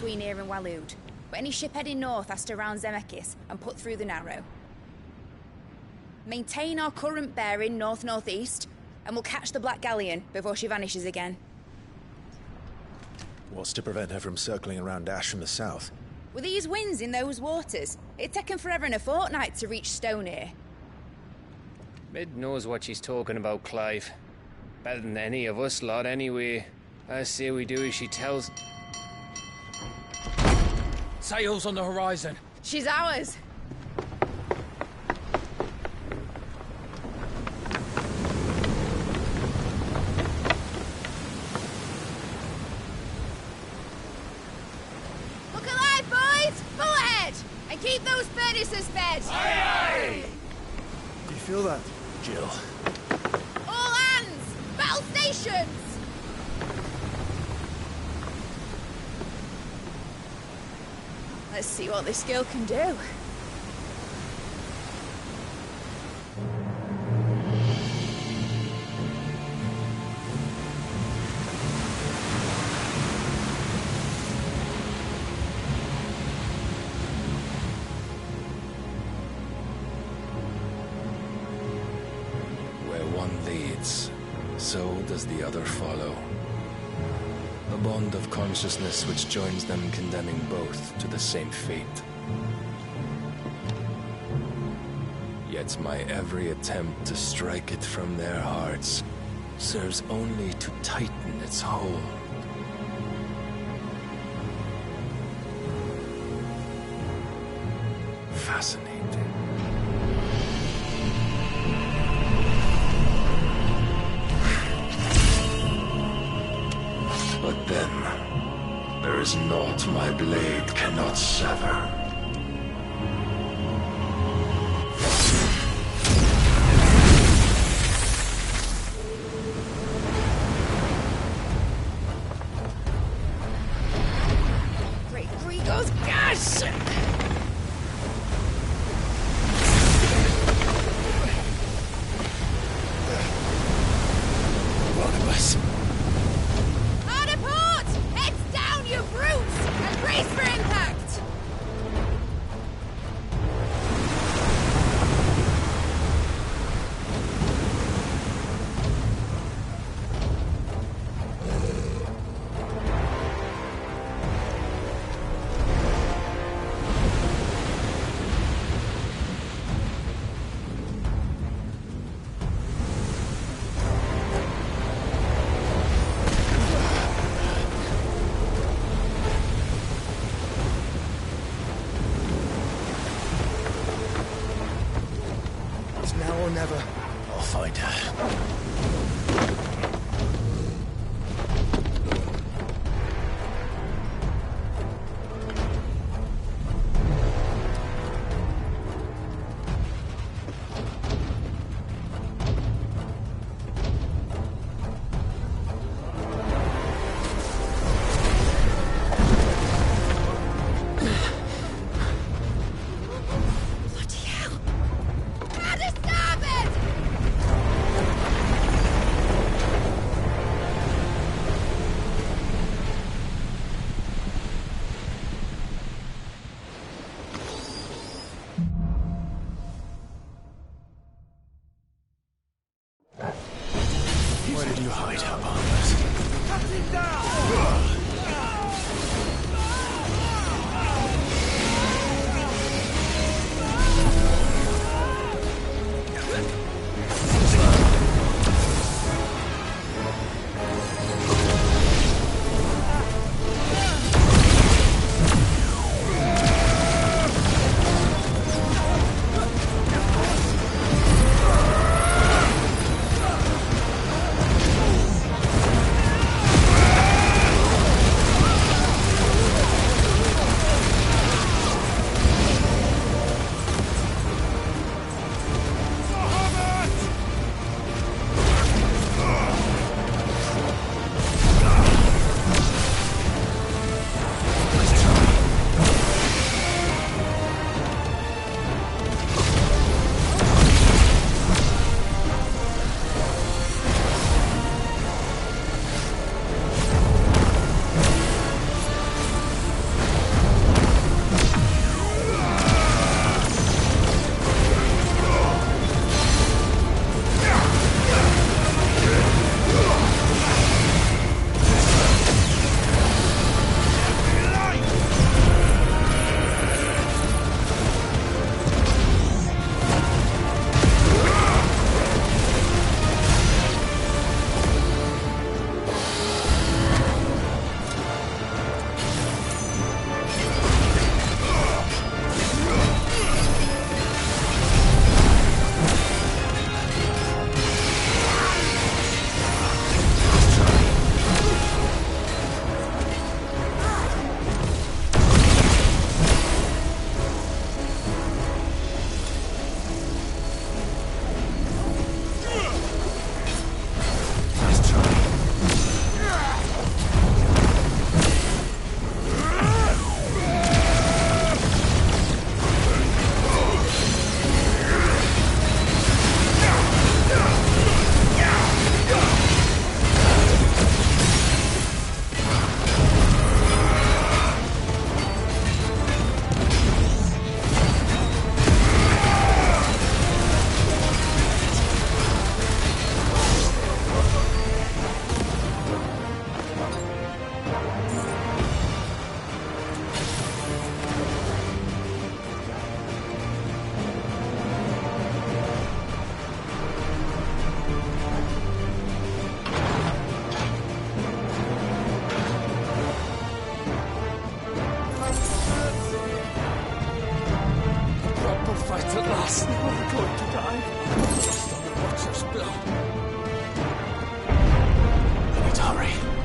between here and Waloed, but any ship heading north has to round Zemeckis and put through the Narrow. Maintain our current bearing north-northeast, and we'll catch the Black Galleon before she vanishes again. What's to prevent her from circling around Ash from the south? With these winds in those waters, it'd taken forever and a fortnight to reach Stonehere. Mid knows what she's talking about, Clive. Better than any of us lot, anyway. I say we do as she tells. Sails on the horizon. She's ours. Look alive, boys! Pull ahead! And keep those furnaces fed! Aye, aye! Do you feel that, Jill? All hands! Battle stations! Let's see what this girl can do. Where one leads, so does the other follow. A bond of consciousness which joins them, condemning both to the same fate. Yet my every attempt to strike it from their hearts serves only to tighten its hold. Fascinating. But then, there is naught my blade cannot sever. Great Gregor's gas! One of us. Hard port! Heads down, you brutes! And brace for impact! It's now or never. I'll find her. Bloody hell! Hard to starboard! us. We're going to die. Lost on the Watcher's blow. We need to hurry.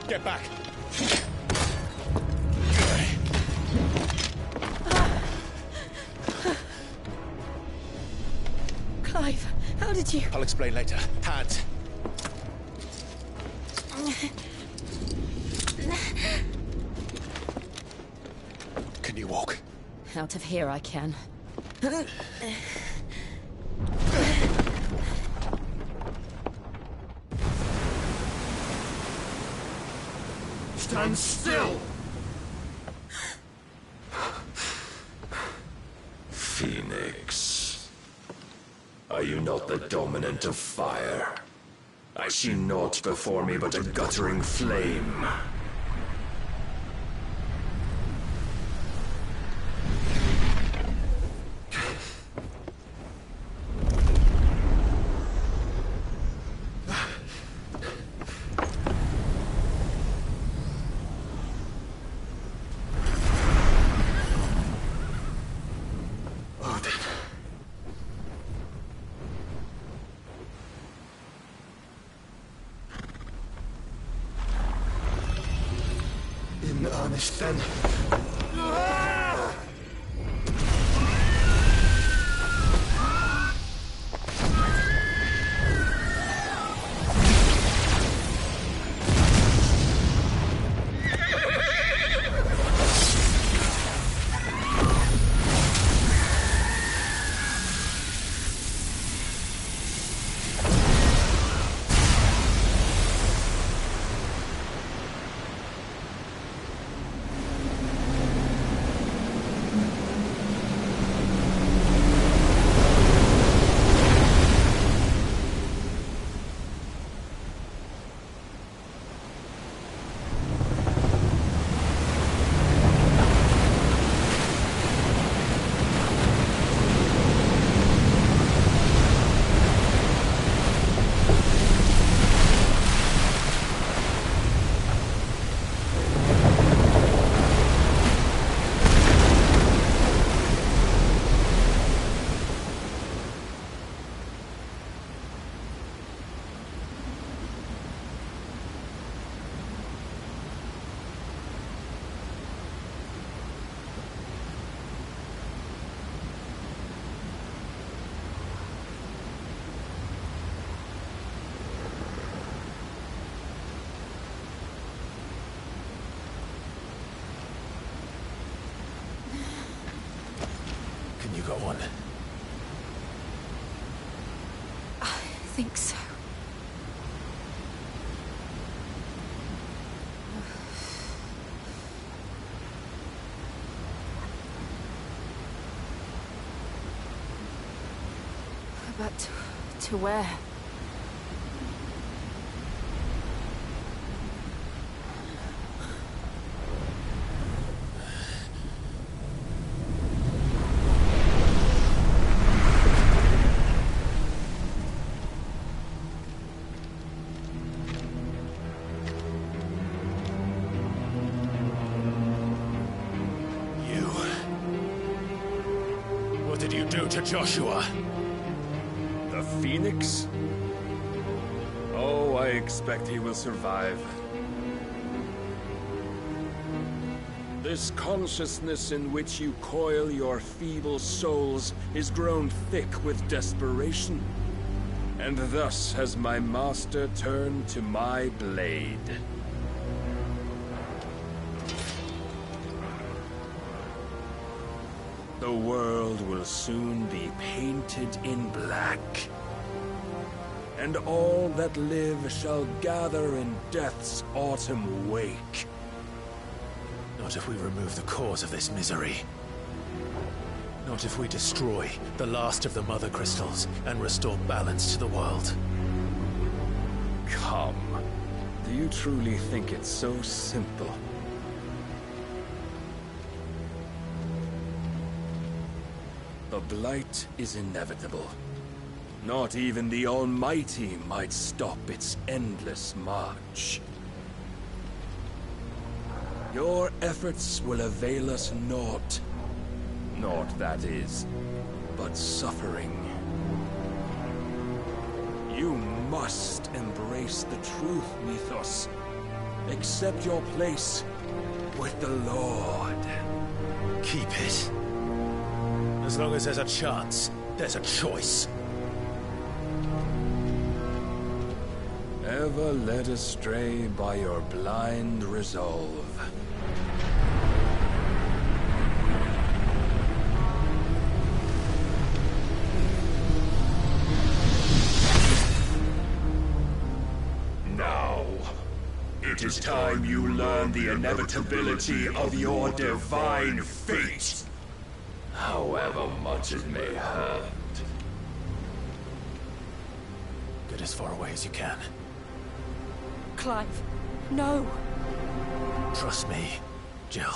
Get back! How did you... I'll explain later. Hands. Can you walk? Out of here I can. Stand still! Phoenix. Are you not the dominant of fire? I see naught before me but a guttering flame. Odin. In earnest, then. Can you go on? I think so. But to where? What did you do to Joshua? The Phoenix? Oh, I expect he will survive. This consciousness in which you coil your feeble souls is grown thick with desperation. And thus has my master turned to my blade. The world will soon be painted in black. And all that live shall gather in death's autumn wake. Not if we remove the cause of this misery. Not if we destroy the last of the Mother Crystals and restore balance to the world. Come. Do you truly think it's so simple? The blight is inevitable. Not even the Almighty might stop its endless march. Your efforts will avail us naught. Naught, that is, but suffering. You must embrace the truth, Mythos. Accept your place with the Lord. Keep it. As long as there's a chance, there's a choice. ever led astray by your blind resolve. Now, it is time you learn the inevitability of your divine fate, however much it may hurt. Get as far away as you can. Clive, no. Trust me, Jill.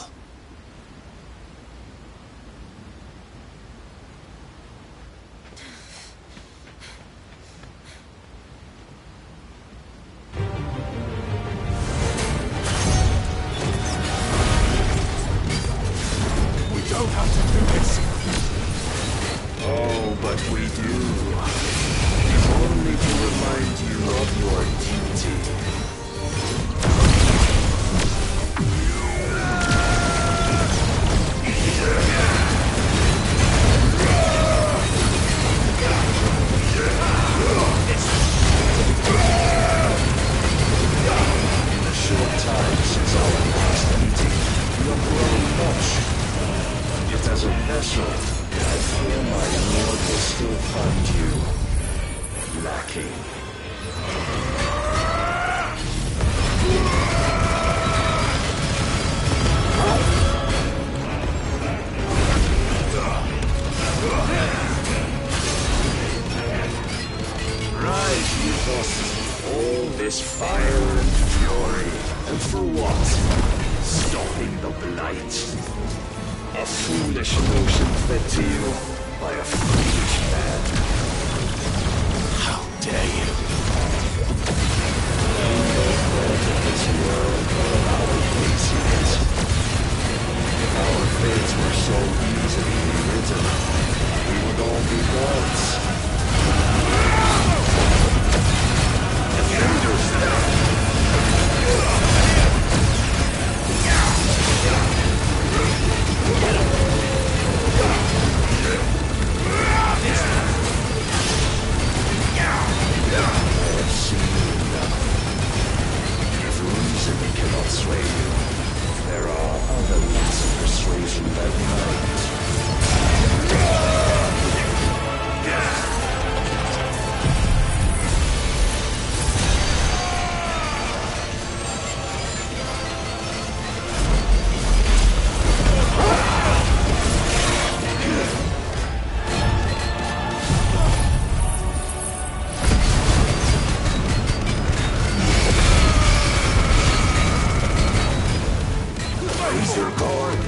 Oh, but we do. If only to remind you of your duty. In the short time since our last meeting, you have grown much. Yet as a vessel, I fear my lord will still find you lacking. Rise, Mythos. All this fire and fury. And for what? Stopping the blight. A foolish notion fed to you by a foolish man. How dare you? This world will allow peace in it. If our fates were so easily rewritten, we would all be gods. Defenders now! If reason cannot sway you, there are other means of persuasion that might. Razor guard.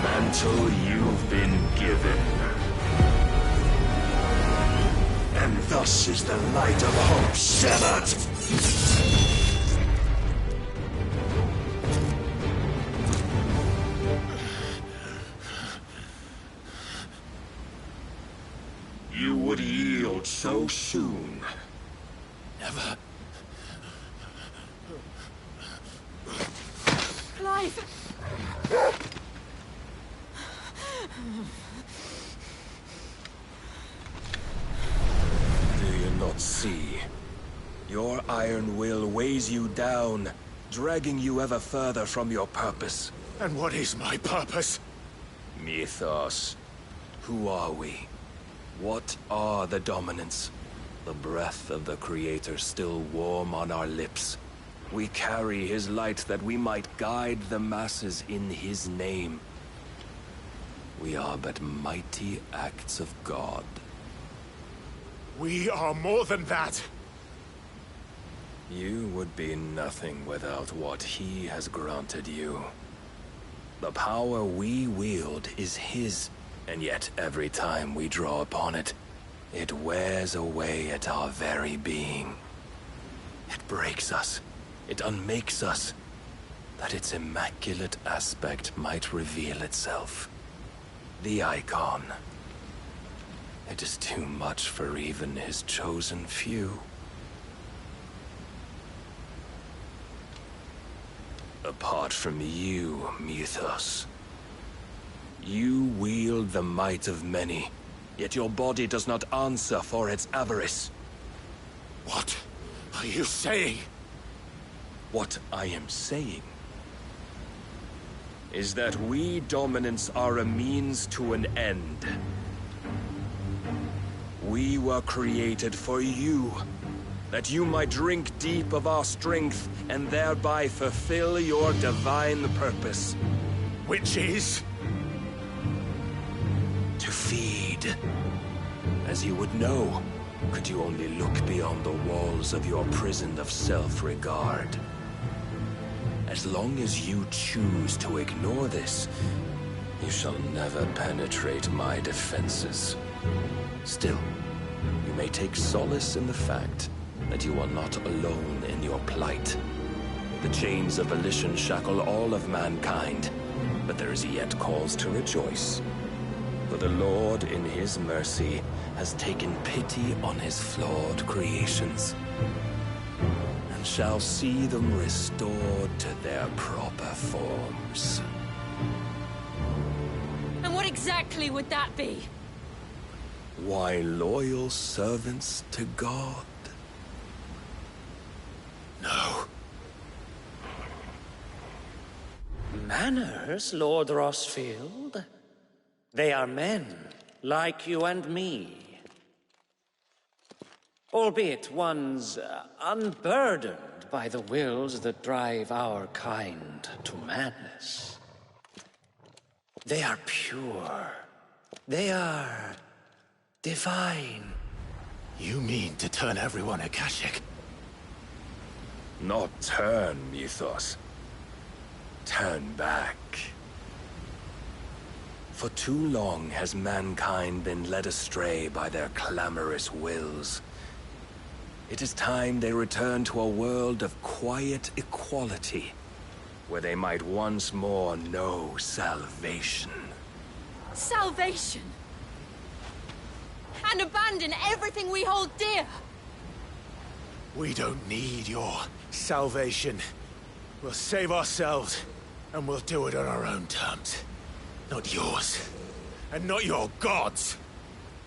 Mantle you've been given. And thus is the light of hope severed. You would yield so soon. Never. Clive! Do you not see? Your iron will weighs you down, dragging you ever further from your purpose. And what is my purpose? Mythos. Who are we? What are the dominants? The breath of the Creator still warm on our lips. We carry his light that we might guide the masses in his name. We are but mighty acts of God. We are more than that. You would be nothing without what he has granted you. The power we wield is his, and yet every time we draw upon it, It wears away at our very being. It breaks us. It unmakes us. That its immaculate aspect might reveal itself. The icon. It is too much for even his chosen few. Apart from you, Mythos. You wield the might of many, yet your body does not answer for its avarice. What are you saying? What I am saying is that we dominants are a means to an end. We were created for you, that you might drink deep of our strength and thereby fulfill your divine purpose. Which is? To feed. As you would know, could you only look beyond the walls of your prison of self-regard. As long as you choose to ignore this, you shall never penetrate my defenses. Still, you may take solace in the fact that you are not alone in your plight. The chains of volition shackle all of mankind, but there is yet cause to rejoice. For the Lord, in his mercy, has taken pity on his flawed creations, and shall see them restored to their proper forms. And what exactly would that be? Why, loyal servants to God. No. Manners, Lord Rosfield? They are men, like you and me. Albeit ones unburdened by the wills that drive our kind to madness. They are pure. They are divine. You mean to turn everyone Akashic? Not turn, Mythos. Turn back. For too long has mankind been led astray by their clamorous wills. It is time they return to a world of quiet equality, where they might once more know salvation. Salvation! And abandon everything we hold dear! We don't need your salvation. We'll save ourselves, and we'll do it on our own terms. Not yours. And not your gods!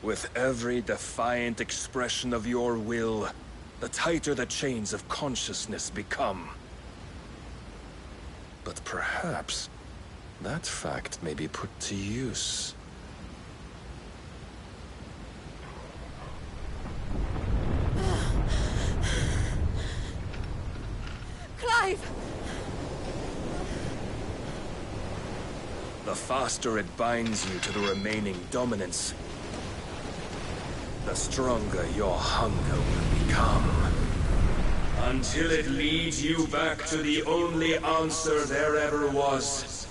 With every defiant expression of your will, the tighter the chains of consciousness become. But perhaps that fact may be put to use. Clive! The faster it binds you to the remaining dominance, the stronger your hunger will become. Until it leads you back to the only answer there ever was.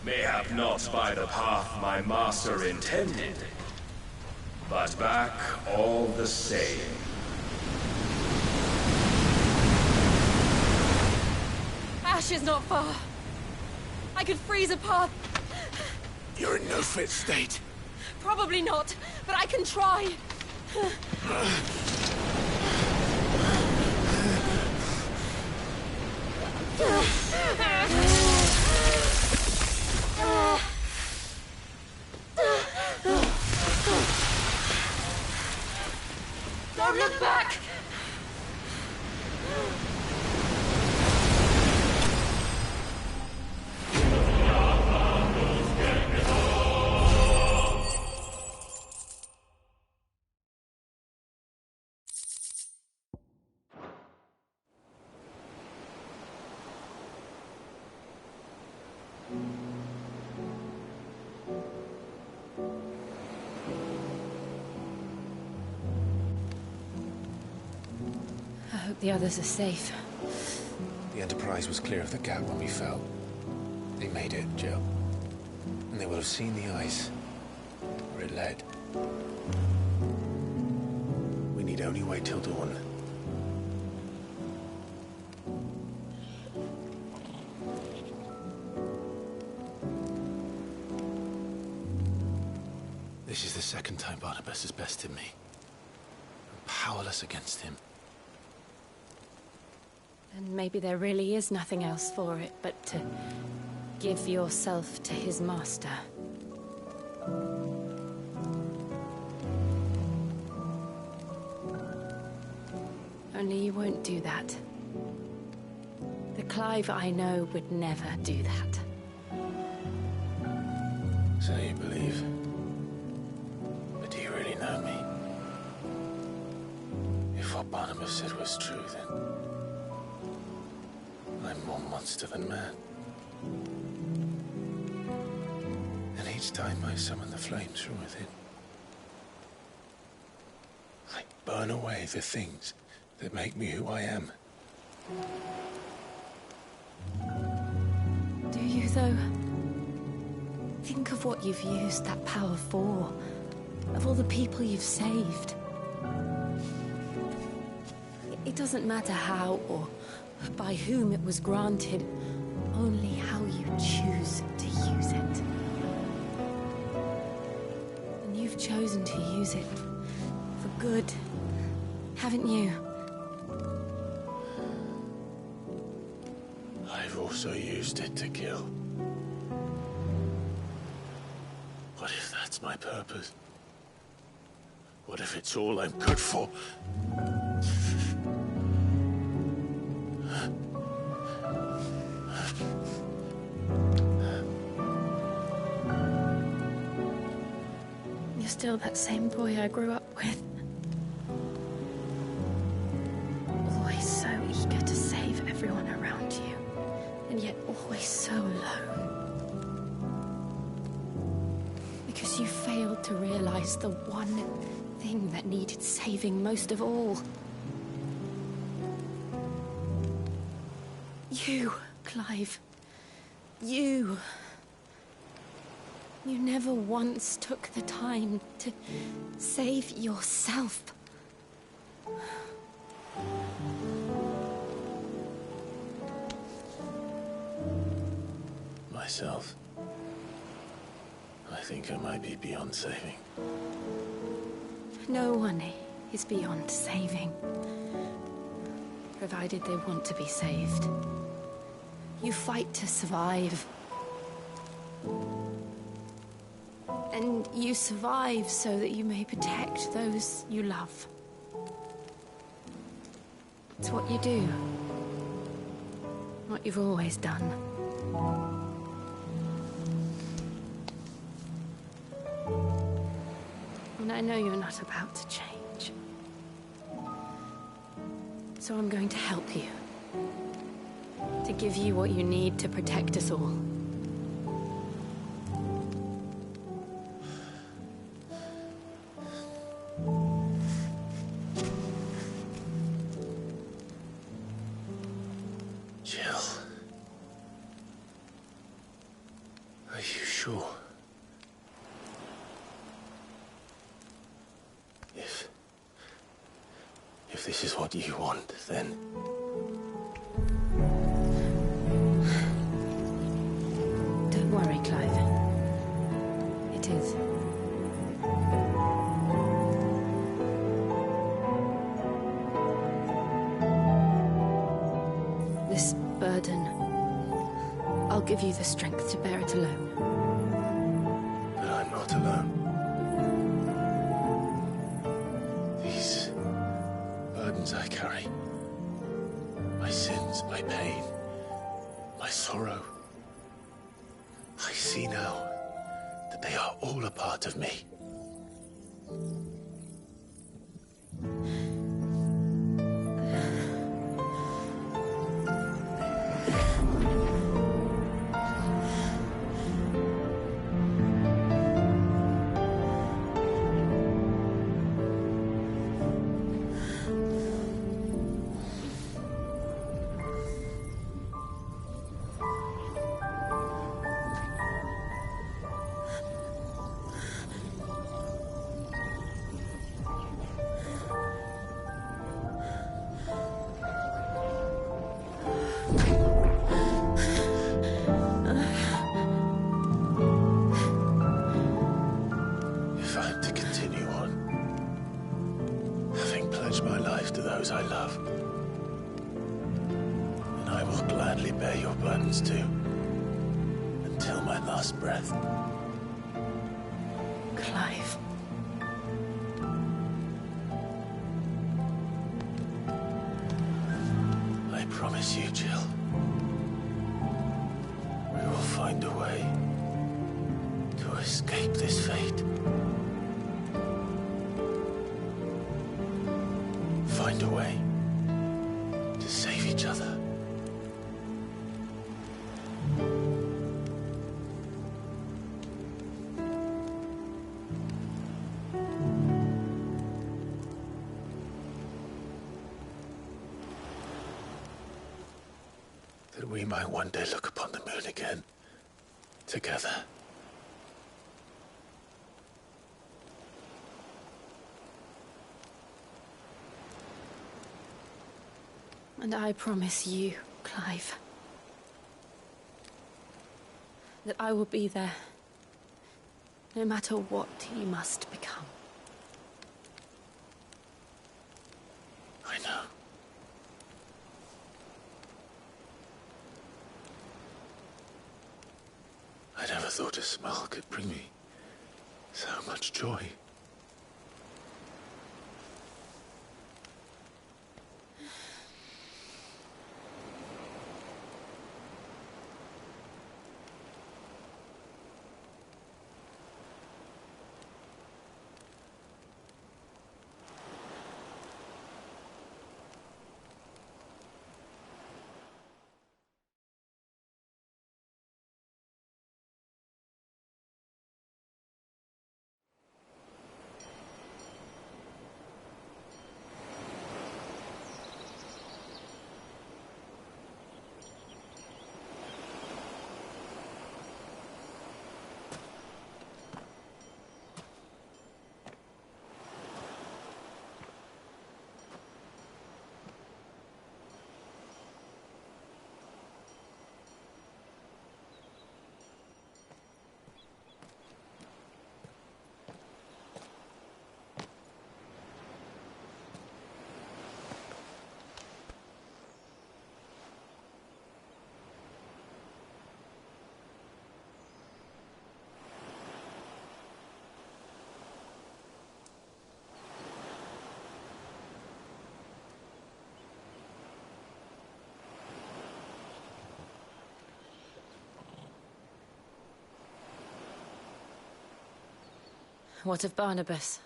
Mayhap not by the path my master intended, but back all the same. Ash is not far. I could freeze a path. You're in no fit state. Probably not, but I can try. Don't look back! I hope the others are safe. The Enterprise was clear of the gap when we fell. They made it, Jill. And they will have seen the ice where it led. only wait till dawn. This is the second time Barnabas has bested me. I'm powerless against him. And maybe there really is nothing else for it but to give yourself to his master. Only you won't do that. The Clive I know would never do that. So you believe? But do you really know me? If what Barnabas said was true, then I'm more monster than man. And each time I summon the flames from within, I burn away the things that make me who I am. Do you, though? Think of what you've used that power for. Of all the people you've saved. It doesn't matter how or by whom it was granted, only how you choose to use it. And you've chosen to use it for good, haven't you? I've also used it to kill. What if that's my purpose? What if it's all I'm good for? You're still that same boy I grew up with. Always so eager to save everyone around you, and yet always so alone. Because you failed to realize the one thing that needed saving most of all. You, Clive. You. You never once took the time to save yourself. Myself? I think I might be beyond saving. No one is beyond saving. Provided they want to be saved. You fight to survive. And you survive so that you may protect those you love. It's what you do. What you've always done. And I know you're not about to change. So I'm going to help you. To give you what you need to protect us all. Jill. Are you sure? If this is what you want, then... Don't worry, Clive. It is. This burden, I'll give you the strength to bear it alone. But I'm not alone. These burdens I carry, my sins, my pain, my sorrow, I see now that they are all a part of me. life to those I love. And I will gladly bear your burdens too, until my last breath. Clive. I promise you, Jill. We will find a way to escape this fate. Find a way to save each other. That we might one day look upon the moon again, together. And I promise you, Clive, that I will be there, no matter what you must become. I know. I never thought a smile could bring me so much joy. What of Barnabas?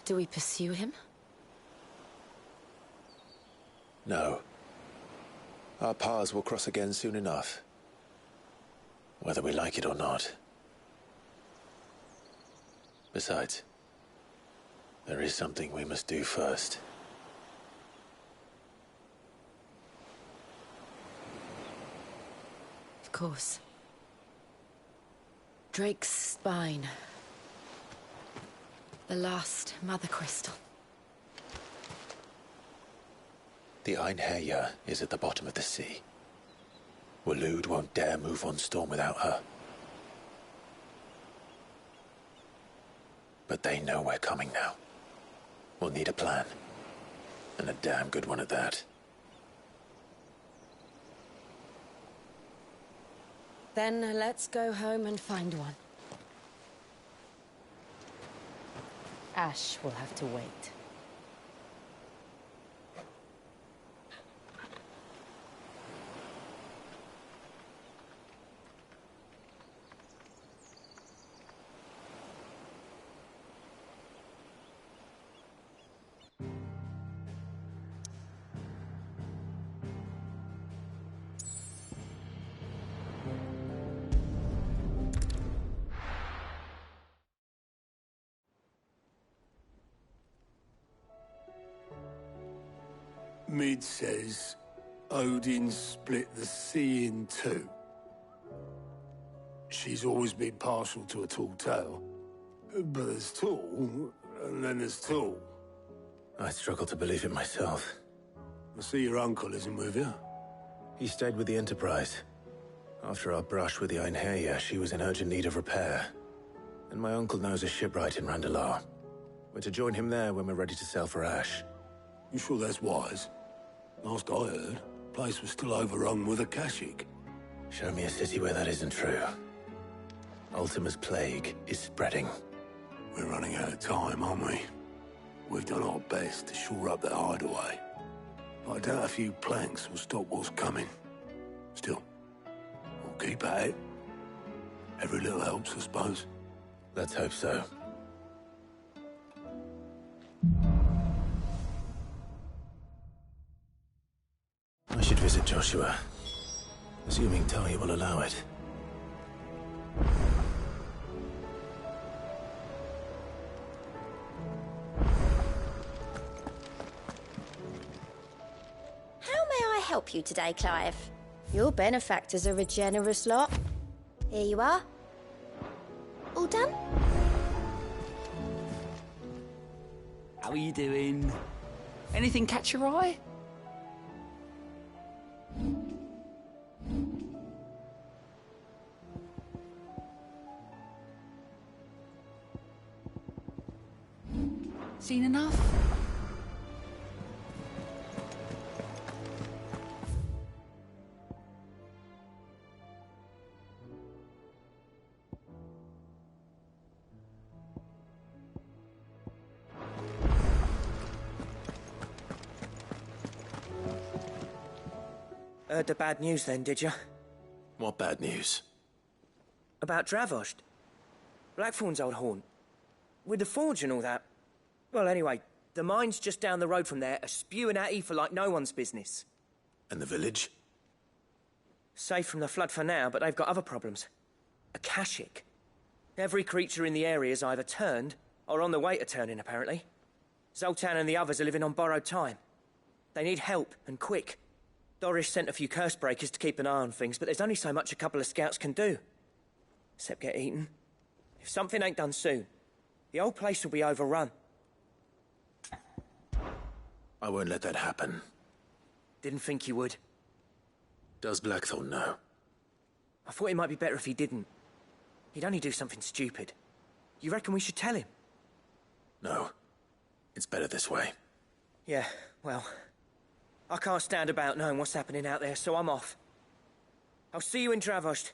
Do we pursue him? No. Our paths will cross again soon enough. Whether we like it or not. Besides, there is something we must do first. Of course. Drake's spine. The last Mother Crystal. The Einherjar is at the bottom of the sea. Waloed won't dare move on Storm without her. But they know we're coming now. We'll need a plan. And a damn good one at that. Then let's go home and find one. Ash will have to wait. Mid says Odin split the sea in two. She's always been partial to a tall tale. But there's tall, and then there's tall. I struggle to believe it myself. I see your uncle isn't with you. He stayed with the Enterprise. After our brush with the Einherjar, she was in urgent need of repair. And my uncle knows a shipwright in Randalar. We're to join him there when we're ready to sail for Ash. You sure that's wise? Last I heard, the place was still overrun with a Kashyyyk. Show me a city where that isn't true. Ultima's plague is spreading. We're running out of time, aren't we? We've done our best to shore up that hideaway. But I doubt a few planks will stop what's coming. Still, we'll keep at it. Every little helps, I suppose. Let's hope so. I should visit Joshua. Assuming Tali will allow it. How may I help you today, Clive? Your benefactors are a generous lot. Here you are. All done? How are you doing? Anything catch your eye? Seen enough? Heard the bad news then, did you? What bad news? About Dravost. Blackthorn's old haunt. With the forge and all that. Well, anyway, the mines just down the road from there are spewing at Aoife like no one's business. And the village? Safe from the flood for now, but they've got other problems. A Kashyyyk. Every creature in the area's either turned, or on the way to turning, apparently. Zoltan and the others are living on borrowed time. They need help, and quick. Doris sent a few curse breakers to keep an eye on things, but there's only so much a couple of scouts can do. Except get eaten. If something ain't done soon, the old place will be overrun. I won't let that happen. Didn't think you would. Does Blackthorn know? I thought it might be better if he didn't. He'd only do something stupid. You reckon we should tell him? No. It's better this way. Yeah, well... I can't stand about knowing what's happening out there, so I'm off. I'll see you in Dravost.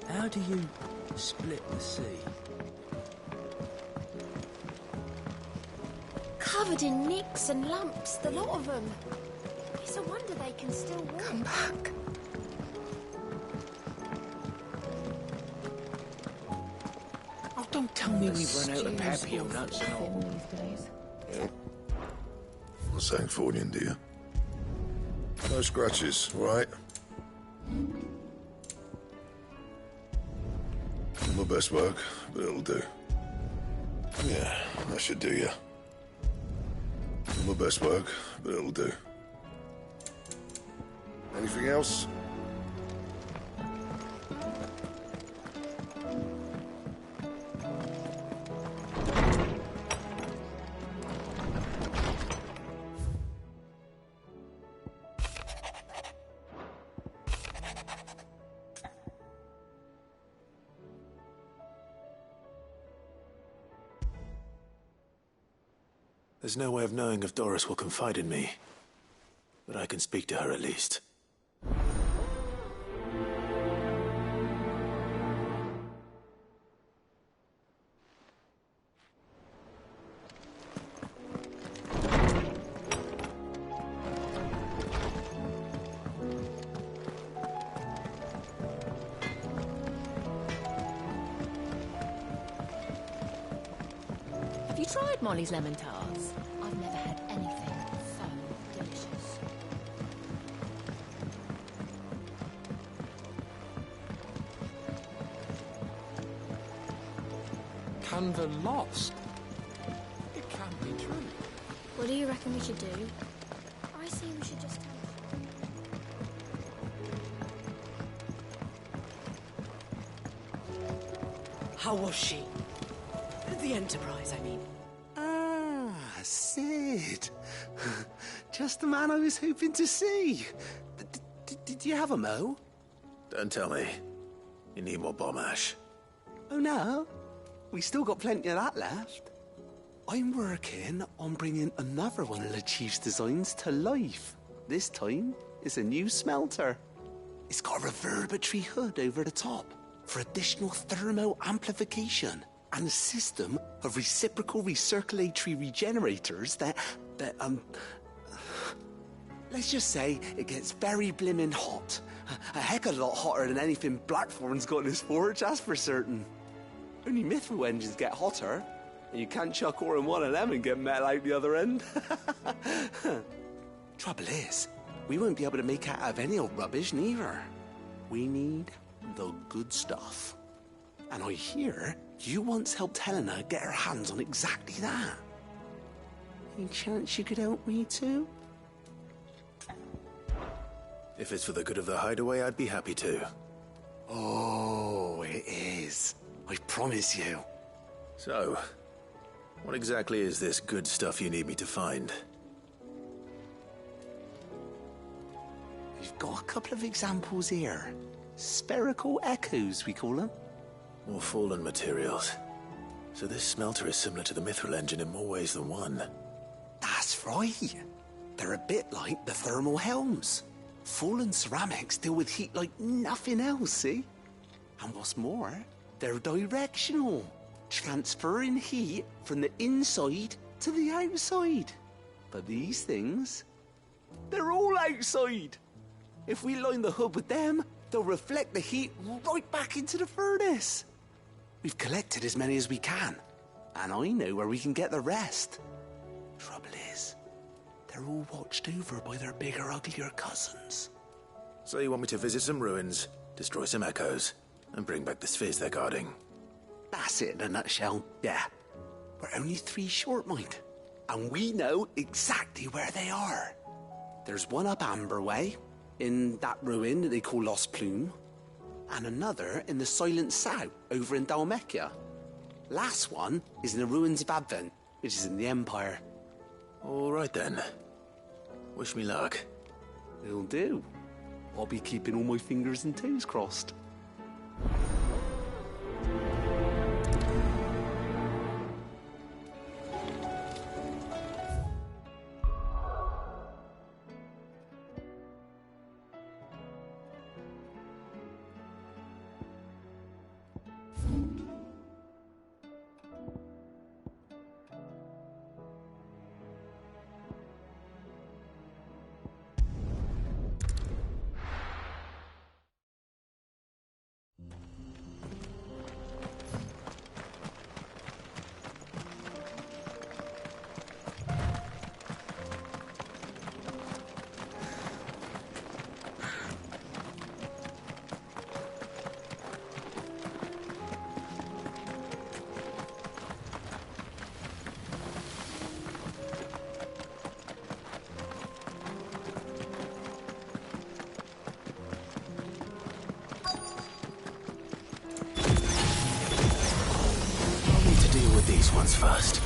How do you split the sea? Covered in nicks and lumps, the lot of them. It's a wonder they can still walk. Come back. Oh, don't tell me we've run out of papio nuts and all. Not saying Fordian, do you? No scratches, right? My best work, but it'll do. Yeah, that should do you. My best work, but it'll do. Anything else? There's no way of knowing if Doris will confide in me. But I can speak to her at least. Have you tried Molly's lemon tarts? I've never had anything so delicious. Canva lost. It can't be true. What do you reckon we should do? I say we should just tell How was she? The Enterprise, I mean. Ah, Sid. Just the man I was hoping to see. Did you have a mo? Don't tell me. You need more bomb ash. Oh no, we still got plenty of that left. I'm working on bringing another one of the Chief's designs to life. This time, it's a new smelter. It's got a reverberatory hood over the top for additional thermal amplification and a system of reciprocal recirculatory regenerators that let's just say it gets very blimmin' hot. A heck of a lot hotter than anything Blackthorn's got in his forge, that's for certain. Only mithril engines get hotter, and you can't chuck ore in one of them and get metal out the other end. Trouble is, we won't be able to make out of any old rubbish neither. We need the good stuff. And I hear you once helped Helena get her hands on exactly that. Any chance you could help me too? If it's for the good of the hideaway, I'd be happy to. Oh, it is. I promise you. So, what exactly is this good stuff you need me to find? We've got a couple of examples here. Spherical echoes, we call them. More fallen materials. So this smelter is similar to the mithril engine in more ways than one. That's right. They're a bit like the thermal helms. Fallen ceramics deal with heat like nothing else, see? And what's more, they're directional, transferring heat from the inside to the outside. But these things, they're all outside. If we line the hood with them, they'll reflect the heat right back into the furnace. We've collected as many as we can, and I know where we can get the rest. Trouble is, they're all watched over by their bigger, uglier cousins. So you want me to visit some ruins, destroy some echoes, and bring back the spheres they're guarding? That's it in a nutshell, yeah. We're only 3 short, mind. And we know exactly where they are. There's one up Amber Way, in that ruin that they call Lost Plume, and another in the Silent South, over in Dalmekia. Last one is in the ruins of Advent, which is in the Empire. All right then. Wish me luck. It'll do. I'll be keeping all my fingers and toes crossed. These ones first.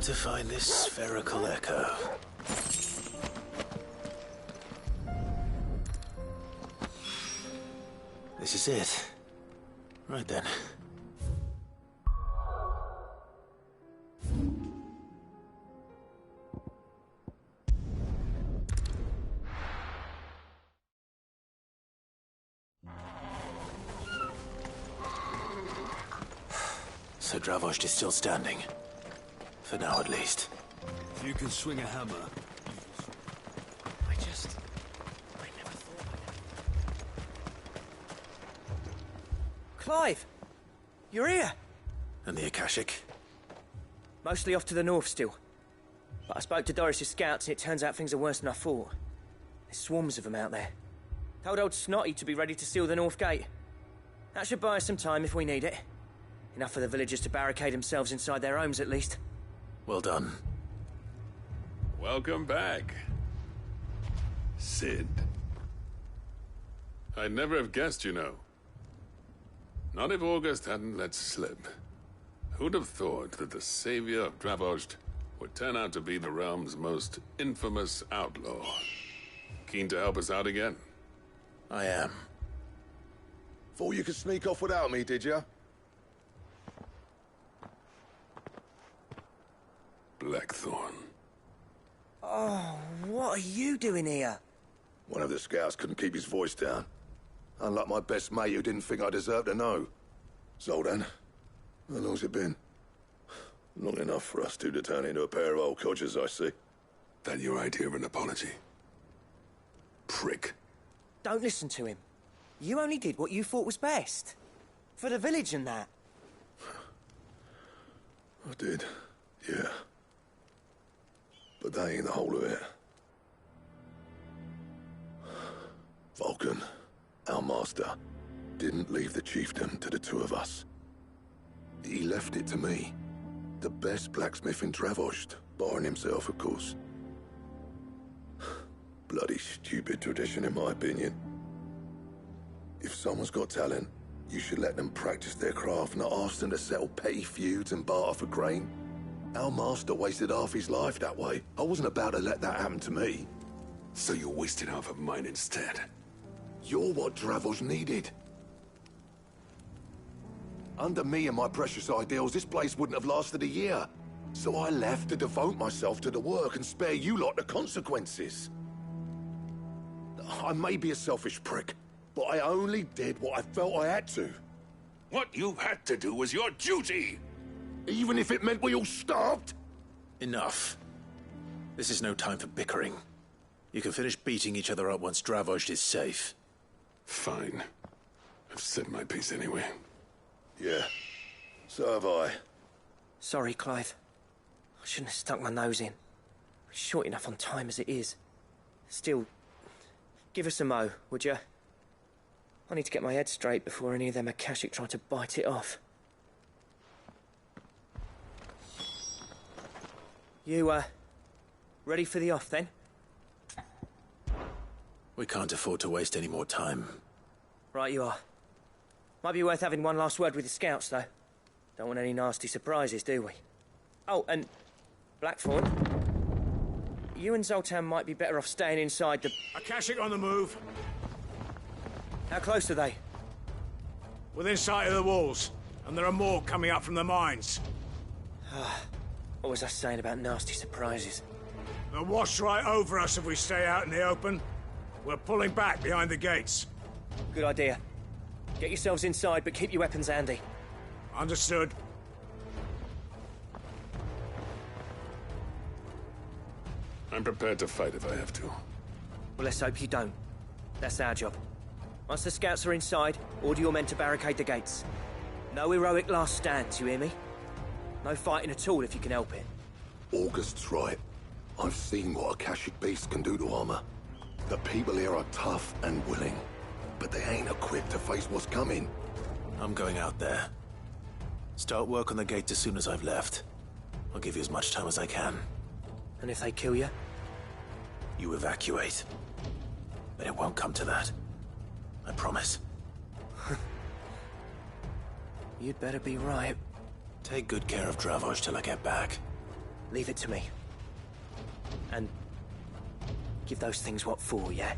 To find this spherical echo. This is it. Right then. So Dravost is still standing. For now, at least. If you can swing a hammer. I never thought Clive! You're here! And the Akashic? Mostly off to the north still. But I spoke to Doris's scouts and it turns out things are worse than I thought. There's swarms of them out there. Told old Snotty to be ready to seal the north gate. That should buy us some time if we need it. Enough for the villagers to barricade themselves inside their homes at least. Well done. Welcome back, Sid. I'd never have guessed, you know. Not if August hadn't let slip. Who'd have thought that the savior of Dravost would turn out to be the realm's most infamous outlaw? Keen to help us out again? I am. Thought you could sneak off without me, did you? Blackthorn. Oh, what are you doing here? One of the scouts couldn't keep his voice down. Unlike my best mate who didn't think I deserved to know. Zoltan, how long's it been? Long enough for us two to turn into a pair of old codgers, I see. That your idea of an apology? Prick. Don't listen to him. You only did what you thought was best. For the village and that. I did, yeah. But that ain't the whole of it. Vulcan, our master, didn't leave the chiefdom to the two of us. He left it to me. The best blacksmith in Dravost, barring himself, of course. Bloody stupid tradition, in my opinion. If someone's got talent, you should let them practice their craft, not ask them to settle petty feuds and barter for grain. Our master wasted half his life that way. I wasn't about to let that happen to me. So you wasted half of mine instead? You're what Dravost needed. Under me and my precious ideals, this place wouldn't have lasted a year. So I left to devote myself to the work and spare you lot the consequences. I may be a selfish prick, but I only did what I felt I had to. What you had to do was your duty! Even if it meant we all starved? Enough. This is no time for bickering. You can finish beating each other up once Dravost is safe. Fine. I've said my piece anyway. Yeah, so have I. Sorry, Clive. I shouldn't have stuck my nose in. We're short enough on time as it is. Still, give us a mo, would you? I need to get my head straight before any of them Akashic try to bite it off. You, ready for the off, then? We can't afford to waste any more time. Right you are. Might be worth having one last word with the scouts, though. Don't want any nasty surprises, do we? Oh, and Blackthorn, you and Zoltan might be better off staying inside the... Akashic on the move. How close are they? Within sight of the walls, and there are more coming up from the mines. What was I saying about nasty surprises? They'll wash right over us if we stay out in the open. We're pulling back behind the gates. Good idea. Get yourselves inside, but keep your weapons handy. Understood. I'm prepared to fight if I have to. Well, let's hope you don't. That's our job. Once the scouts are inside, order your men to barricade the gates. No heroic last stands, you hear me? No fighting at all if you can help it. August's right. I've seen what Akashic beasts can do to armor. The people here are tough and willing, but they ain't equipped to face what's coming. I'm going out there. Start work on the gate as soon as I've left. I'll give you as much time as I can. And if they kill you? You evacuate. But it won't come to that. I promise. You'd better be right. Take good care of Dravost till I get back. Leave it to me. And give those things what for, yeah?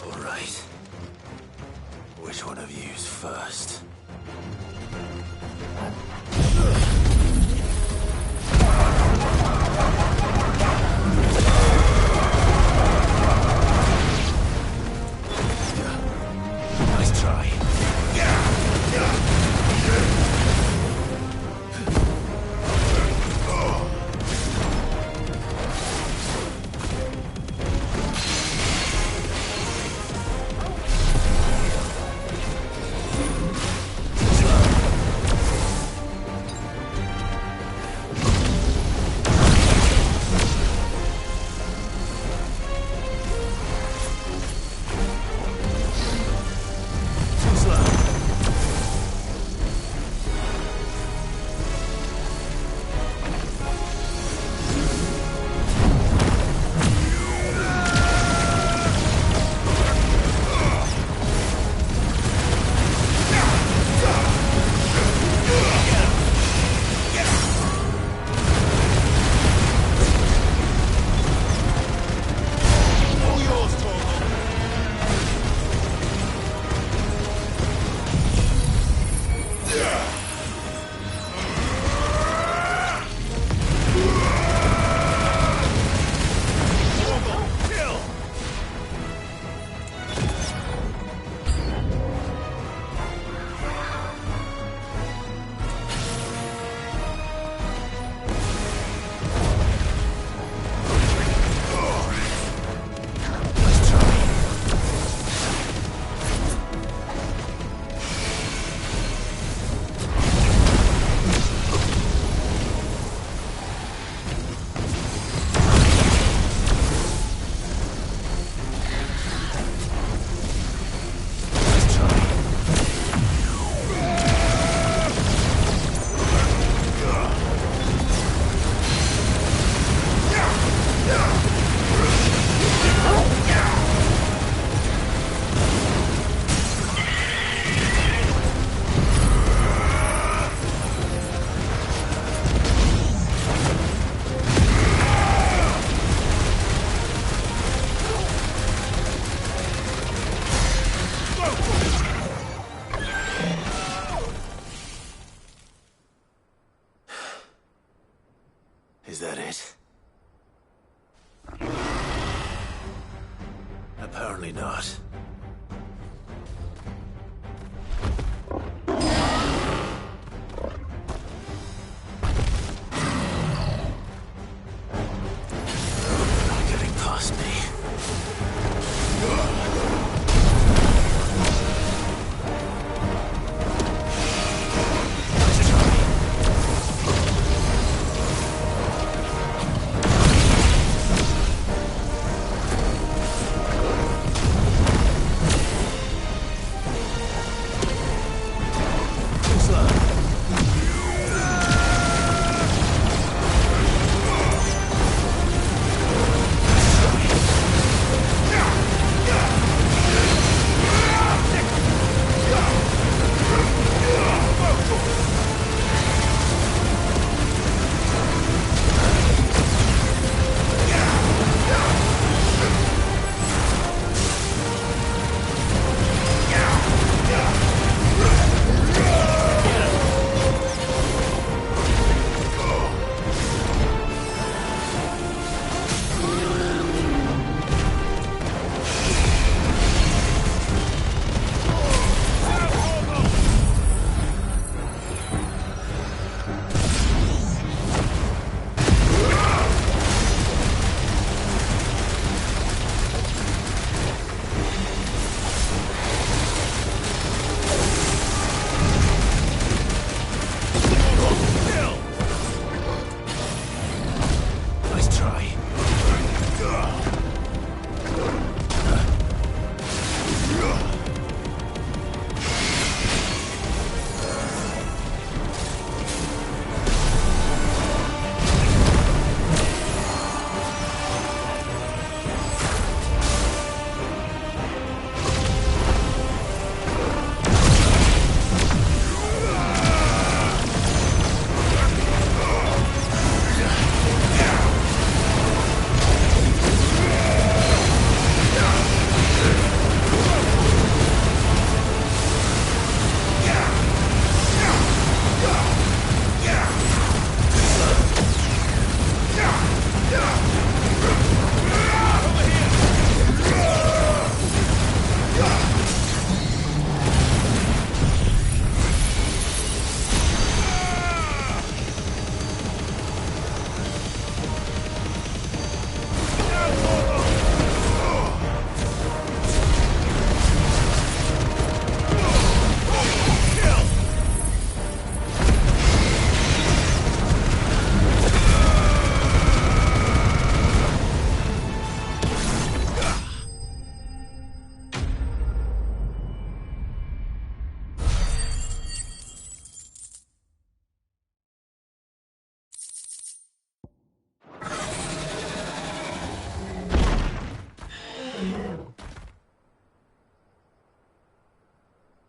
All right. Which one of you's first? Certainly not. Not getting past me.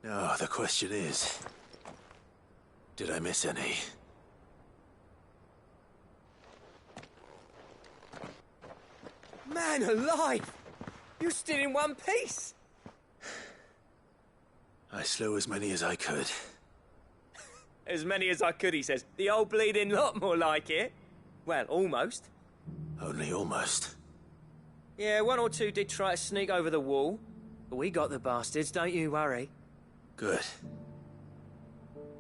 Now, the question is, did I miss any? Man alive! You're still in one piece! I slew as many as I could. As many as I could, he says. The old bleeding lot, more like it. Well, almost. Only almost. Yeah, one or two did try to sneak over the wall. But we got the bastards, don't you worry. Good.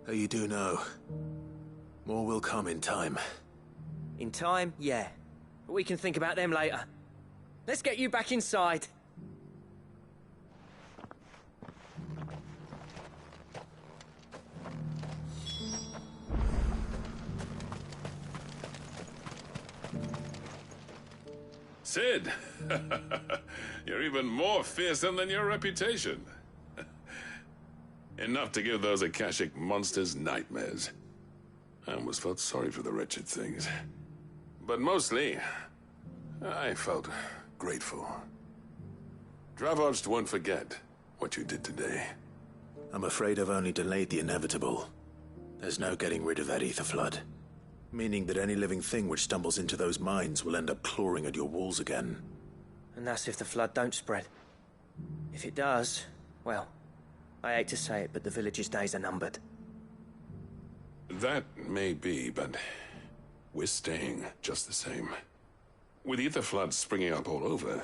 Though you do know, more will come in time. In time, yeah. But we can think about them later. Let's get you back inside. Sid! You're even more fearsome than your reputation. Enough to give those Akashic monsters nightmares. I almost felt sorry for the wretched things. But mostly, I felt grateful. Dravoged won't forget what you did today. I'm afraid I've only delayed the inevitable. There's no getting rid of that ether flood. Meaning that any living thing which stumbles into those mines will end up clawing at your walls again. And that's if the flood don't spread. If it does, well, I hate to say it, but the village's days are numbered. That may be, but we're staying just the same. With ether floods springing up all over,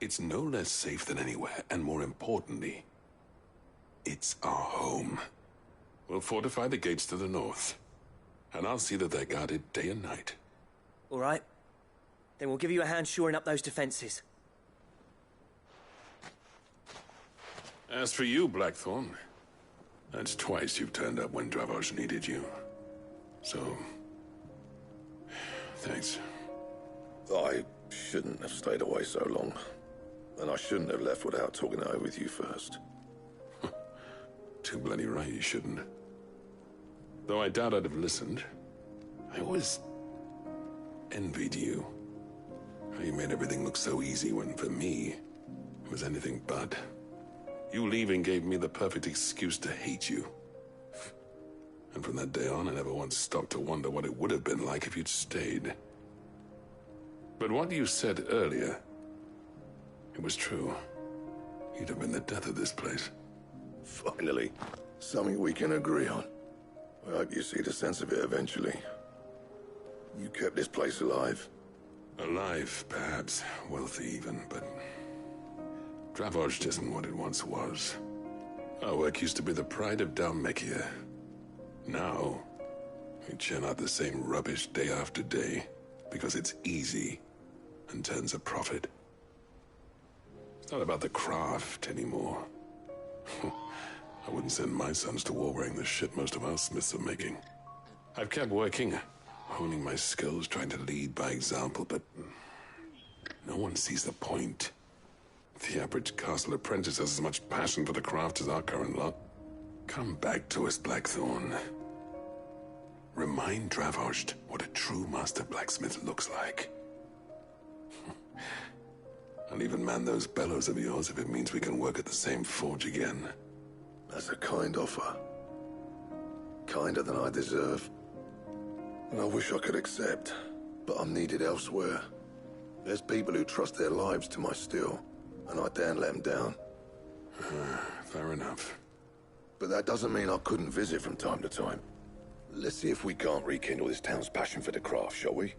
It's no less safe than anywhere, and more importantly, it's our home. We'll fortify the gates to the north, and I'll see that they're guarded day and night. All right. Then we'll give you a hand shoring up those defenses. As for you, Blackthorn, that's twice you've turned up when Dravos needed you. So, thanks. I shouldn't have stayed away so long. And I shouldn't have left without talking it over with you first. Too bloody right you shouldn't. Though I doubt I'd have listened. I always envied you. How you made everything look so easy when, for me, it was anything but. You leaving gave me the perfect excuse to hate you. And from that day on, I never once stopped to wonder what it would have been like if you'd stayed. But what you said earlier, it was true. You'd have been the death of this place. Finally, something we can agree on. I hope you see the sense of it eventually. You kept this place alive. Alive, perhaps. Wealthy even, but Dravos isn't what it once was. Our work used to be the pride of Dalmekia. Now, we churn out the same rubbish day after day because it's easy and turns a profit. It's not about the craft anymore. I wouldn't send my sons to war wearing the shit most of our smiths are making. I've kept working, honing my skills, trying to lead by example, but no one sees the point. The average castle apprentice has as much passion for the craft as our current lot. Come back to us, Blackthorn. Remind Dravos what a true master blacksmith looks like. I'll even man those bellows of yours if it means we can work at the same forge again. That's a kind offer. Kinder than I deserve. And I wish I could accept, but I'm needed elsewhere. There's people who trust their lives to my steel, and I daren't let them down. Fair enough. But that doesn't mean I couldn't visit from time to time. Let's see if we can't rekindle this town's passion for the craft, shall we?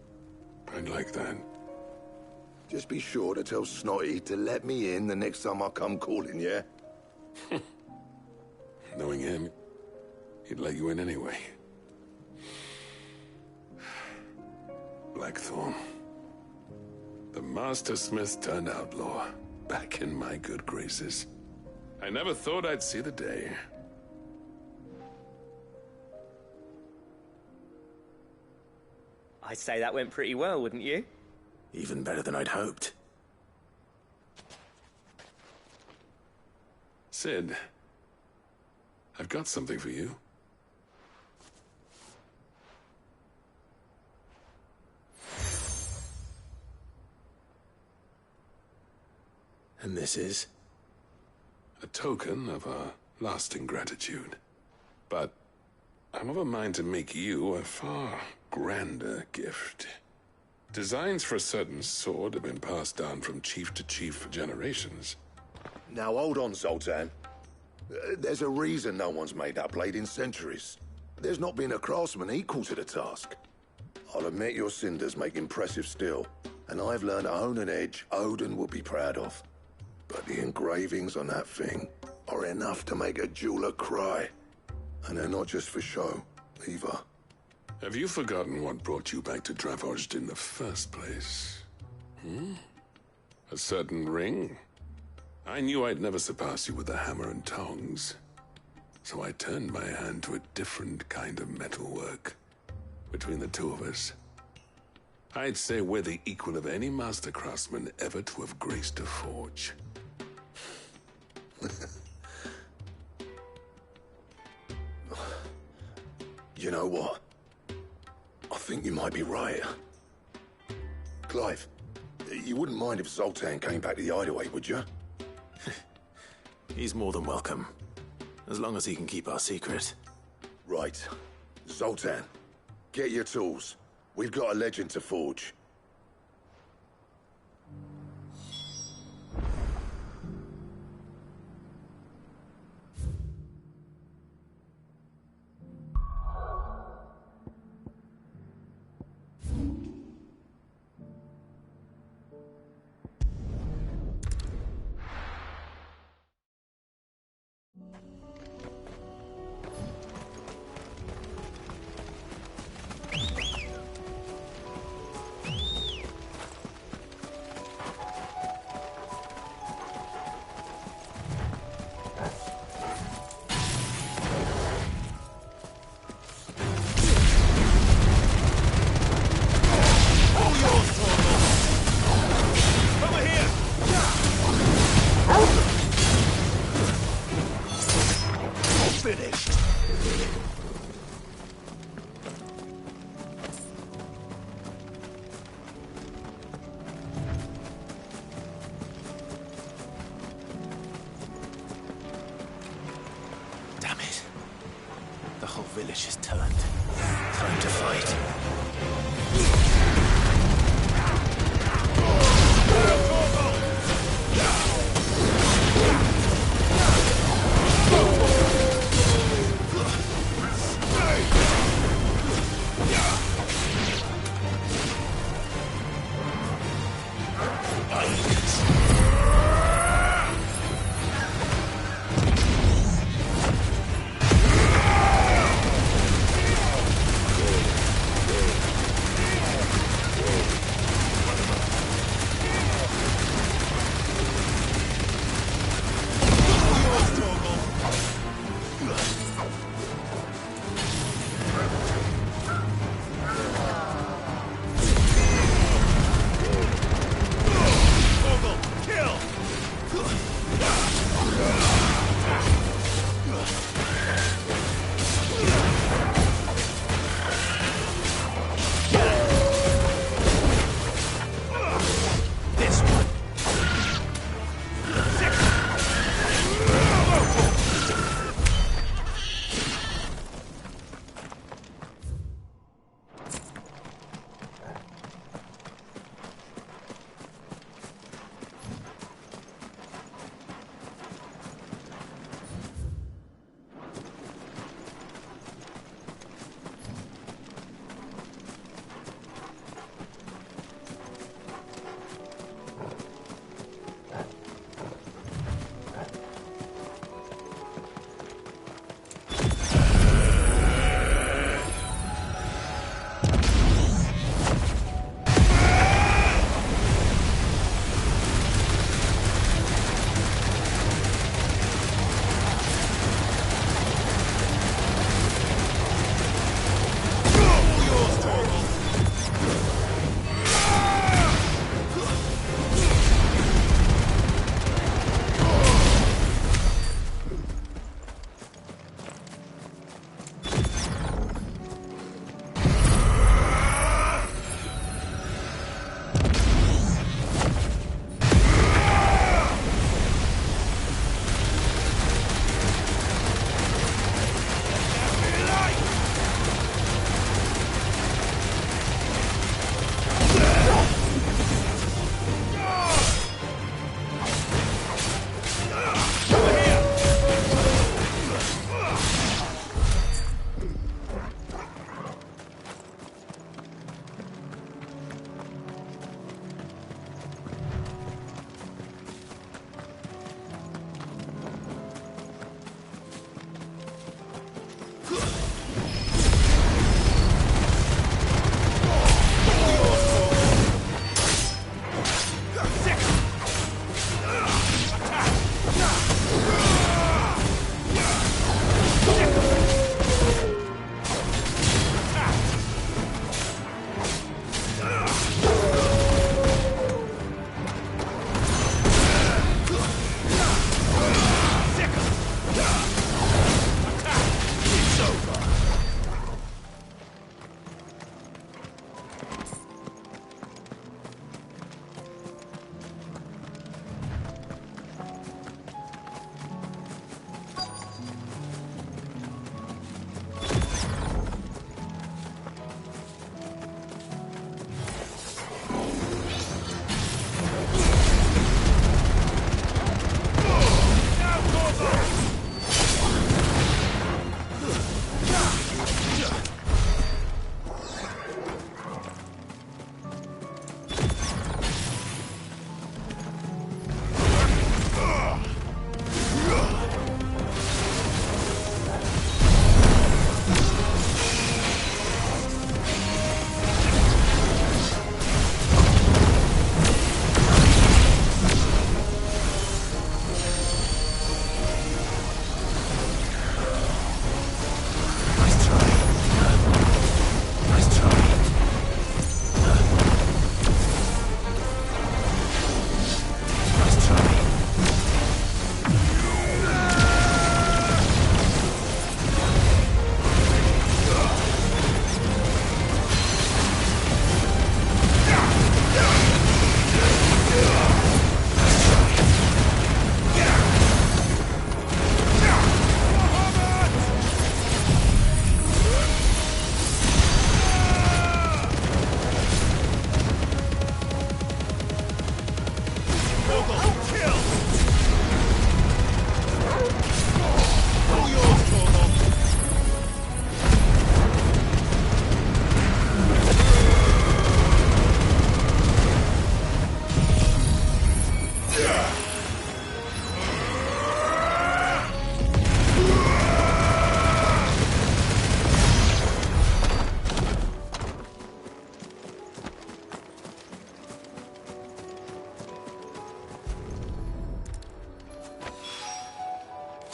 I'd like that. Just be sure to tell Snotty to let me in the next time I come calling, yeah? Knowing him, he'd let you in anyway. Blackthorn. The Master Smith turned outlaw, back in my good graces. I never thought I'd see the day. I'd say that went pretty well, wouldn't you? Even better than I'd hoped. Sid, I've got something for you. And this is? A token of our lasting gratitude. But I'm of a mind to make you a far grander gift. Designs for a certain sword have been passed down from chief to chief for generations. Now hold on, Zoltan. There's a reason no one's made that blade in centuries. There's not been a craftsman equal to the task. I'll admit your cinders make impressive steel, and I've learned to hone an edge Odin will be proud of. But the engravings on that thing are enough to make a jeweler cry. And they're not just for show, either. Have you forgotten what brought you back to Dravos in the first place? A certain ring? I knew I'd never surpass you with the hammer and tongs. So I turned my hand to a different kind of metalwork. Between the two of us, I'd say we're the equal of any master craftsman ever to have graced a forge. You know what? I think you might be right. Clive, you wouldn't mind if Zoltan came back to the hideaway, would you? He's more than welcome. As long as he can keep our secret. Right. Zoltan, get your tools. We've got a legend to forge. village has turned. Time to fight.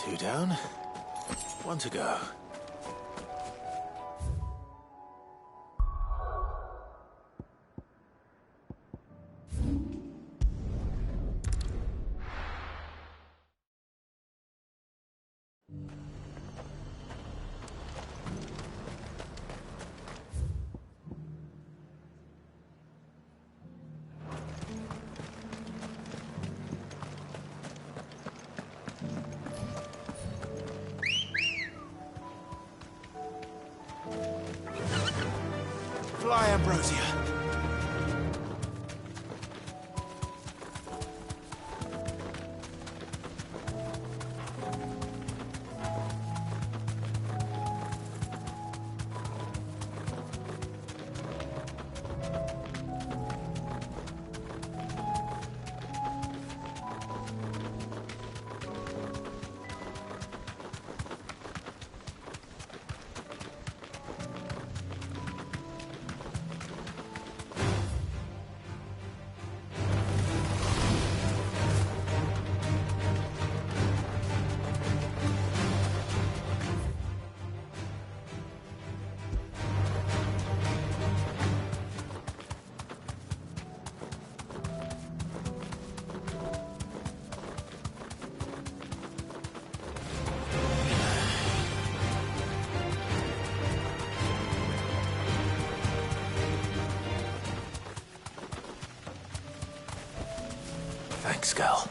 2 down. 1 to go. Fly, Ambrosia. Thanks, Gal.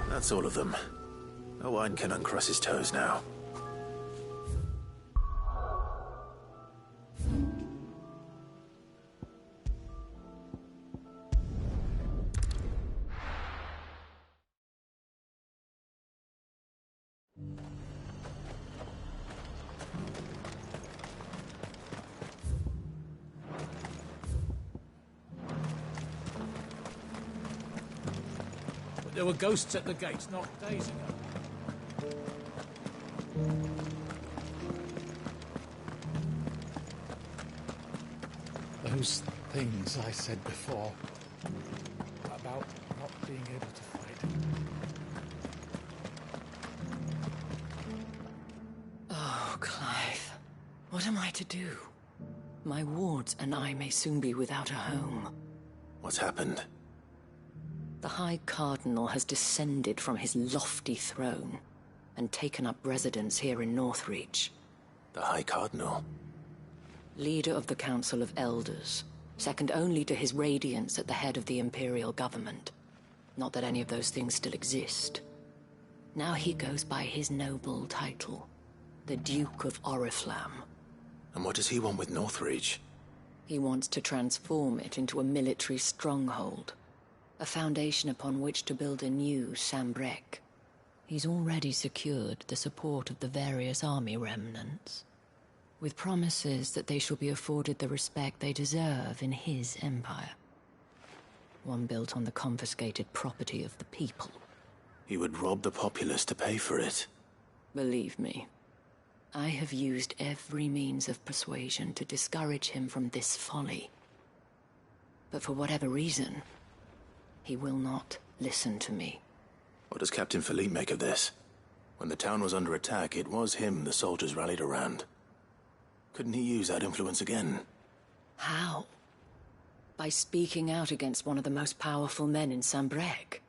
That's all of them. Owain can uncross his toes now. There were ghosts at the gates not days ago. Those things I said before about not being able to fight. Oh, Clive. What am I to do? My wards and I may soon be without a home. What's happened? The High Cardinal has descended from his lofty throne and taken up residence here in Northreach. The High Cardinal? Leader of the Council of Elders, second only to his Radiance at the head of the Imperial government. Not that any of those things still exist. Now he goes by his noble title, the Duke of Oriflamme. And what does he want with Northreach? He wants to transform it into a military stronghold. A foundation upon which to build a new Sambrec. He's already secured the support of the various army remnants, with promises that they shall be afforded the respect they deserve in his empire. One built on the confiscated property of the people. He would rob the populace to pay for it. Believe me, I have used every means of persuasion to discourage him from this folly. But for whatever reason, he will not listen to me. What does Captain Philippe make of this? When the town was under attack, it was him the soldiers rallied around. Couldn't he use that influence again? How? By speaking out against one of the most powerful men in Sambrec.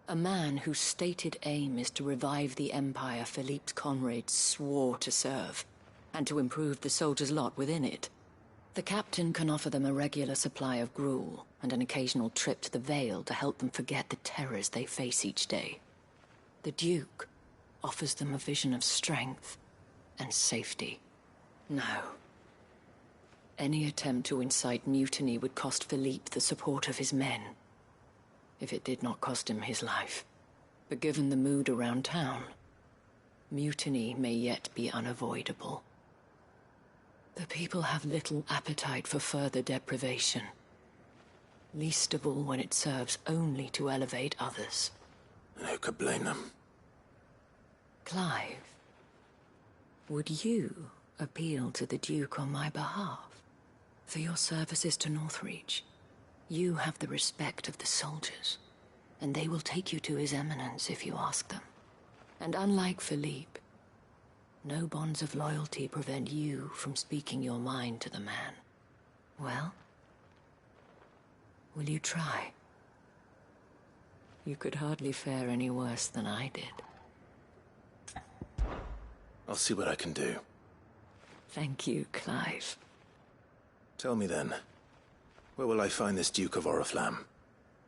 A man whose stated aim is to revive the empire Philippe's comrades swore to serve, and to improve the soldiers' lot within it. The captain can offer them a regular supply of gruel, and an occasional trip to the Vale to help them forget the terrors they face each day. The Duke offers them a vision of strength and safety. No. Any attempt to incite mutiny would cost Philippe the support of his men, if it did not cost him his life. But given the mood around town, mutiny may yet be unavoidable. The people have little appetite for further deprivation, least of all when it serves only to elevate others. And who could blame them? Clive, would you appeal to the Duke on my behalf? For your services to Northreach, you have the respect of the soldiers, and they will take you to His Eminence if you ask them. And unlike Philippe, no bonds of loyalty prevent you from speaking your mind to the man. Well, will you try? You could hardly fare any worse than I did. I'll see what I can do. Thank you, Clive. Tell me then, where will I find this Duke of Oriflamme?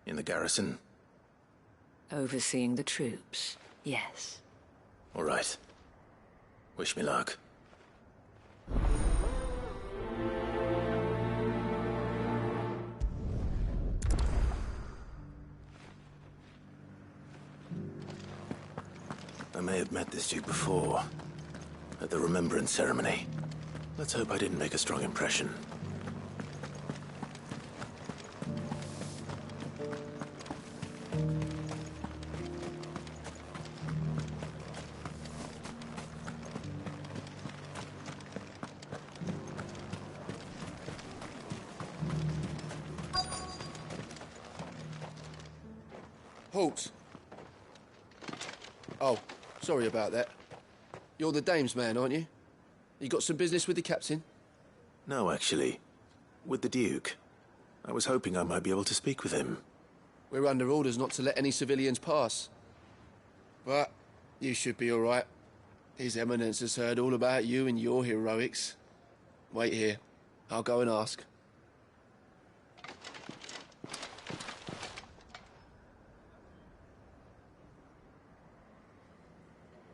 In the garrison? Overseeing the troops, yes. All right. Wish me luck. I may have met this Duke before, at the Remembrance Ceremony. Let's hope I didn't make a strong impression. Halt! Oh, sorry about that. You're the dame's man, aren't you? You got some business with the captain? No, actually. With the Duke. I was hoping I might be able to speak with him. We're under orders not to let any civilians pass. But you should be all right. His Eminence has heard all about you and your heroics. Wait here. I'll go and ask.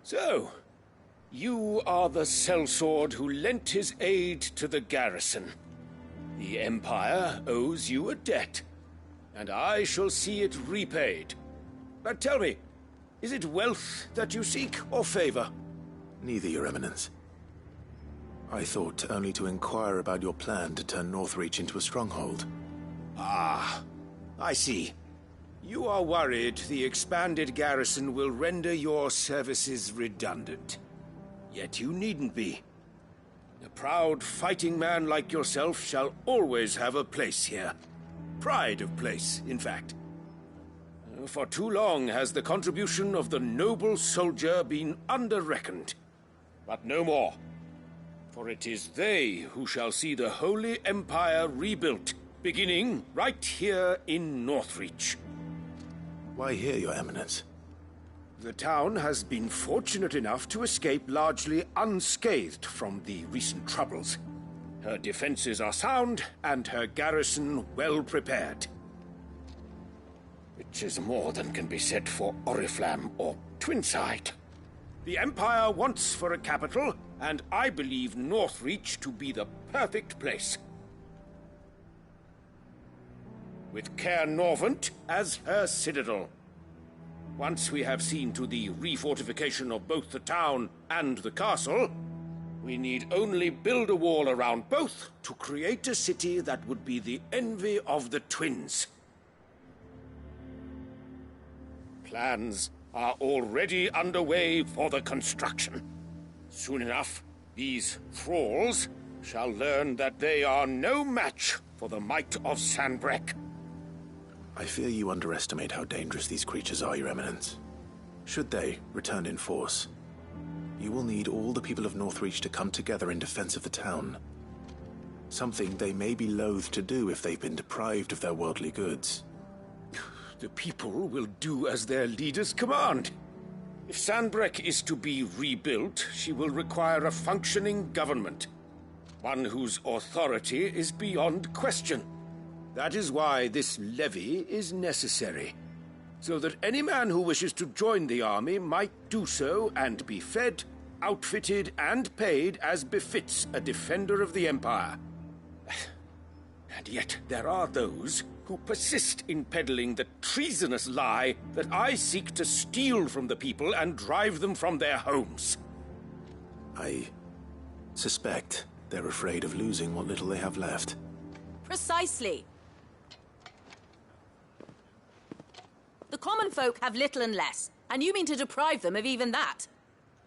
So, you are the sellsword who lent his aid to the garrison. The Empire owes you a debt, and I shall see it repaid. But tell me, is it wealth that you seek, or favor? Neither, Your Eminence. I thought only to inquire about your plan to turn Northreach into a stronghold. Ah, I see. You are worried the expanded garrison will render your services redundant. Yet you needn't be. A proud fighting man like yourself shall always have a place here. Pride of place, in fact. For too long has the contribution of the noble soldier been under-reckoned. But no more. For it is they who shall see the Holy Empire rebuilt, beginning right here in Northreach. Why here, Your Eminence? The town has been fortunate enough to escape largely unscathed from the recent troubles. Her defenses are sound, and her garrison well prepared. Which is more than can be said for Oriflamme or Twinside. The Empire wants for a capital, and I believe Northreach to be the perfect place. With Caer Norvent as her citadel. Once we have seen to the refortification of both the town and the castle, we need only build a wall around both to create a city that would be the envy of the twins. Plans are already underway for the construction. Soon enough, these thralls shall learn that they are no match for the might of Sanbreque. I fear you underestimate how dangerous these creatures are, Your Eminence. Should they return in force, you will need all the people of Northreach to come together in defense of the town. Something they may be loath to do if they've been deprived of their worldly goods. The people will do as their leaders command. If Sanbreque is to be rebuilt, she will require a functioning government. One whose authority is beyond question. That is why this levy is necessary, so that any man who wishes to join the army might do so and be fed, outfitted, and paid as befits a defender of the Empire. And yet there are those who persist in peddling the treasonous lie that I seek to steal from the people and drive them from their homes. I suspect they're afraid of losing what little they have left. Precisely. The common folk have little and less, and you mean to deprive them of even that.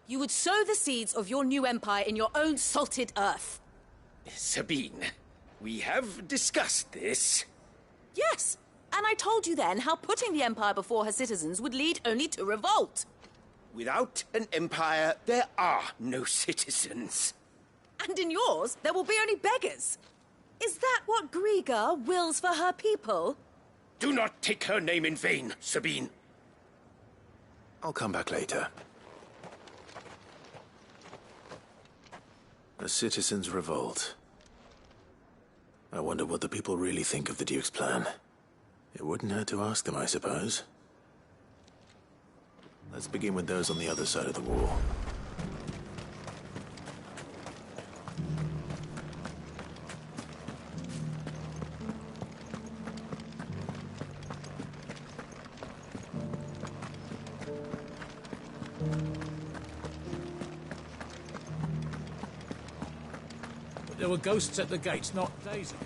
You would sow the seeds of your new empire in your own salted earth. Sabine, we have discussed this. Yes, and I told you then how putting the empire before her citizens would lead only to revolt. Without an empire, there are no citizens. And in yours, there will be only beggars. Is that what Griga wills for her people? Do not take her name in vain, Sabine. I'll come back later. A citizens' revolt. I wonder what the people really think of the Duke's plan. It wouldn't hurt to ask them, I suppose. Let's begin with those on the other side of the wall. There were ghosts at the gates not days ago.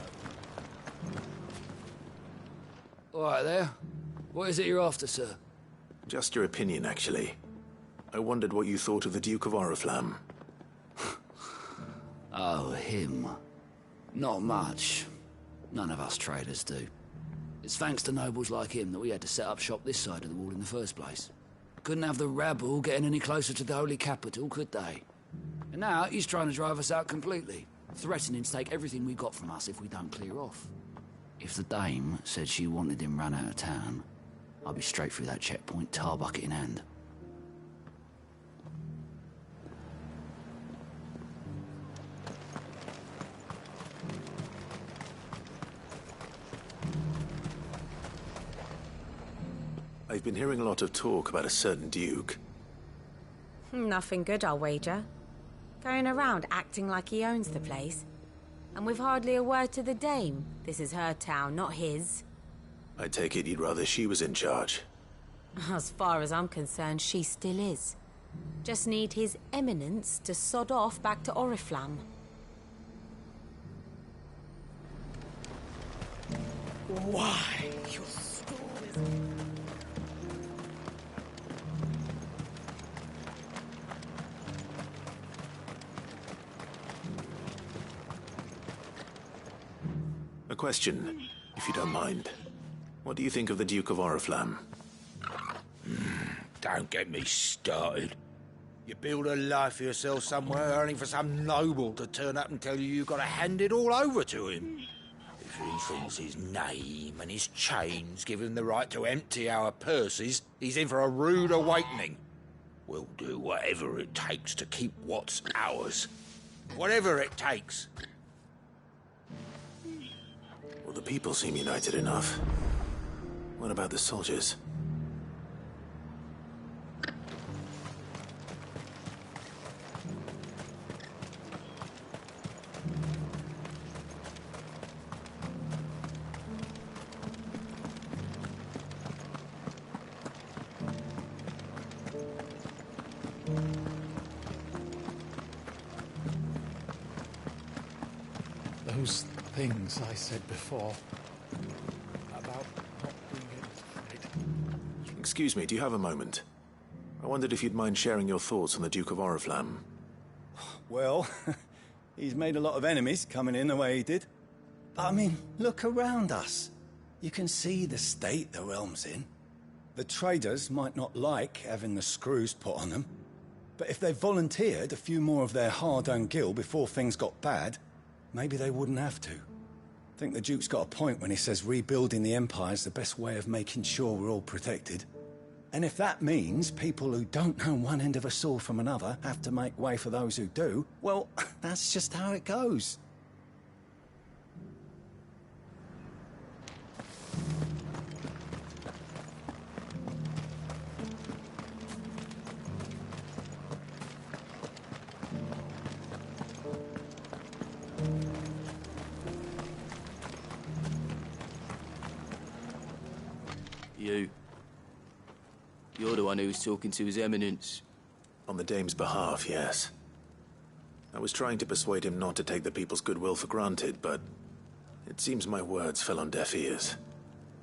All right there. What is it you're after, sir? Just your opinion, actually. I wondered what you thought of the Duke of Oriflamme. Oh, him. Not much. None of us traders do. It's thanks to nobles like him that we had to set up shop this side of the wall in the first place. Couldn't have the rabble getting any closer to the holy capital, could they? And now he's trying to drive us out completely, threatening to take everything we got from us if we don't clear off. If the dame said she wanted him run out of town, I'd be straight through that checkpoint, tar bucket in hand. I've been hearing a lot of talk about a certain Duke. Nothing good, I'll wager. Going around acting like he owns the place. And with hardly a word to the dame. This is her town, not his. I take it you'd rather she was in charge. As far as I'm concerned, she still is. Just need his eminence to sod off back to Oriflamme. Why, you stories... A question, if you don't mind. What do you think of the Duke of Oriflamme? Don't get me started. You build a life for yourself somewhere, only for some noble to turn up and tell you got to hand it all over to him. If he thinks his name and his chains give him the right to empty our purses, he's in for a rude awakening. We'll do whatever it takes to keep what's ours. Whatever it takes. Well, the people seem united enough. What about the soldiers? Those things I said before about not being able to fight. Excuse me, do you have a moment? I wondered if you'd mind sharing your thoughts on the Duke of Oriflamme. Well, he's made a lot of enemies coming in the way he did. But I mean, look around us. You can see the state the realm's in. The traders might not like having the screws put on them, but if they volunteered a few more of their hard-earned gil before things got bad, maybe they wouldn't have to. I think the Duke's got a point when he says rebuilding the Empire's the best way of making sure we're all protected. And if that means people who don't know one end of a sword from another have to make way for those who do, well, that's just how it goes. You. You're the one who was talking to His Eminence. On the Dame's behalf, yes. I was trying to persuade him not to take the people's goodwill for granted, but it seems my words fell on deaf ears.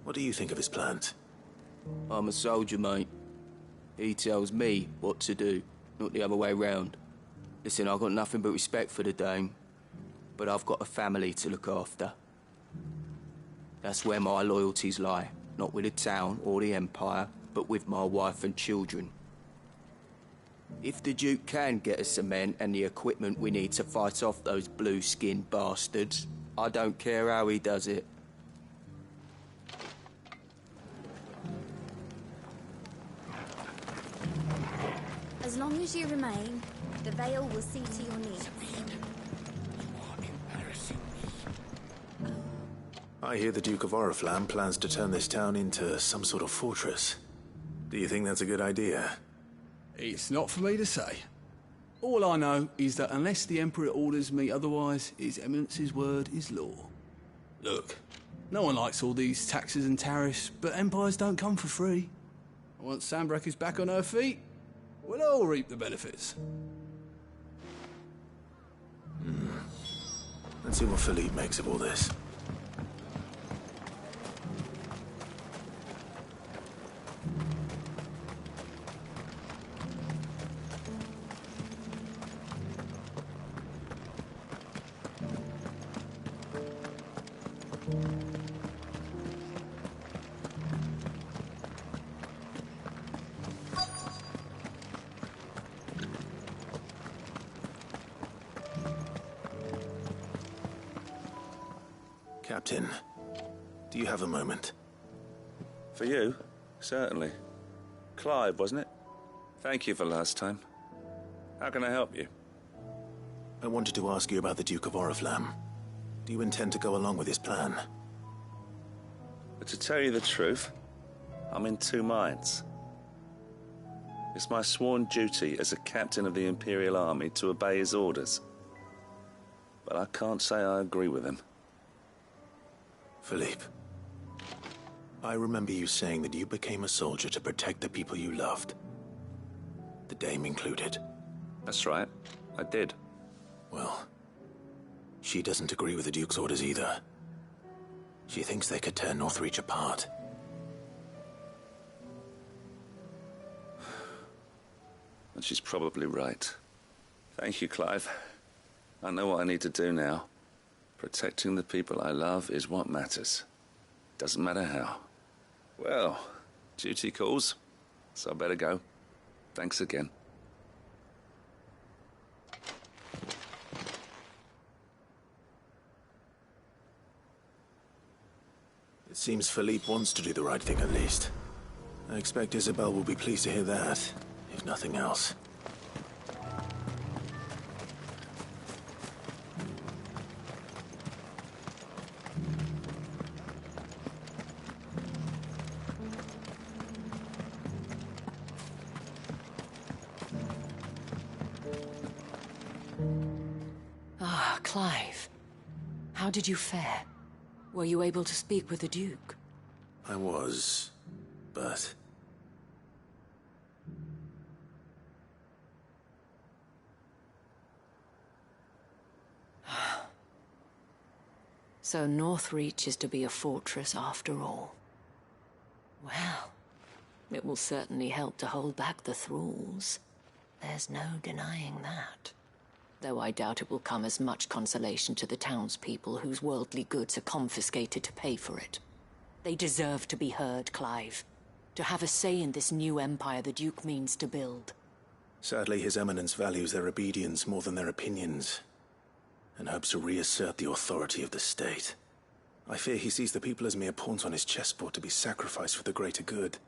What do you think of his plans? I'm a soldier, mate. He tells me what to do, not the other way round. Listen, I've got nothing but respect for the Dame, but I've got a family to look after. That's where my loyalties lie, not with the town or the Empire, but with my wife and children. If the Duke can get us the men and the equipment we need to fight off those blue-skinned bastards, I don't care how he does it. As long as you remain, the Veil will see to your needs. I hear the Duke of Oriflamme plans to turn this town into some sort of fortress. Do you think that's a good idea? It's not for me to say. All I know is that unless the Emperor orders me otherwise, His Eminence's word is law. Look, no one likes all these taxes and tariffs, but empires don't come for free. Once Sanbreque is back on her feet, we'll all reap the benefits. Let's see what Philippe makes of all this. Captain, do you have a moment? For you? Certainly. Clive, wasn't it? Thank you for last time. How can I help you? I wanted to ask you about the Duke of Oriflamme. Do you intend to go along with his plan? But to tell you the truth, I'm in two minds. It's my sworn duty as a captain of the Imperial Army to obey his orders. But I can't say I agree with him. Philippe, I remember you saying that you became a soldier to protect the people you loved. The Dame included. That's right, I did. Well, she doesn't agree with the Duke's orders either. She thinks they could tear Northreach apart. And she's probably right. Thank you, Clive. I know what I need to do now. Protecting the people I love is what matters. Doesn't matter how. Well, duty calls, so I better go. Thanks again. It seems Philippe wants to do the right thing at least. I expect Isabel will be pleased to hear that, if nothing else. Ah, Clive. How did you fare? Were you able to speak with the Duke? I was, but... So Northreach is to be a fortress after all. Well, it will certainly help to hold back the thralls. There's no denying that. Though I doubt it will come as much consolation to the townspeople whose worldly goods are confiscated to pay for it. They deserve to be heard, Clive. To have a say in this new empire the Duke means to build. Sadly, His Eminence values their obedience more than their opinions, and hopes to reassert the authority of the state. I fear he sees the people as mere pawns on his chessboard to be sacrificed for the greater good.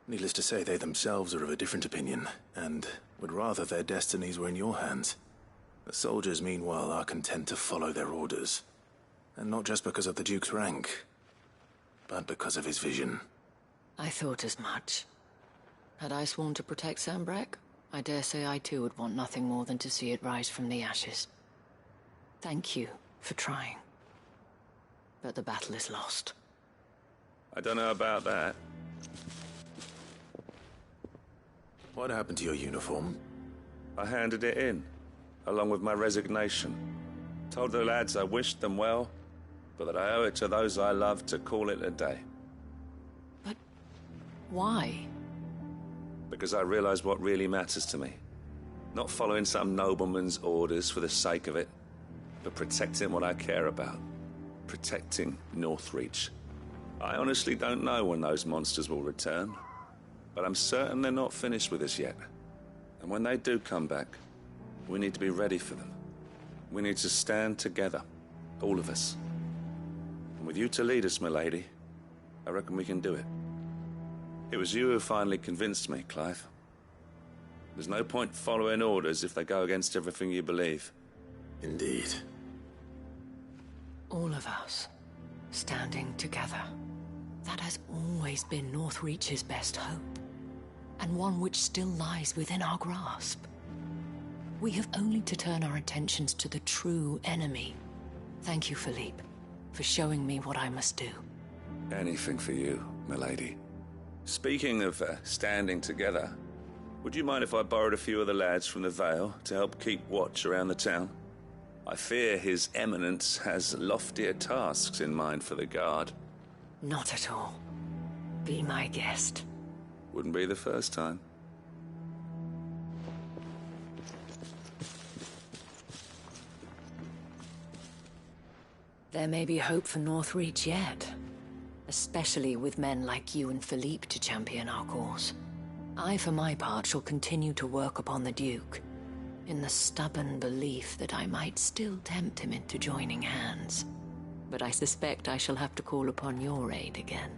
Needless to say, they themselves are of a different opinion, and would rather their destinies were in your hands. The soldiers, meanwhile, are content to follow their orders. And not just because of the Duke's rank, but because of his vision. I thought as much. Had I sworn to protect Sanbreque, I dare say I too would want nothing more than to see it rise from the ashes. Thank you for trying. But the battle is lost. I don't know about that. What happened to your uniform? I handed it in, along with my resignation. Told the lads I wished them well, but that I owe it to those I love to call it a day. But why? Because I realized what really matters to me. Not following some nobleman's orders for the sake of it, but protecting what I care about. Protecting Northreach. I honestly don't know when those monsters will return, but I'm certain they're not finished with us yet. And when they do come back, we need to be ready for them. We need to stand together, all of us. And with you to lead us, milady, I reckon we can do it. It was you who finally convinced me, Clive. There's no point following orders if they go against everything you believe. Indeed. All of us, standing together. That has always been Northreach's best hope, and one which still lies within our grasp. We have only to turn our attentions to the true enemy. Thank you, Philippe, for showing me what I must do. Anything for you, milady. Speaking of standing together, would you mind if I borrowed a few of the lads from the Vale to help keep watch around the town? I fear His Eminence has loftier tasks in mind for the guard. Not at all. Be my guest. Wouldn't be the first time. There may be hope for Northreach yet. Especially with men like you and Philippe to champion our cause. I, for my part, shall continue to work upon the Duke, in the stubborn belief that I might still tempt him into joining hands. But I suspect I shall have to call upon your aid again.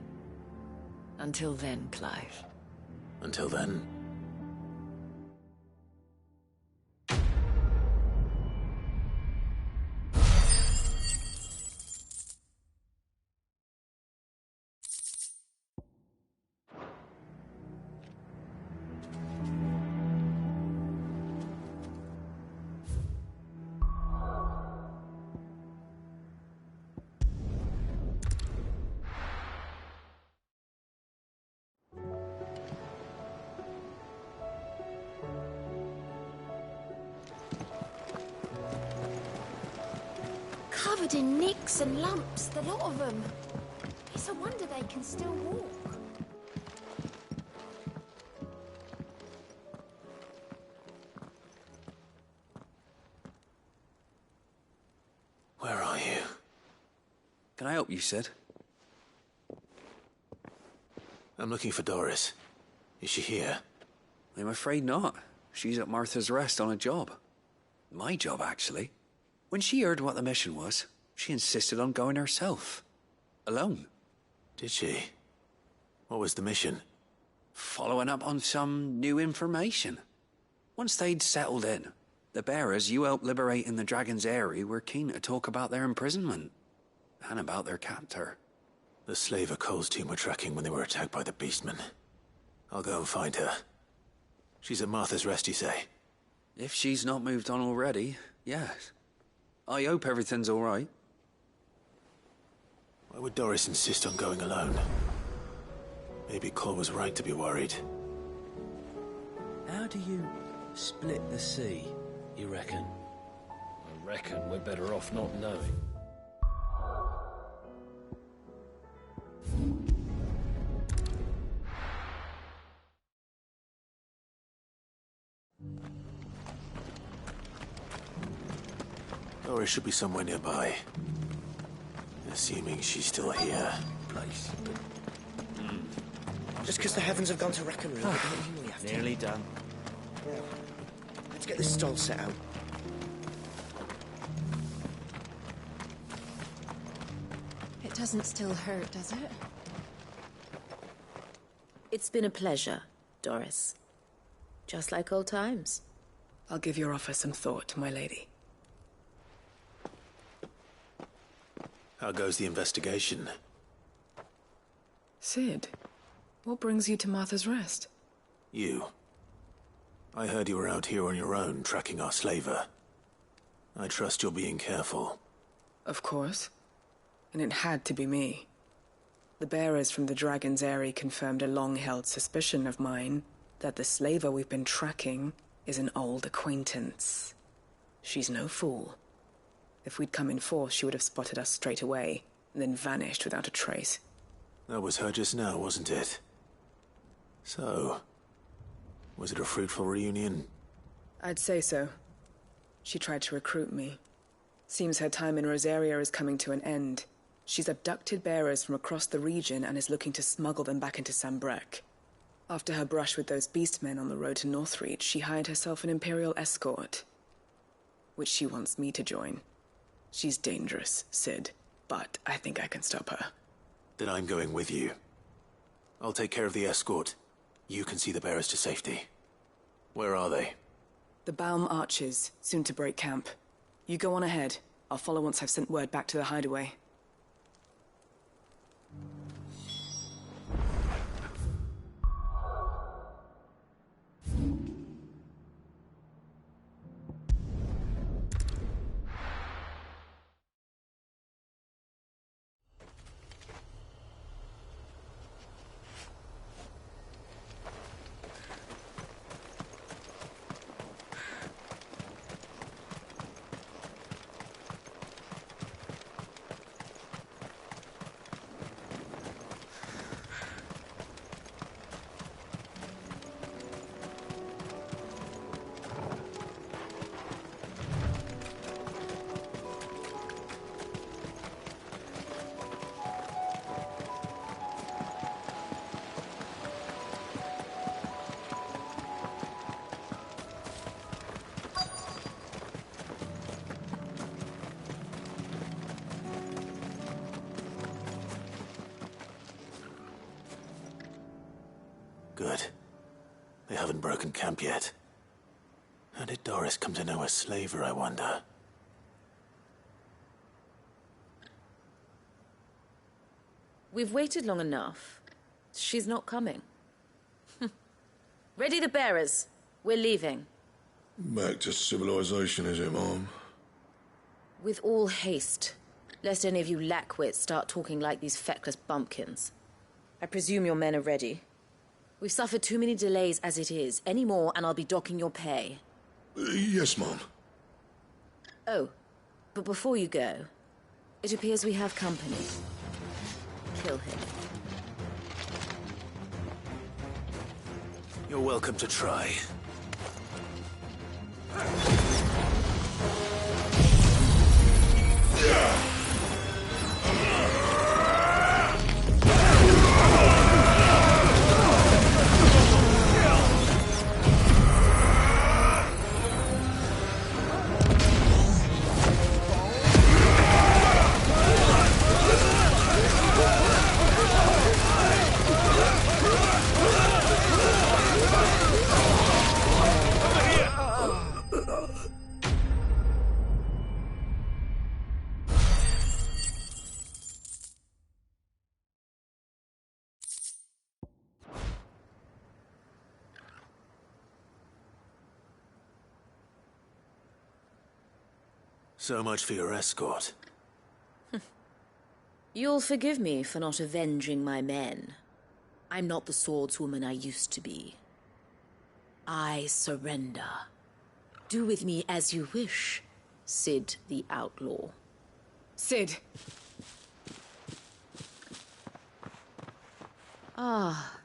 Until then, Clive. Until then? Covered in nicks and lumps, the lot of them. It's a wonder they can still walk. Where are you? Can I help you, Sid? I'm looking for Doris. Is she here? I'm afraid not. She's at Martha's Rest on a job. My job, actually. When she heard what the mission was, she insisted on going herself. Alone. Did she? What was the mission? Following up on some new information. Once they'd settled in, the bearers you helped liberate in the Dragon's Eyrie were keen to talk about their imprisonment. And about their captor. The slaver Cole's team were tracking when they were attacked by the Beastmen. I'll go and find her. She's at Martha's Rest, you say? If she's not moved on already, yes. I hope everything's all right. Why would Doris insist on going alone? Maybe Cole was right to be worried. How do you split the sea, you reckon? I reckon we're better off not knowing. Doris should be somewhere nearby. Assuming she's still here. Place. Just because the heavens have gone to wreck and ruin, it doesn't mean we have to. Nearly done. Now, let's get this stall set out. It doesn't still hurt, does it? It's been a pleasure, Doris. Just like old times. I'll give your offer some thought, my lady. How goes the investigation? Sid, what brings you to Martha's Rest? You. I heard you were out here on your own, tracking our slaver. I trust you're being careful. Of course. And it had to be me. The bearers from the Dragon's Eyrie confirmed a long-held suspicion of mine that the slaver we've been tracking is an old acquaintance. She's no fool. If we'd come in force, she would have spotted us straight away, and then vanished without a trace. That was her just now, wasn't it? So, was it a fruitful reunion? I'd say so. She tried to recruit me. Seems her time in Rosaria is coming to an end. She's abducted bearers from across the region and is looking to smuggle them back into Sambrek. After her brush with those beastmen on the road to Northreach, she hired herself an Imperial escort, which she wants me to join. She's dangerous, Sid, but I think I can stop her. Then I'm going with you. I'll take care of the escort. You can see the bearers to safety. Where are they? The Baum Archers, soon to break camp. You go on ahead. I'll follow once I've sent word back to the hideaway. Good. They haven't broken camp yet. How did Doris come to know a slaver, I wonder? We've waited long enough. She's not coming. Ready the bearers. We're leaving. Back to civilization, is it, Mom? With all haste, lest any of you lackwits start talking like these feckless bumpkins. I presume your men are ready. We've suffered too many delays as it is. Any more, and I'll be docking your pay. Yes, Mom. Oh, but before you go, it appears we have company. Kill him. You're welcome to try. So much for your escort. You'll forgive me for not avenging my men. I'm not the swordswoman I used to be. I surrender. Do with me as you wish, Sid the Outlaw. Sid! Ah,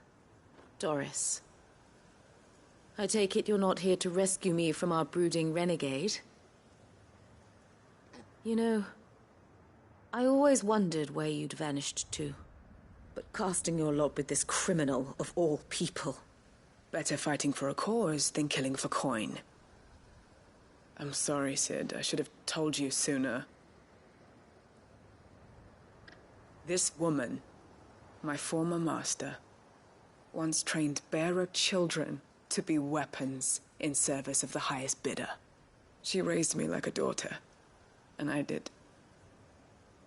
Doris. I take it you're not here to rescue me from our brooding renegade? You know, I always wondered where you'd vanished to. But casting your lot with this criminal of all people. Better fighting for a cause than killing for coin. I'm sorry, Sid. I should have told you sooner. This woman, my former master, once trained bearer children to be weapons in service of the highest bidder. She raised me like a daughter. And I did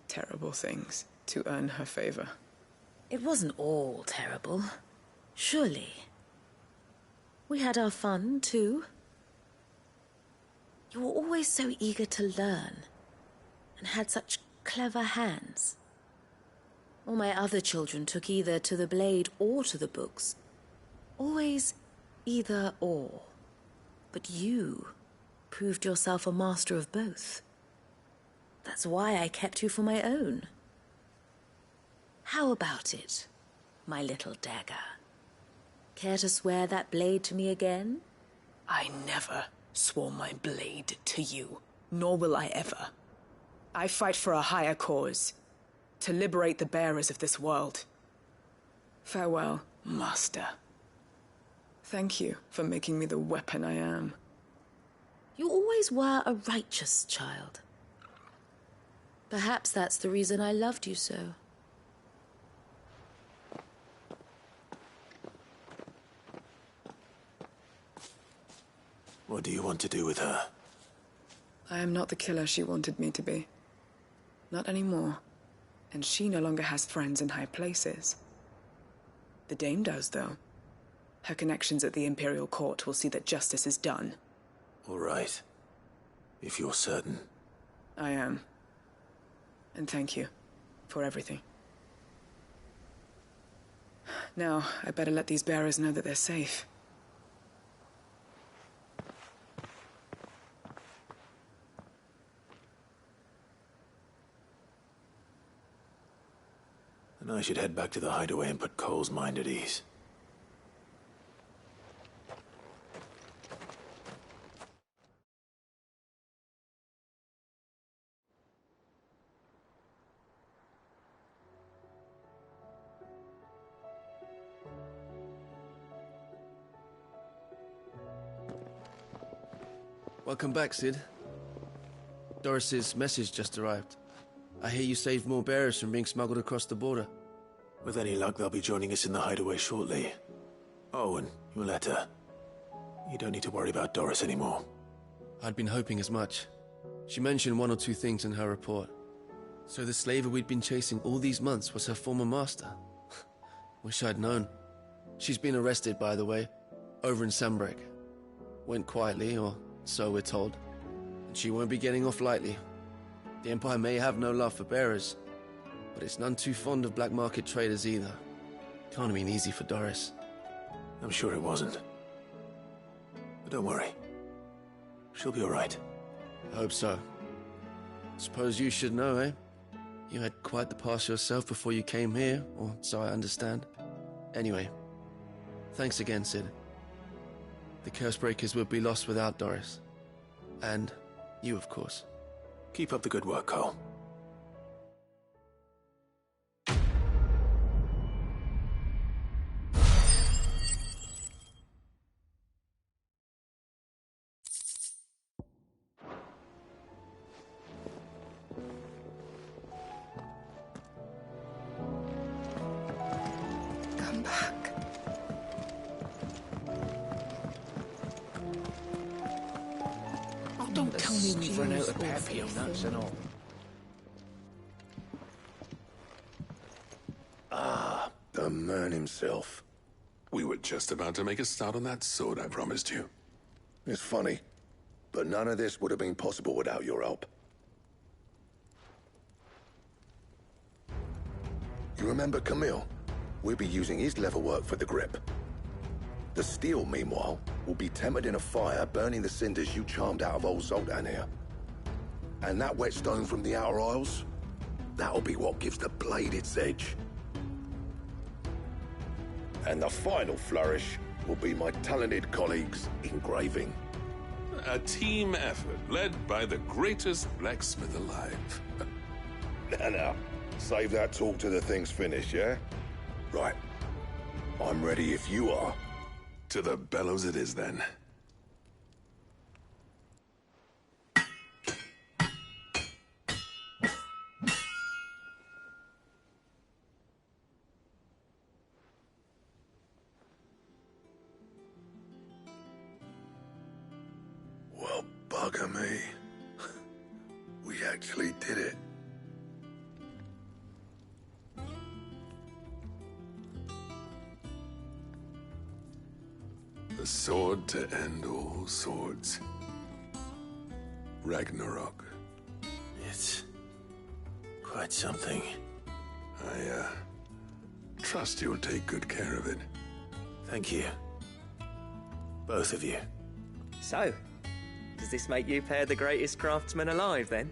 terrible things to earn her favor. It wasn't all terrible, surely. We had our fun, too. You were always so eager to learn, and had such clever hands. All my other children took either to the blade or to the books. Always either or. But you proved yourself a master of both. That's why I kept you for my own. How about it, my little dagger? Care to swear that blade to me again? I never swore my blade to you, nor will I ever. I fight for a higher cause, to liberate the bearers of this world. Farewell, Master. Thank you for making me the weapon I am. You always were a righteous child. Perhaps that's the reason I loved you so. What do you want to do with her? I am not the killer she wanted me to be. Not anymore. And she no longer has friends in high places. The Dame does, though. Her connections at the Imperial Court will see that justice is done. All right. If you're certain. I am. And thank you for everything. Now, I better let these bearers know that they're safe. And I should head back to the hideaway and put Cole's mind at ease. Welcome back, Sid. Doris's message just arrived. I hear you saved more bearers from being smuggled across the border. With any luck, they'll be joining us in the hideaway shortly. Oh, and your letter. You don't need to worry about Doris anymore. I'd been hoping as much. She mentioned one or two things in her report. So the slaver we'd been chasing all these months was her former master. Wish I'd known. She's been arrested, by the way, over in Sambrek. Went quietly, or so we're told. And she won't be getting off lightly. The Empire may have no love for bearers, but it's none too fond of black market traders either. Can't have been easy for Doris. I'm sure it wasn't. But don't worry. She'll be all right. I hope so. Suppose you should know, eh? You had quite the past yourself before you came here, or so I understand. Anyway, thanks again, Sid. The Cursebreakers would be lost without Doris. And you, of course. Keep up the good work, Cole. Come back. Oh, don't tell me we've run out of papio nuts and all. Ah, the man himself. We were just about to make a start on that sword I promised you. It's funny, but none of this would have been possible without your help. You remember Camille? We'll be using his leather work for the grip. The steel, meanwhile, will be tempered in a fire, burning the cinders you charmed out of old Zoltan here. And that whetstone from the Outer Isles, that'll be what gives the blade its edge. And the final flourish will be my talented colleagues' engraving. A team effort led by the greatest blacksmith alive. Now, save that talk till the thing's finished, yeah? Right. I'm ready if you are. To the bellows it is, then. Well, bugger me. We actually did it. The sword to end all swords. Ragnarok. It's quite something. I trust you'll take good care of it. Thank you. Both of you. So, does this make you pair the greatest craftsman alive, then?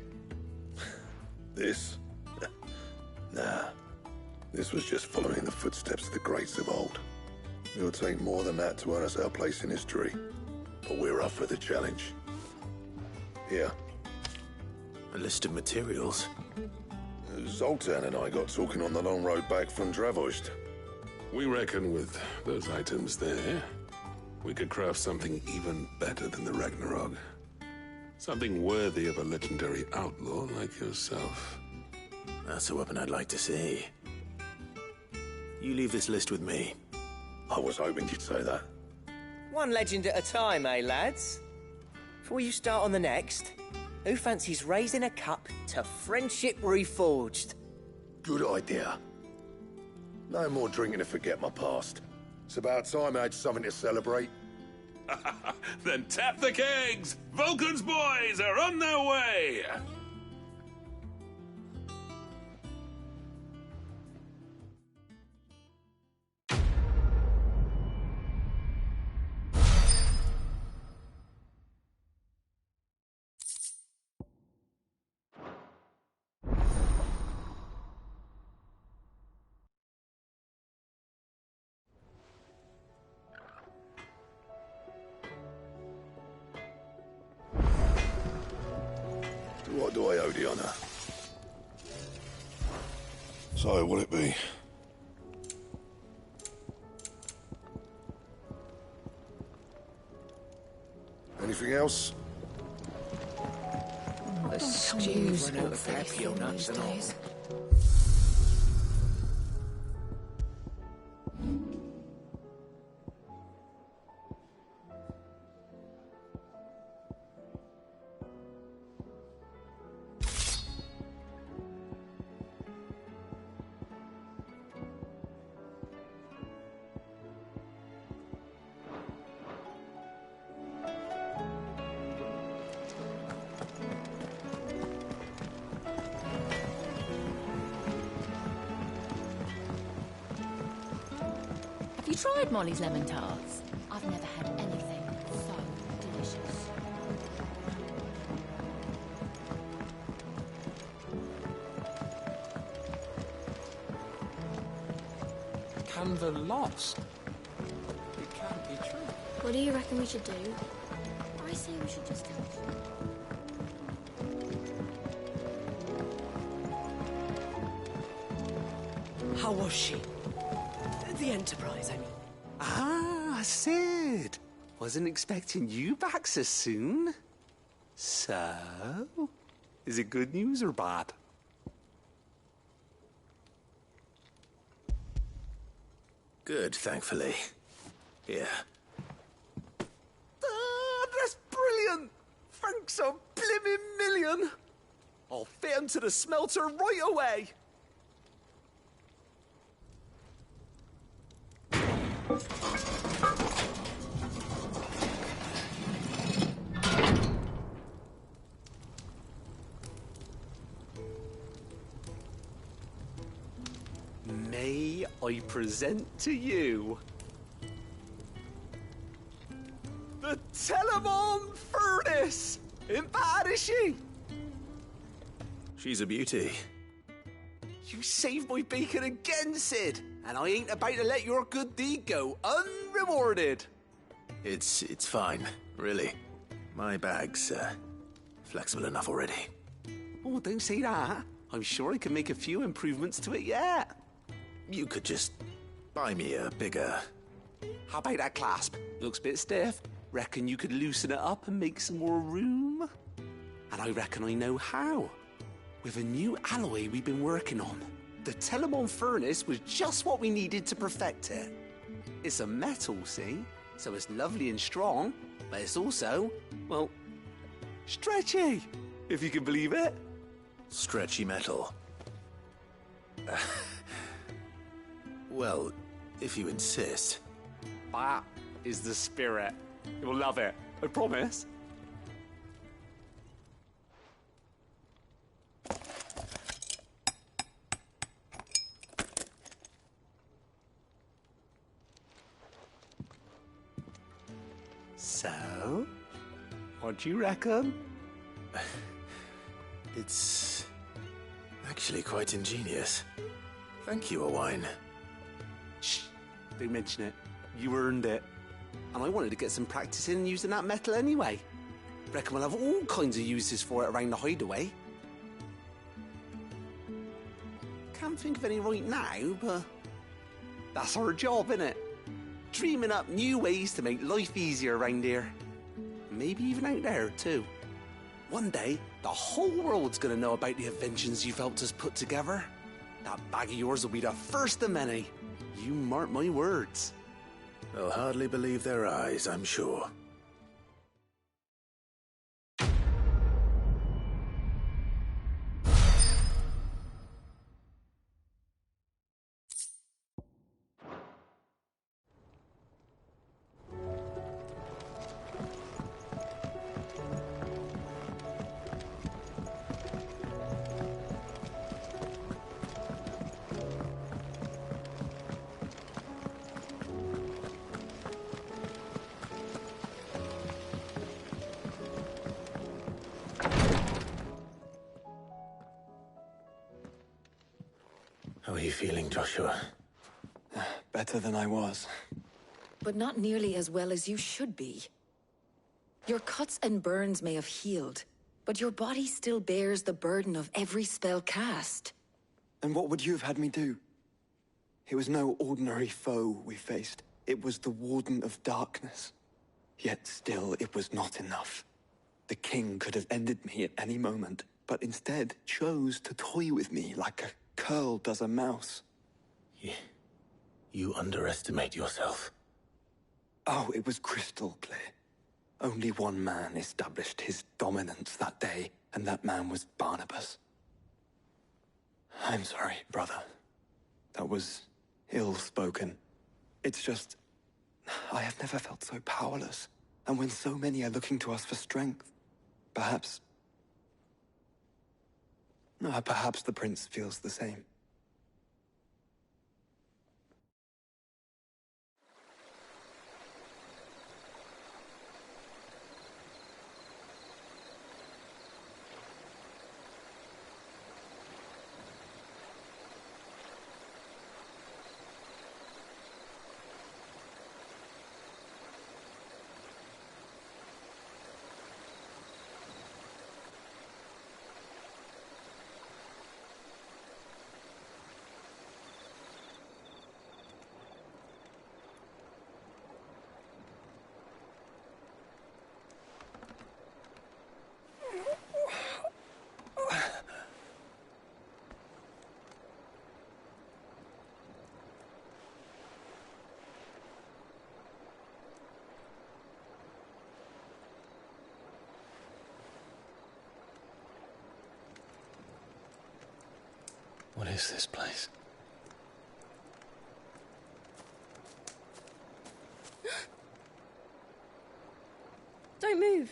This? Nah. This was just following the footsteps of the greats of old. It'll take more than that to earn us our place in history. But we're up for the challenge. Here. A list of materials. Zoltan and I got talking on the long road back from Dravoist. We reckon with those items there, we could craft something even better than the Ragnarok. Something worthy of a legendary outlaw like yourself. That's a weapon I'd like to see. You leave this list with me. I was hoping you'd say that. One legend at a time, eh, lads? Before you start on the next, who fancies raising a cup to friendship reforged? Good idea. No more drinking to forget my past. It's about time I had something to celebrate. Then tap the kegs! Vulcan's boys are on their way! What do I owe the honour? So, will it be? Anything else? The stew's run out of happy nuts and all. Have you tried Molly's lemon tarts? I've never had anything so delicious. Canva lost. It can't be true. What do you reckon we should do? I say we should just help. How was she? The Enterprise, I mean. Ah, Sid. Wasn't expecting you back so soon. So, is it good news or bad? Good, thankfully. Here. Ah, that's brilliant! Thanks a blimmin' million! I'll fit 'em to the smelter right away! May I present to you the Telemon Furnace? Ain't bad, is she? She's a beauty. You saved my bacon again, Sid, and I ain't about to let your good deed go unrewarded. It's fine, really. My bag's flexible enough already. Oh, don't say that. I'm sure I can make a few improvements to it yet. You could just buy me a bigger... How about that clasp? Looks a bit stiff. Reckon you could loosen it up and make some more room? And I reckon I know how. With a new alloy we've been working on. The Telemon Furnace was just what we needed to perfect it. It's a metal, see? So it's lovely and strong, but it's also, well, stretchy, if you can believe it. Stretchy metal. Well, if you insist. That is the spirit. You'll love it, I promise. So, what do you reckon? It's actually quite ingenious. Thank you, Owain. Shh, don't mention it. You earned it. And I wanted to get some practice in using that metal anyway. Reckon we'll have all kinds of uses for it around the hideaway. Can't think of any right now, but that's our job, innit? Dreaming up new ways to make life easier around here. Maybe even out there, too. One day, the whole world's gonna know about the inventions you've helped us put together. That bag of yours will be the first of many. You mark my words. They'll hardly believe their eyes, I'm sure. How are you feeling, Joshua? Better than I was. But not nearly as well as you should be. Your cuts and burns may have healed, but your body still bears the burden of every spell cast. And what would you have had me do? It was no ordinary foe we faced. It was the Warden of Darkness. Yet still, it was not enough. The king could have ended me at any moment, but instead chose to toy with me like a curl does a mouse. You underestimate yourself. Oh, it was crystal clear. Only one man established his dominance that day, and that man was Barnabas. I'm sorry, brother. That was ill-spoken. It's just, I have never felt so powerless. And when so many are looking to us for strength, perhaps the prince feels the same. What is this place? Don't move.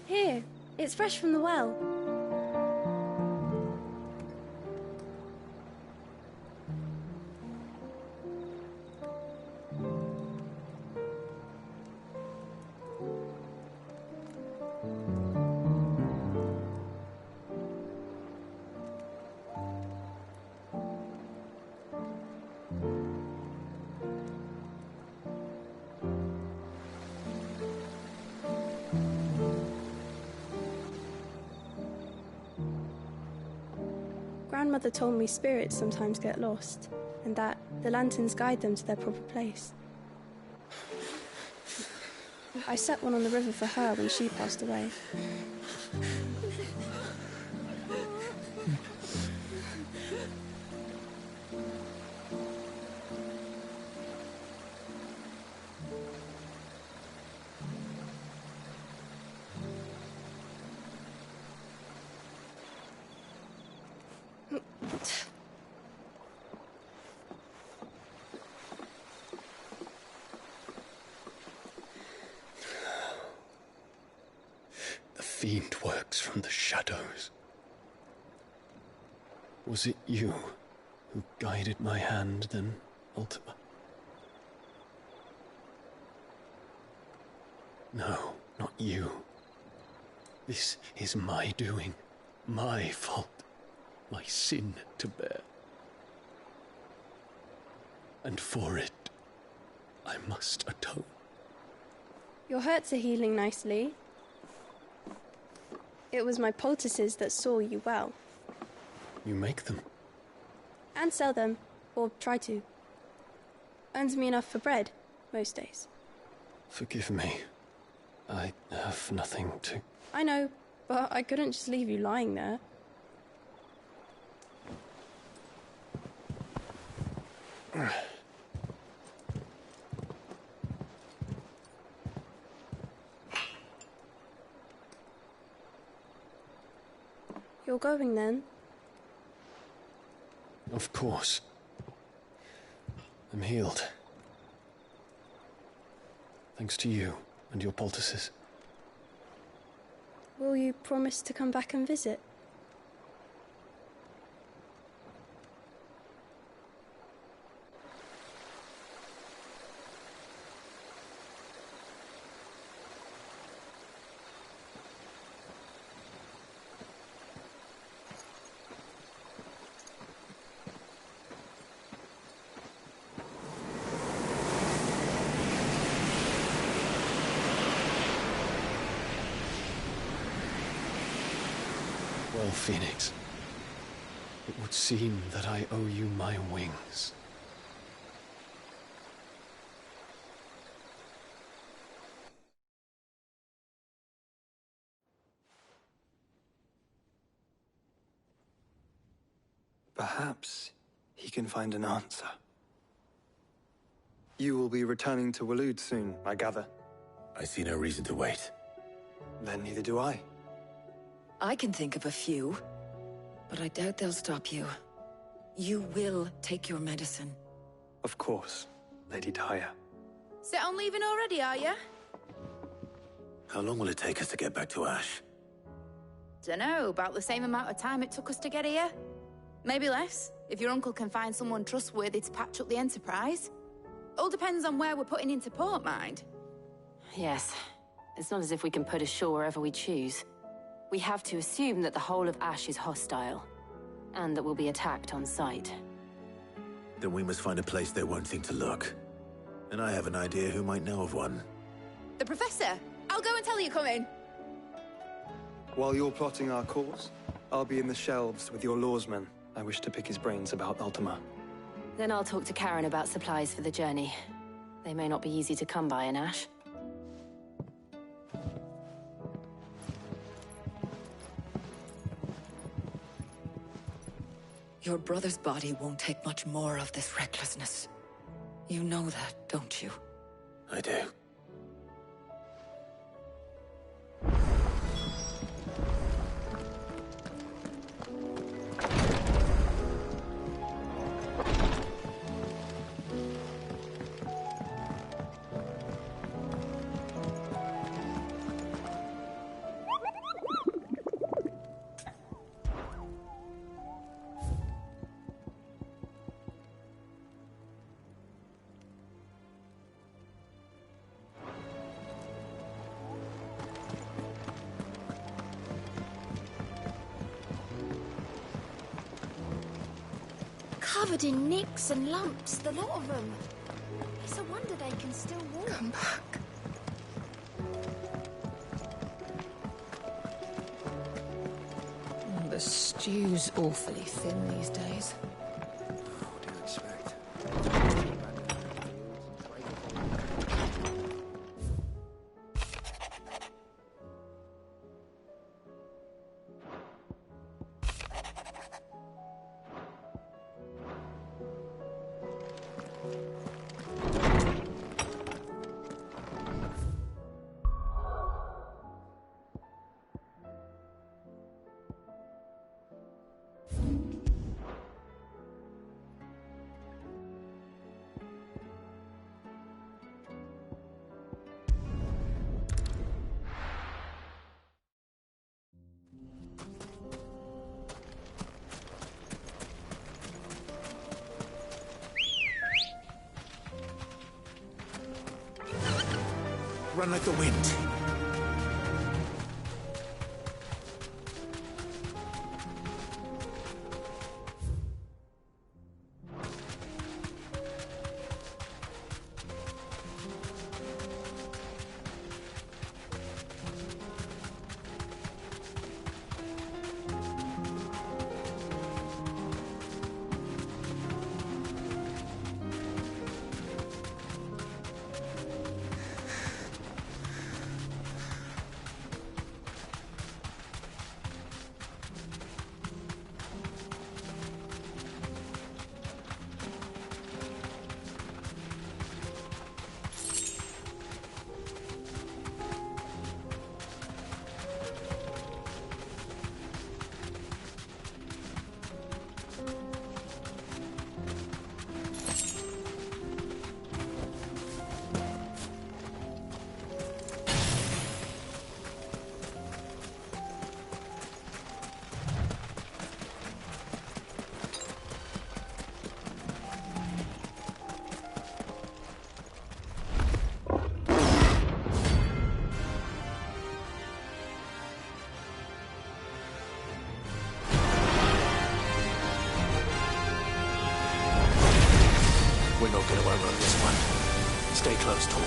Here, it's fresh from the well. Grandmother told me spirits sometimes get lost, and that the lanterns guide them to their proper place. I set one on the river for her when she passed away. fiend works from the shadows. Was it you who guided my hand then, Ultima? No, not you. This is my doing, my fault, my sin to bear. And for it, I must atone. Your hurts are healing nicely. It was my poultices that saw you well. You make them? And sell them, or try to. Earns me enough for bread, most days. Forgive me. I have nothing to... I know, but I couldn't just leave you lying there. You're going then? Of course. I'm healed. Thanks to you and your poultices. Will you promise to come back and visit? Well, Phoenix, it would seem that I owe you my wings. Perhaps he can find an answer. You will be returning to Waloed soon, I gather. I see no reason to wait. Then neither do I. I can think of a few, but I doubt they'll stop you. You will take your medicine. Of course, Lady Daya. Set on leaving already, are you? How long will it take us to get back to Ash? Dunno, about the same amount of time it took us to get here. Maybe less, if your uncle can find someone trustworthy to patch up the Enterprise. All depends on where we're putting into port, mind. Yes. It's not as if we can put ashore wherever we choose. We have to assume that the whole of Ash is hostile, and that we'll be attacked on sight. Then we must find a place they won't think to look. And I have an idea who might know of one. The Professor! I'll go and tell you come in. While you're plotting our course, I'll be in the shelves with your lawsman. I wish to pick his brains about Ultima. Then I'll talk to Karen about supplies for the journey. They may not be easy to come by in Ash. Your brother's body won't take much more of this recklessness. You know that, don't you? I do. Covered in nicks and lumps, the lot of them. It's a wonder they can still walk. Come back. The stew's awfully thin these days. What do you expect? run like the wind. We're not going to outrun this one. Stay close, Tor.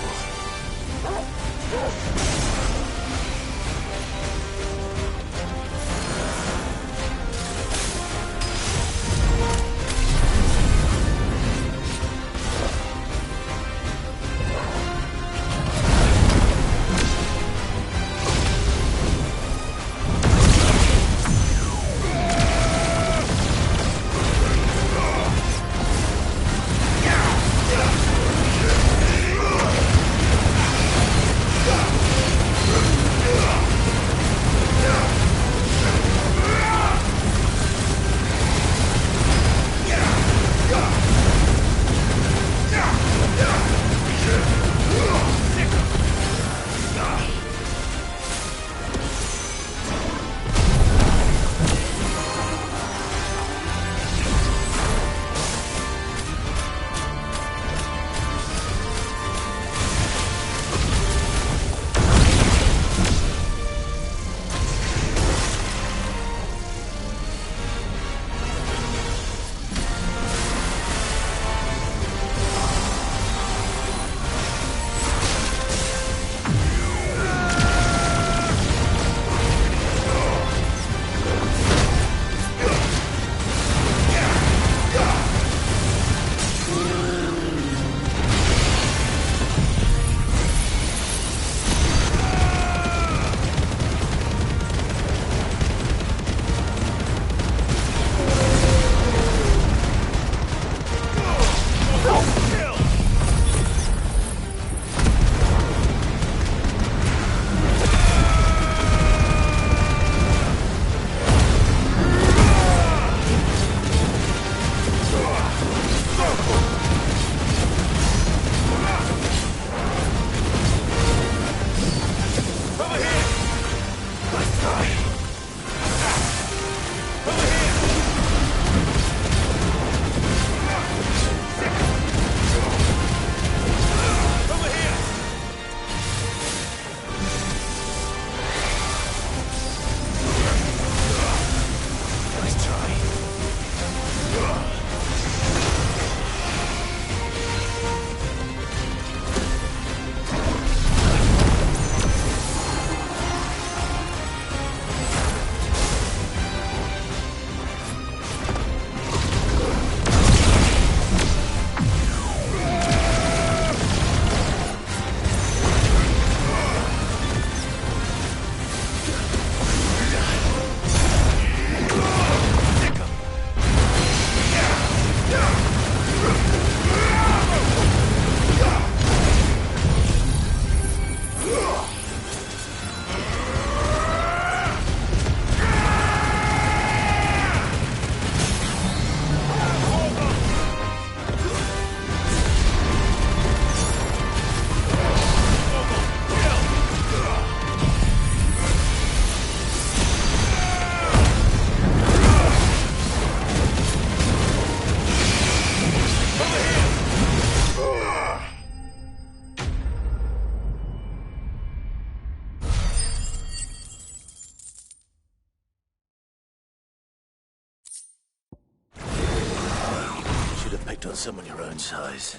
respect on someone your own size.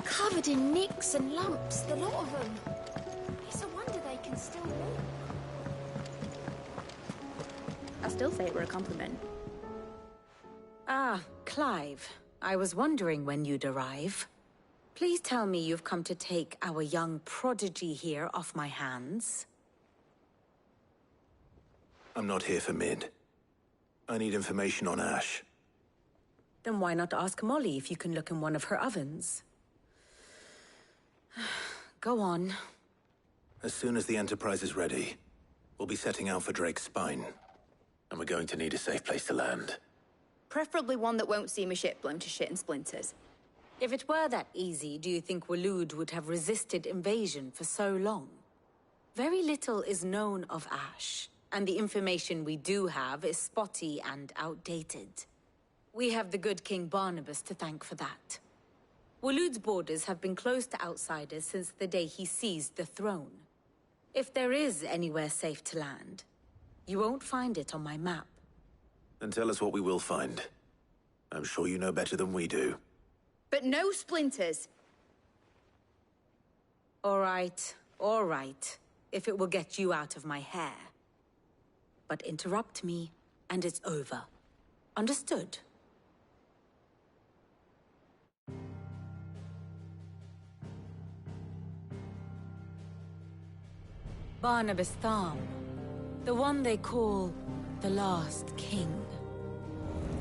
Covered in nicks and lumps, the lot of them. It's a wonder they can still walk. I still say it were a compliment. Ah, Clive. I was wondering when you'd arrive. Please tell me you've come to take our young prodigy here off my hands. I'm not here for Mid. I need information on Ash. Then why not ask Molly if you can look in one of her ovens? Go on. As soon as the Enterprise is ready, we'll be setting out for Drake's Spine. And we're going to need a safe place to land. Preferably one that won't see my ship blown to shit and splinters. If it were that easy, do you think Waloed would have resisted invasion for so long? Very little is known of Ash, and the information we do have is spotty and outdated. We have the good King Barnabas to thank for that. Waloed's borders have been closed to outsiders since the day he seized the throne. If there is anywhere safe to land, you won't find it on my map. Then tell us what we will find. I'm sure you know better than we do. But no splinters! All right. If it will get you out of my hair. But interrupt me, and it's over. Understood? Barnabas Tharm, the one they call the Last King.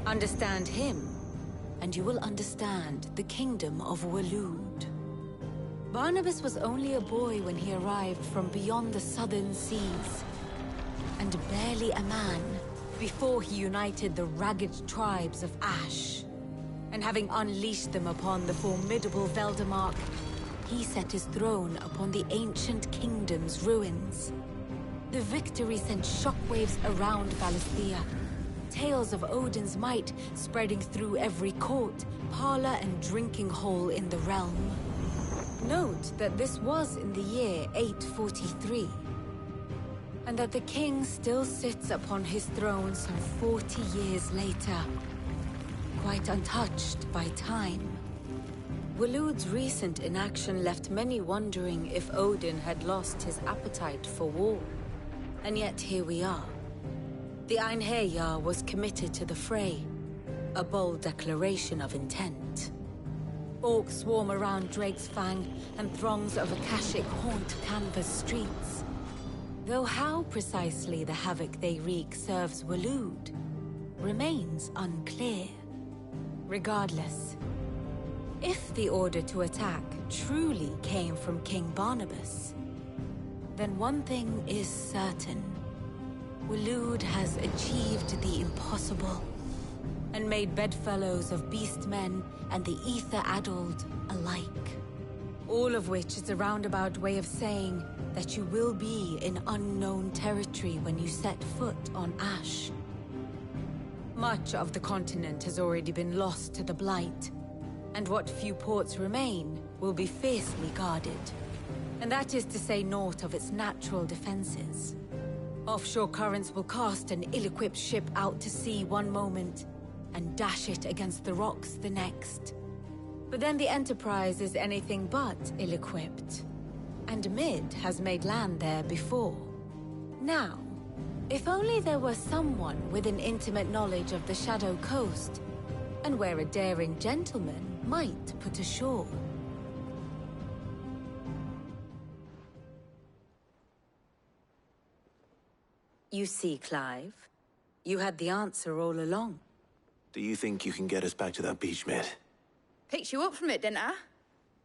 Understand him, and you will understand the kingdom of Waloed. Barnabas was only a boy when he arrived from beyond the southern seas, and barely a man before he united the ragged tribes of Ash. And having unleashed them upon the formidable Veldemark, he set his throne upon the ancient kingdom's ruins. The victory sent shockwaves around Valisthea. Tales of Odin's might spreading through every court, parlor, and drinking hole in the realm. Note that this was in the year 843, and that the king still sits upon his throne some 40 years later, quite untouched by time. Waloed's recent inaction left many wondering if Odin had lost his appetite for war. And yet here we are. The Einherjar was committed to the fray, a bold declaration of intent. Orcs swarm around Drake's Fang, and throngs of Akashic haunt Canva's streets. Though how precisely the havoc they wreak serves Waloed remains unclear. Regardless, if the order to attack truly came from King Barnabas, then one thing is certain. Waloed has achieved the impossible, and made bedfellows of beastmen and the ether-addled alike. All of which is a roundabout way of saying that you will be in unknown territory when you set foot on Ash. Much of the continent has already been lost to the Blight, and what few ports remain will be fiercely guarded. And that is to say naught of its natural defenses. Offshore currents will cast an ill-equipped ship out to sea one moment, and dash it against the rocks the next. But then the Enterprise is anything but ill-equipped. And Mid has made land there before. Now, if only there were someone with an intimate knowledge of the Shadow Coast, and where a daring gentleman might put ashore. You see, Clive, you had the answer all along. Do you think you can get us back to that beach, Mid? Picked you up from it, didn't I?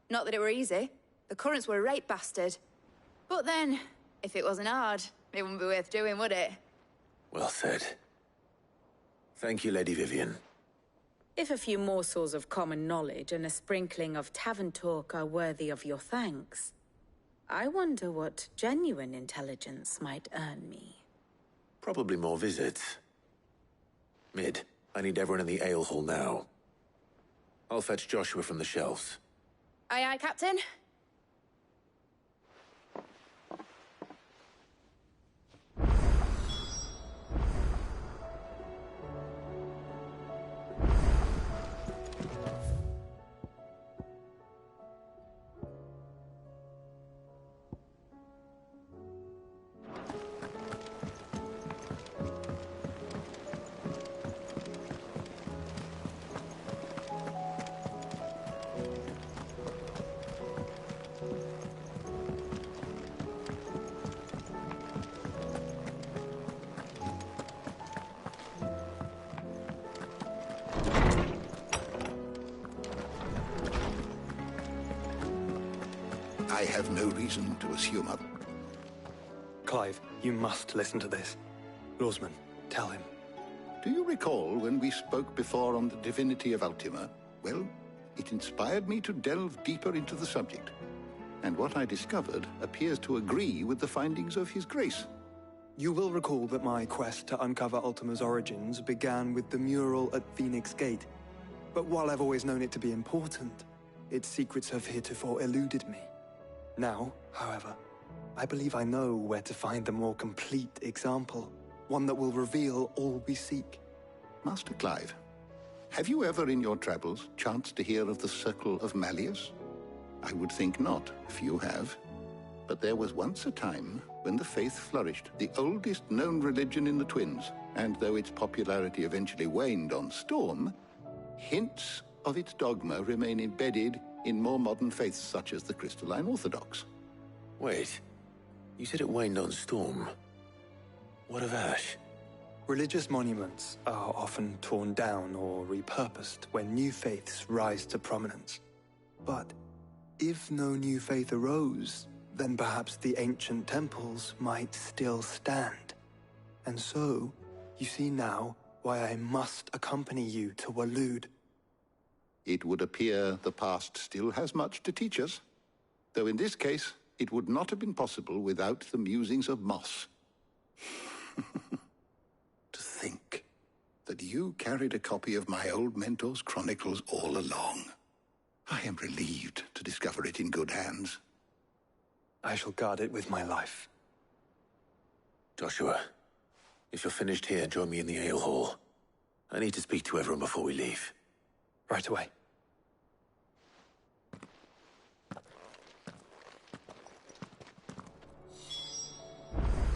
Not that it were easy. The currents were a right bastard. But then, if it wasn't hard, it wouldn't be worth doing, would it? Well said. Thank you, Lady Vivian. If a few morsels of common knowledge and a sprinkling of tavern talk are worthy of your thanks, I wonder what genuine intelligence might earn me. Probably more visits. Mid, I need everyone in the ale hall now. I'll fetch Joshua from the shelves. Aye, aye, Captain. I have no reason to assume other. Clive, you must listen to this. Lawsman, tell him. Do you recall when we spoke before on the divinity of Ultima? Well, it inspired me to delve deeper into the subject. And what I discovered appears to agree with the findings of His Grace. You will recall that my quest to uncover Ultima's origins began with the mural at Phoenix Gate. But while I've always known it to be important, its secrets have heretofore eluded me. Now, however, I believe I know where to find the more complete example, one that will reveal all we seek. Master Clive, have you ever in your travels chanced to hear of the Circle of Malleus? I would think not, if you have. But there was once a time when the faith flourished, the oldest known religion in the Twins, and though its popularity eventually waned on Storm, hints of its dogma remain embedded in more modern faiths such as the Crystalline Orthodox. Wait, you said it waned on Storm. What of Ash? Religious monuments are often torn down or repurposed when new faiths rise to prominence. But if no new faith arose, then perhaps the ancient temples might still stand. And so, you see now why I must accompany you to Waloed. It would appear the past still has much to teach us, though in this case, it would not have been possible without the musings of Moss. To think that you carried a copy of my old mentor's chronicles all along. I am relieved to discover it in good hands. I shall guard it with my life. Joshua, if you're finished here, join me in the ale hall. I need to speak to everyone before we leave. Right away.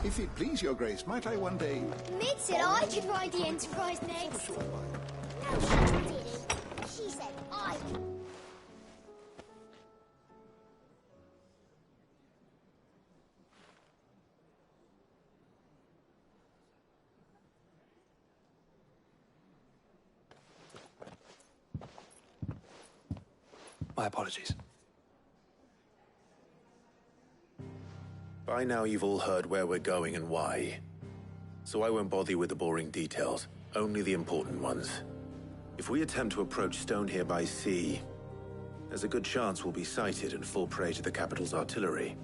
If it please your grace, might I one day... Mid said I could ride the Enterprise next. No, she didn't. She said I could. My apologies. By now you've all heard where we're going and why. So I won't bother you with the boring details, only the important ones. If we attempt to approach Stone here by sea, there's a good chance we'll be sighted and fall prey to the capital's artillery.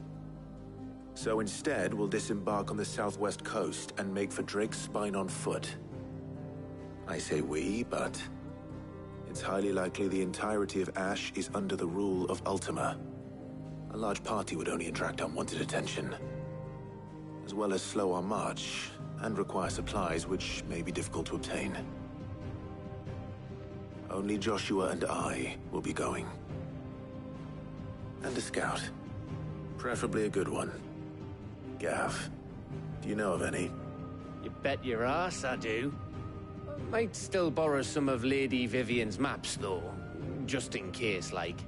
So instead, we'll disembark on the southwest coast and make for Drake's Spine on foot. I say we, but it's highly likely the entirety of Ash is under the rule of Ultima. A large party would only attract unwanted attention, as well as slow our march and require supplies which may be difficult to obtain. Only Joshua and I will be going. And a scout. Preferably a good one. Gav, do you know of any? You bet your ass I do. Might still borrow some of Lady Vivian's maps, though. Just in case, like.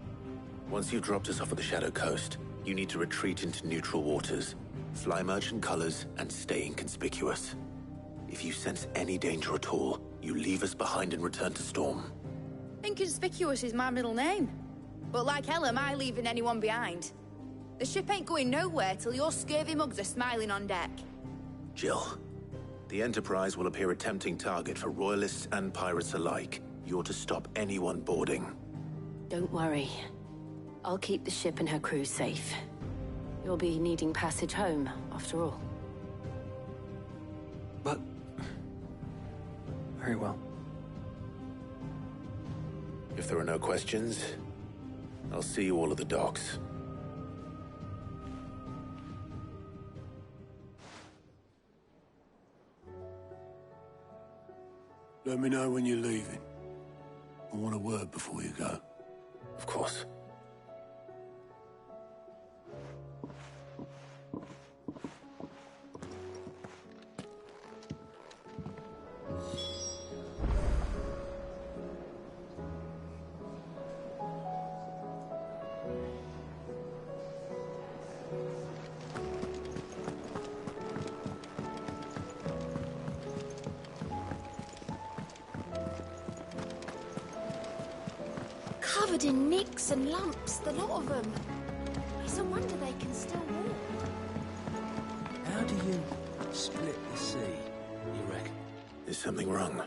Once you've dropped us off at the Shadow Coast, you need to retreat into neutral waters, fly merchant colors, and stay inconspicuous. If you sense any danger at all, you leave us behind and return to Storm. Inconspicuous is my middle name. But like hell am I leaving anyone behind. The ship ain't going nowhere till your scurvy mugs are smiling on deck. Jill, the Enterprise will appear a tempting target for royalists and pirates alike. You're to stop anyone boarding. Don't worry. I'll keep the ship and her crew safe. You'll be needing passage home, after all. But... very well. If there are no questions, I'll see you all at the docks. Let me know when you're leaving. I want a word before you go. Of course. Covered in nicks and lumps, the lot of them. It's a wonder they can still walk. How do you split the sea, you reckon? Is something wrong?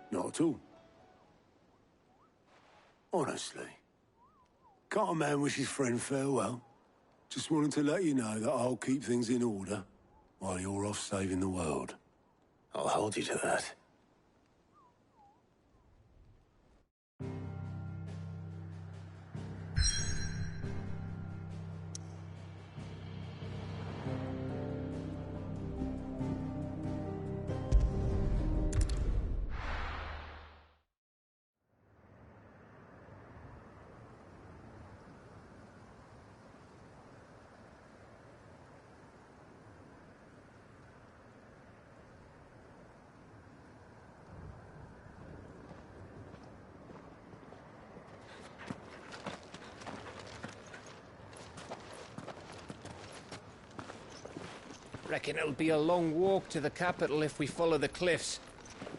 Not at all. Honestly. Can't a man wish his friend farewell? Just wanted to let you know that I'll keep things in order while you're off saving the world. I'll hold you to that. Reckon it'll be a long walk to the capital if we follow the cliffs.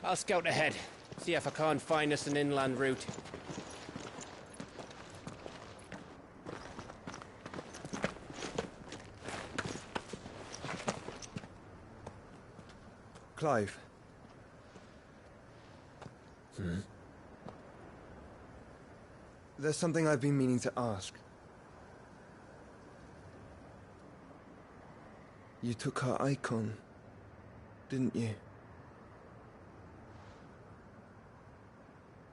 I'll scout ahead, see if I can't find us an inland route. Clive. There's something I've been meaning to ask. You took her icon, didn't you?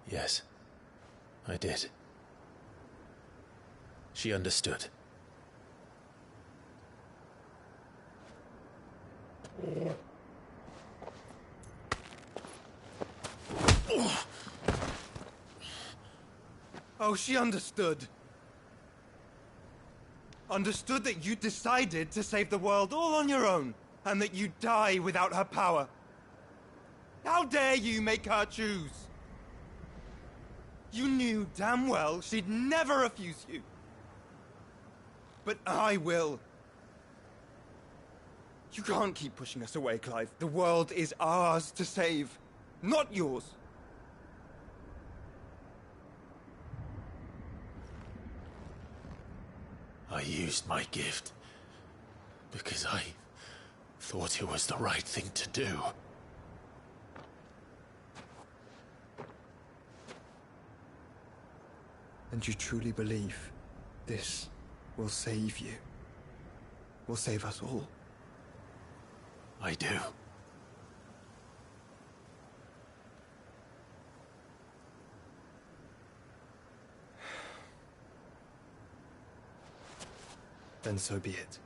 Yes, I did. She understood. Oh, she understood. Understood that you decided to save the world all on your own, and that you'd die without her power. How dare you make her choose? You knew damn well she'd never refuse you. But I will. You can't keep pushing us away, Clive. The world is ours to save, not yours. I used my gift because I thought it was the right thing to do. And you truly believe this will save you? Will save us all? I do. Then so be it.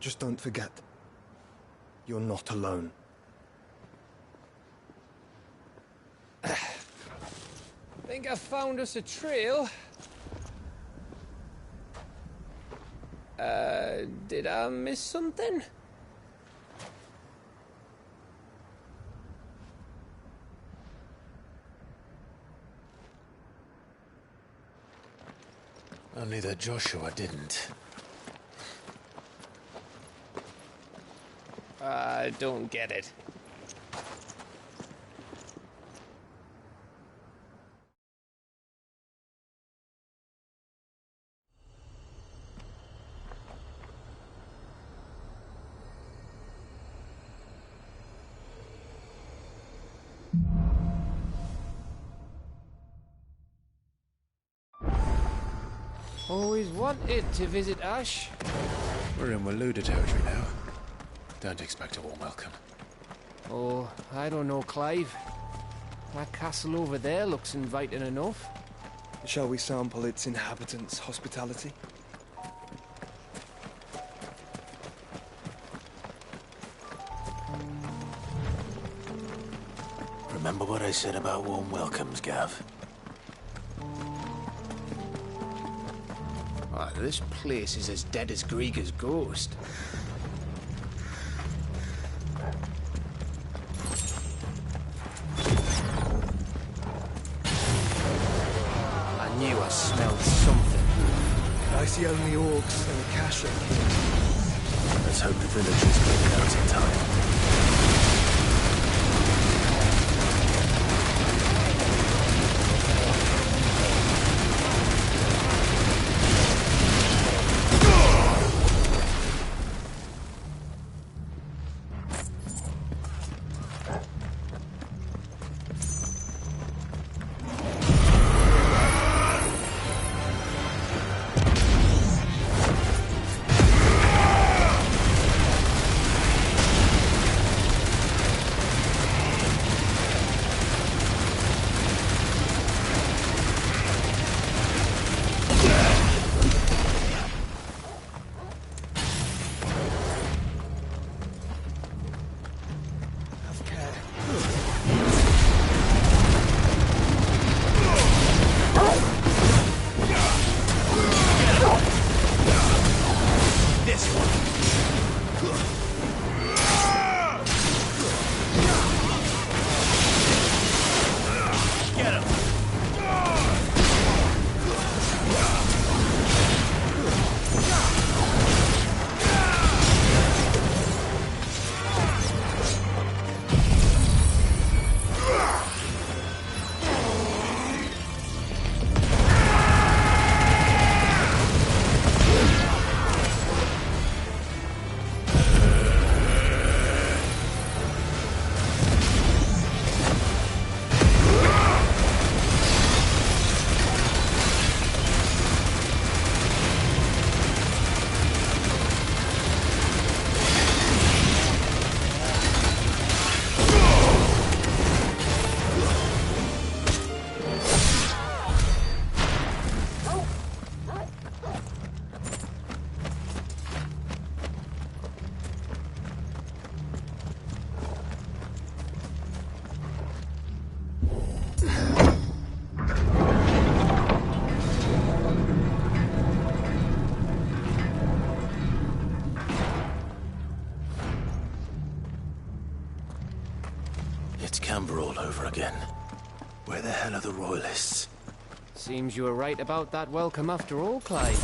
Just don't forget, you're not alone. Think I found us a trail. Did I miss something? Only that Joshua didn't. I don't get it. Always wanted to visit Ash. We're in Waluda territory now. Don't expect a warm welcome. Oh, I don't know, Clive. That castle over there looks inviting enough. Shall we sample its inhabitants' hospitality? Remember what I said about warm welcomes, Gav? Ah, this place is as dead as Greagor's ghost. I knew I smelled something. I see only orcs and a cache here. Let's hope the villagers clean it out in time. All over again. Where the hell are the royalists? Seems you were right about that welcome after all, Clive.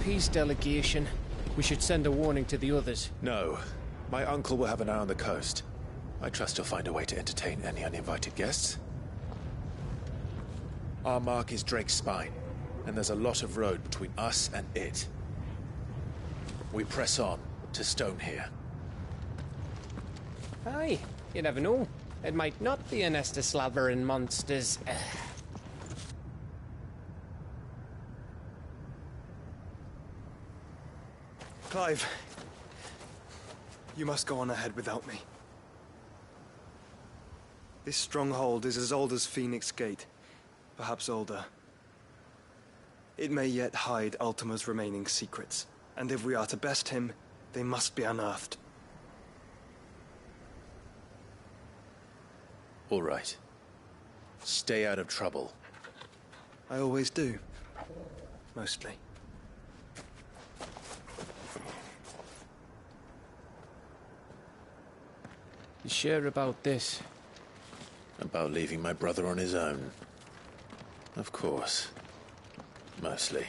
Peace delegation. We should send a warning to the others. No. My uncle will have an eye on the coast. I trust he'll find a way to entertain any uninvited guests. Our mark is Drake's Spine, and there's a lot of road between us and it. We press on to Stone here. Aye, you never know. It might not be a nest of slavering monsters. Clive, you must go on ahead without me. This stronghold is as old as Phoenix Gate, perhaps older. It may yet hide Ultima's remaining secrets, and if we are to best him, they must be unearthed. All right. Stay out of trouble. I always do. Mostly. You sure about this? About leaving my brother on his own? Of course. Mostly.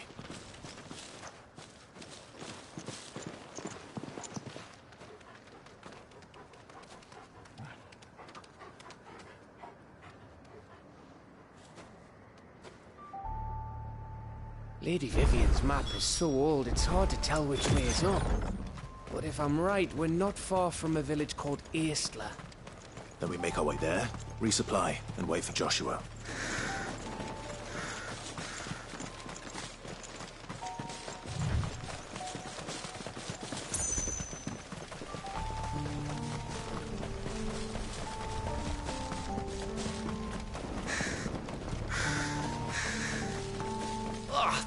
Lady Vivian's map is so old, it's hard to tell which way is up. But if I'm right, we're not far from a village called Eastla. Then we make our way there, resupply, and wait for Joshua.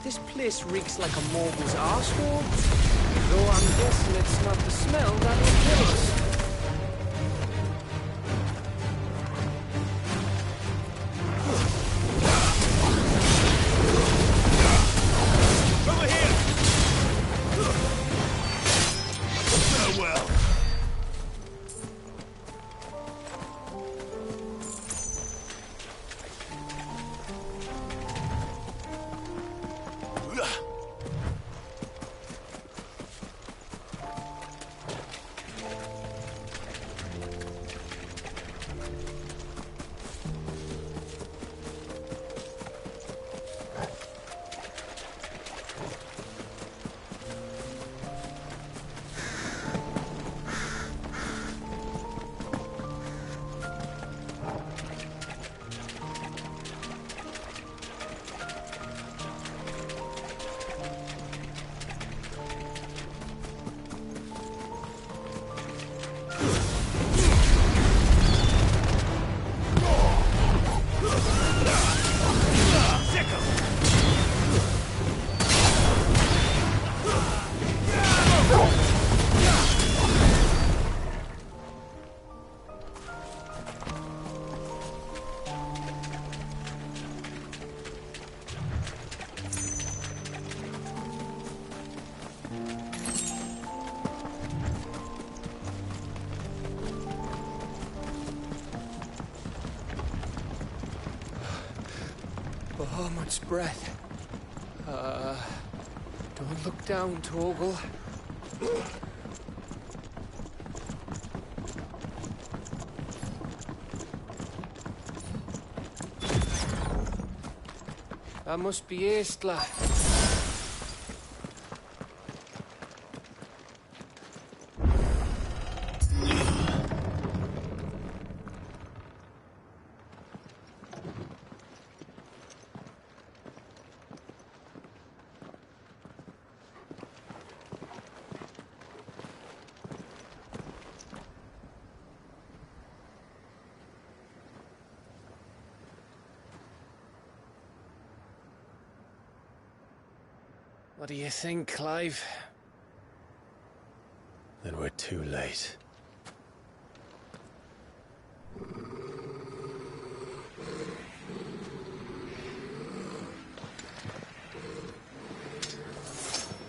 This place reeks like a mogul's arsehole. Though I'm guessing it's not the smell that will kill us. Over here! Farewell. Oh, much breath. Don't look down, Torgal. That must be Eastla. What do you think, Clive? Then we're too late.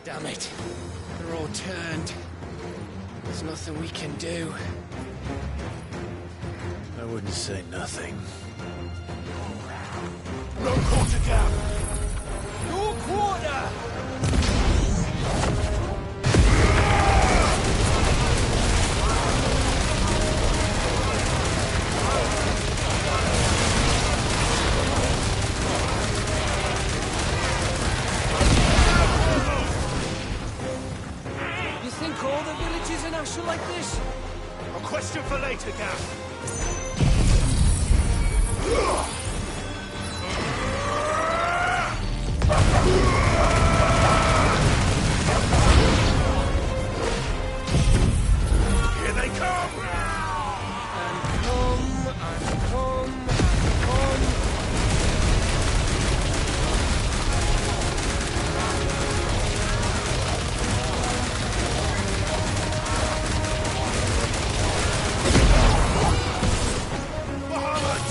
Damn it. They're all turned. There's nothing we can do. I wouldn't say nothing. No quarter gap! No quarter! You think all the villages in Ash are like this? A question for later, Gav. Here they come! And come, and come, and come. Bahamut!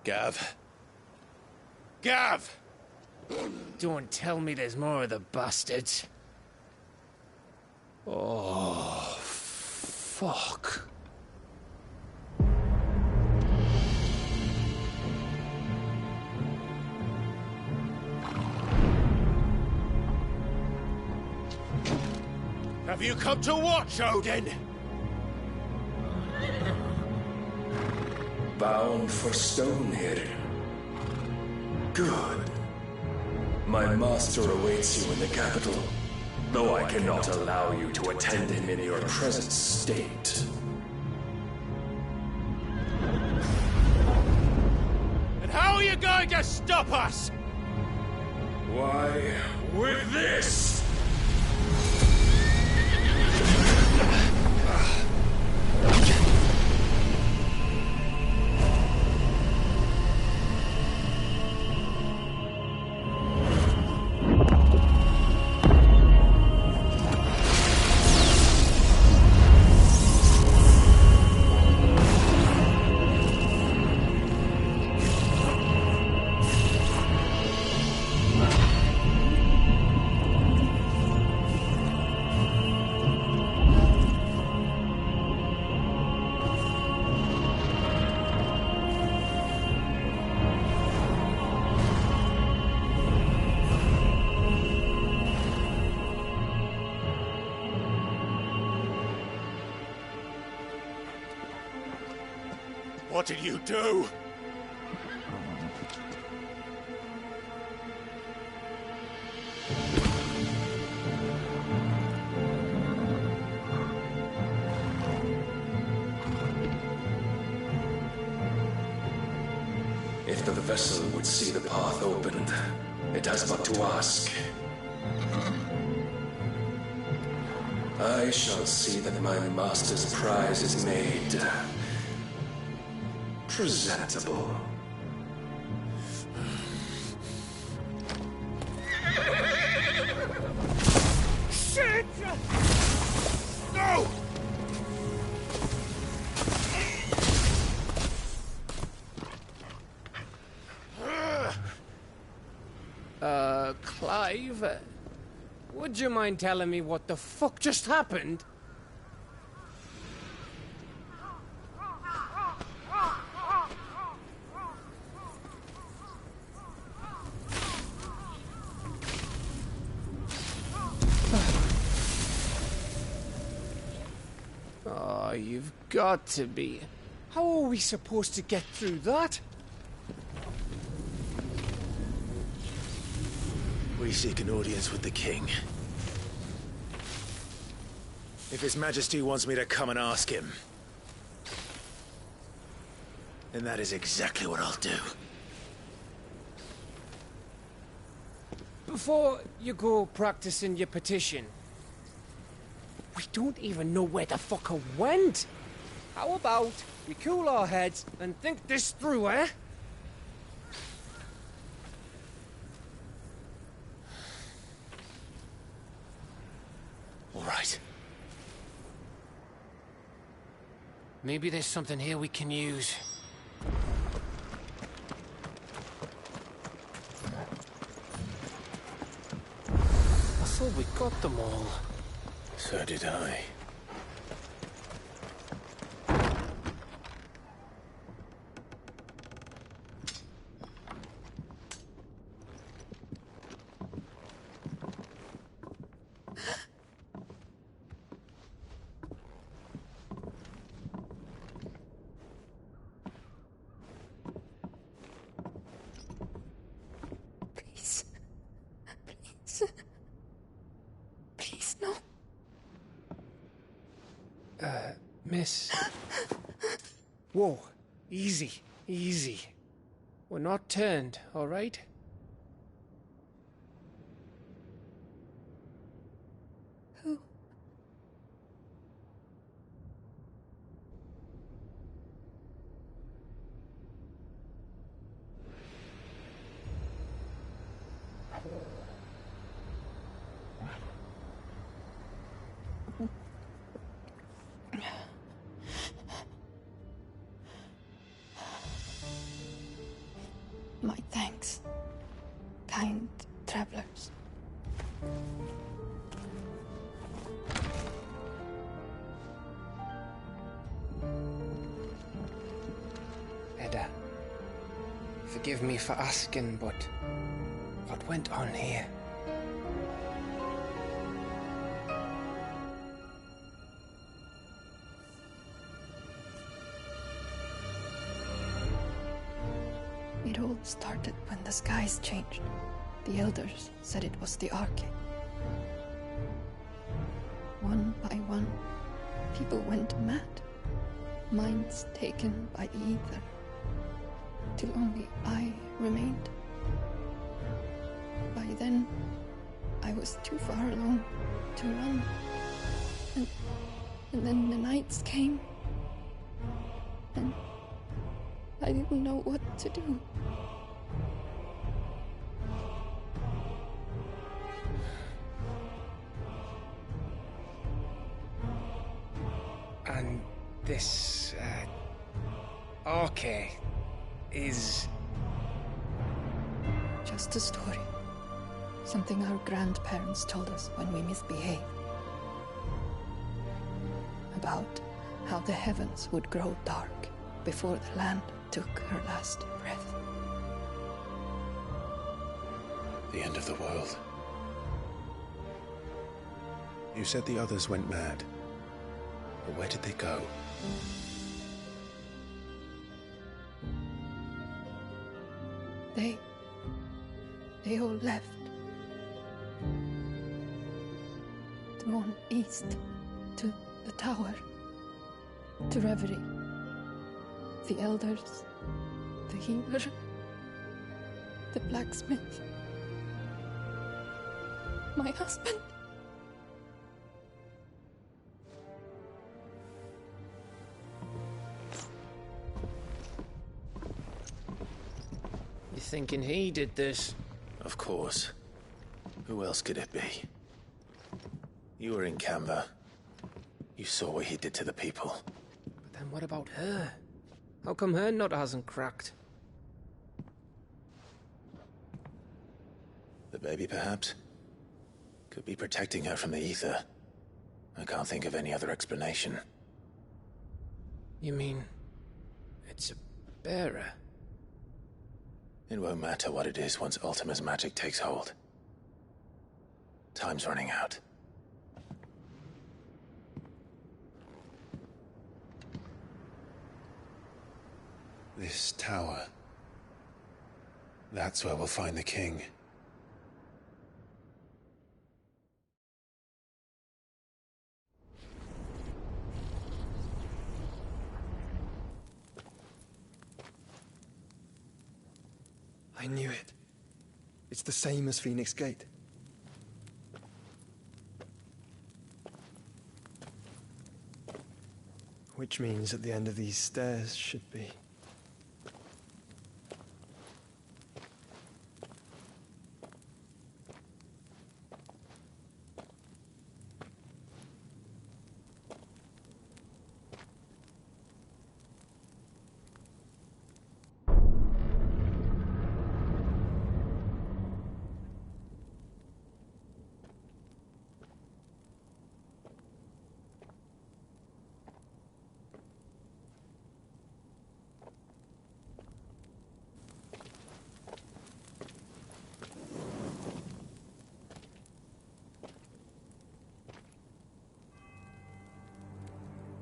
Gav. Gav! Don't tell me there's more of the bastards. Oh, fuck. Have you come to watch, Odin? Bound for stone here. Good. My master awaits you in the capital, though I cannot allow you to attend him in your present state. And how are you going to stop us? Why, with this! What did you do? If the vessel would see the path opened, it has but to ask. I shall see that my master's prize is made presentable. Shit! No! Clive? Would you mind telling me what the fuck just happened? Oh, you've got to be. How are we supposed to get through that? We seek an audience with the king. If His Majesty wants me to come and ask him, then that is exactly what I'll do. Before you go practicing your petition, we don't even know where the fucker went. How about we cool our heads and think this through, eh? All right. Maybe there's something here we can use. I thought we got them all. So did I. Miss. Whoa. Easy. Easy. We're not turned, all right? Who? My thanks, kind travelers. Edda, forgive me for asking, but what went on here? It all started when the skies changed. The elders said it was the Arche. One by one, people went mad. Minds taken by the ether. Till only I remained. By then, I was too far along to run. And then the nights came. And I didn't know what to do. And this, Arche is... Just a story. Something our grandparents told us when we misbehaved. About how the heavens would grow dark before the land took her last breath. The end of the world. You said the others went mad. But where did they go? They all left. Gone east to the tower, to Reverie. The elders, the healer, the blacksmith, my husband. You thinking he did this? Of course. Who else could it be? You were in Canva. You saw what he did to the people. But then what about her? How come her nut hasn't cracked? The baby, perhaps? Could be protecting her from the ether. I can't think of any other explanation. You mean... it's a bearer? It won't matter what it is once Ultima's magic takes hold. Time's running out. This tower. That's where we'll find the king. I knew it. It's the same as Phoenix Gate. Which means at the end of these stairs should be...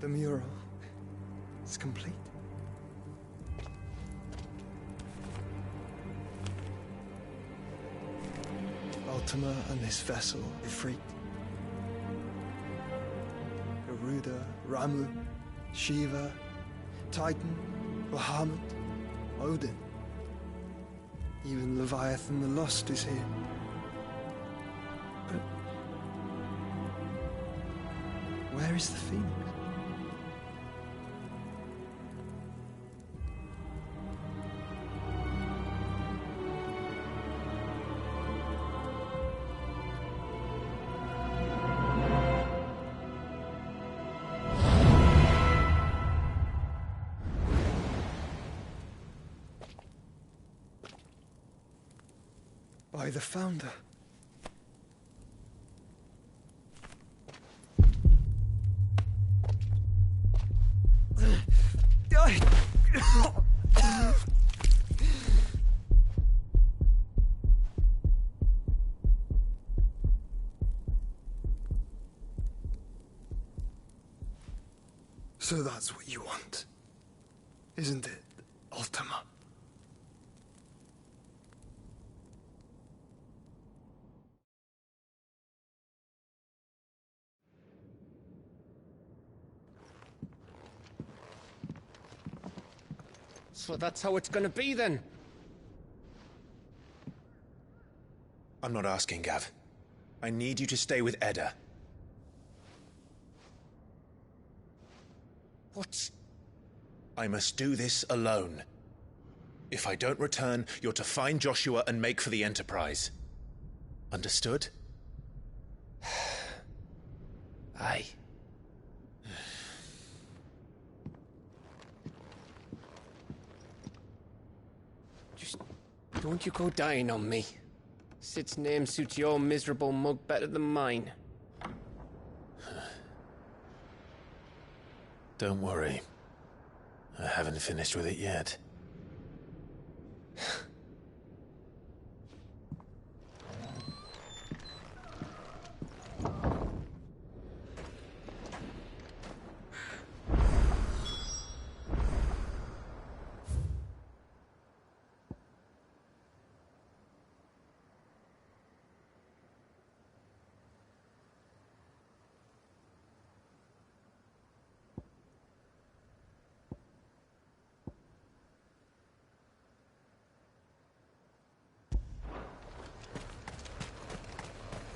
The mural is complete. Ultima and this vessel, Ifrit. Garuda, Ramu, Shiva, Titan, Bahamut, Odin. Even Leviathan the Lost is here. But where is the Phoenix? by the Founder. So that's what you want, isn't it, Ultima? So that's how it's gonna be then? I'm not asking, Gav. I need you to stay with Edda. What? I must do this alone. If I don't return, you're to find Joshua and make for the Enterprise. Understood? Aye. Just don't you go dying on me. Sid's name suits your miserable mug better than mine. Don't worry. I haven't finished with it yet.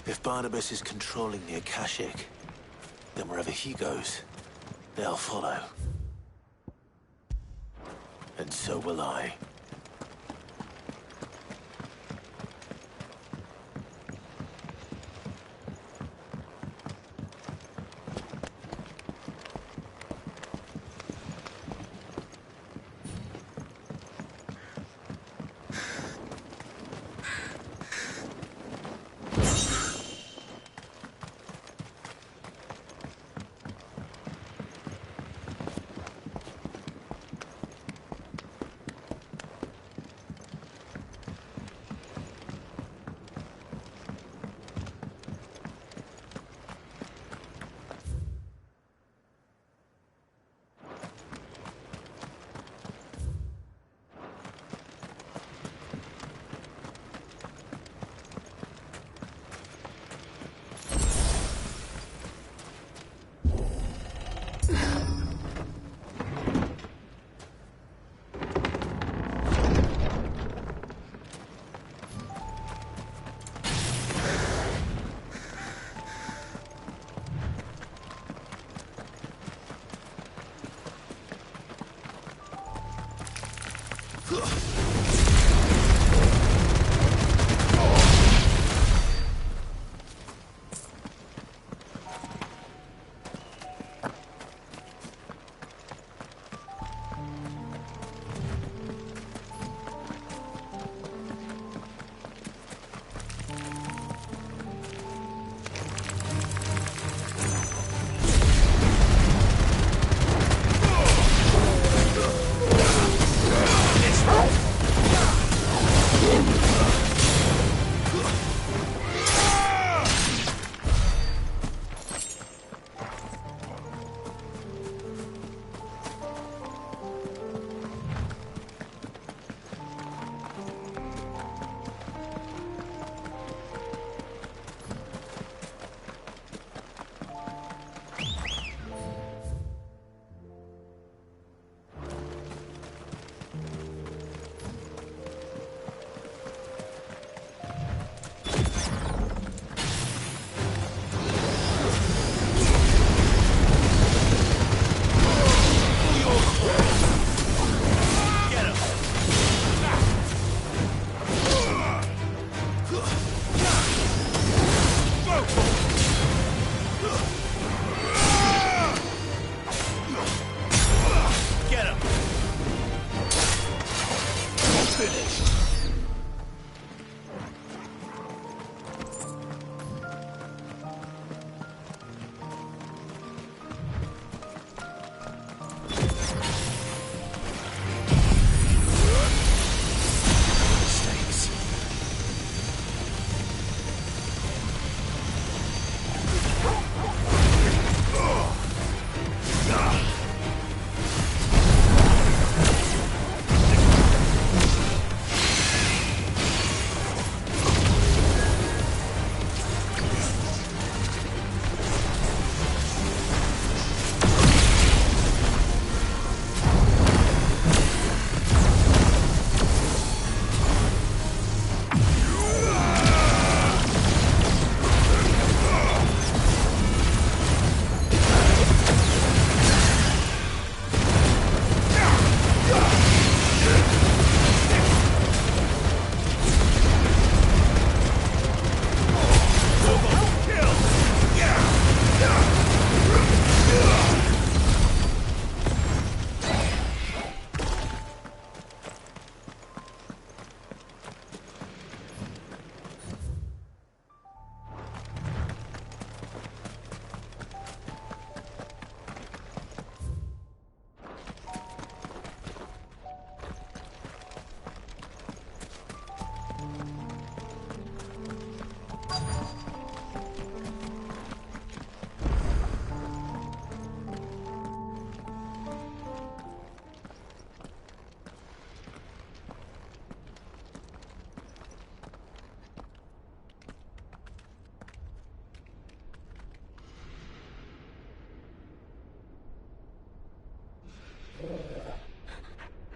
If Barnabas is controlling the Akashic, then wherever he goes, they'll follow. And so will I.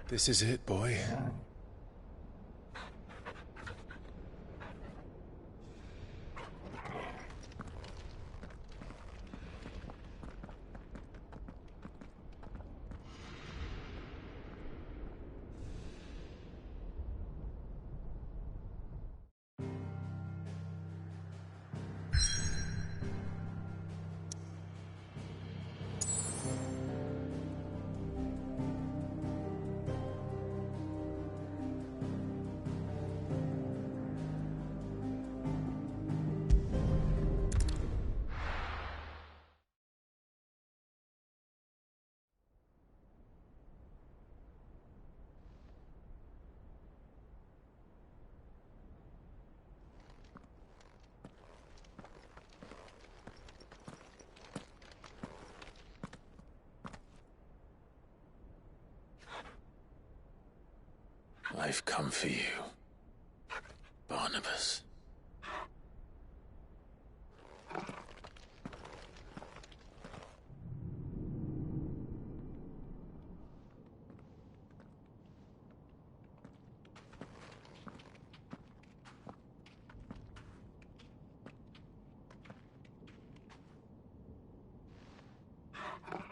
This is it, boy. I've come for you, Barnabas.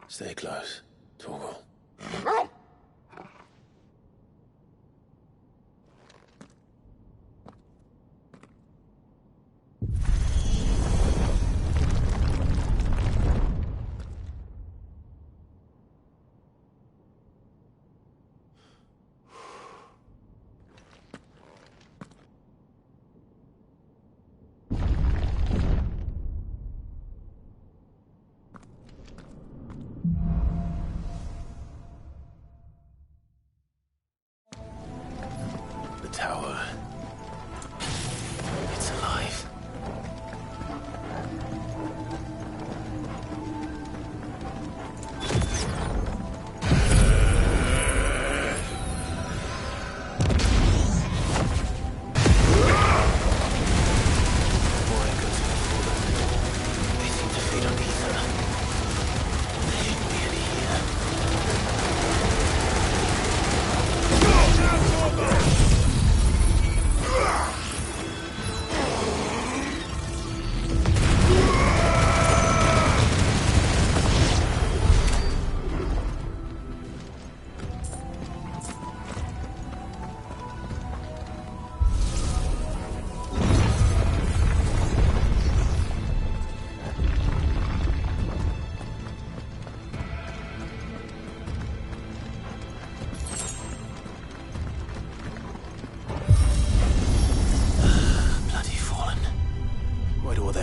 Stay close, Torgal. Tower. It's alive. More echoes have fallen. They seem to feed on ether. There shouldn't be any here.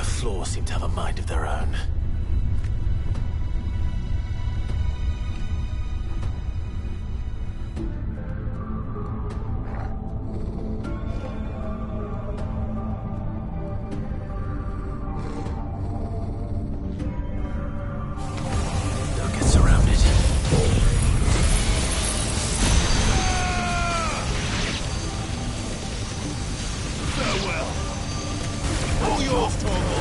Floors seem to have a mind of their own. Don't get surrounded. Farewell. All yours, Torgal.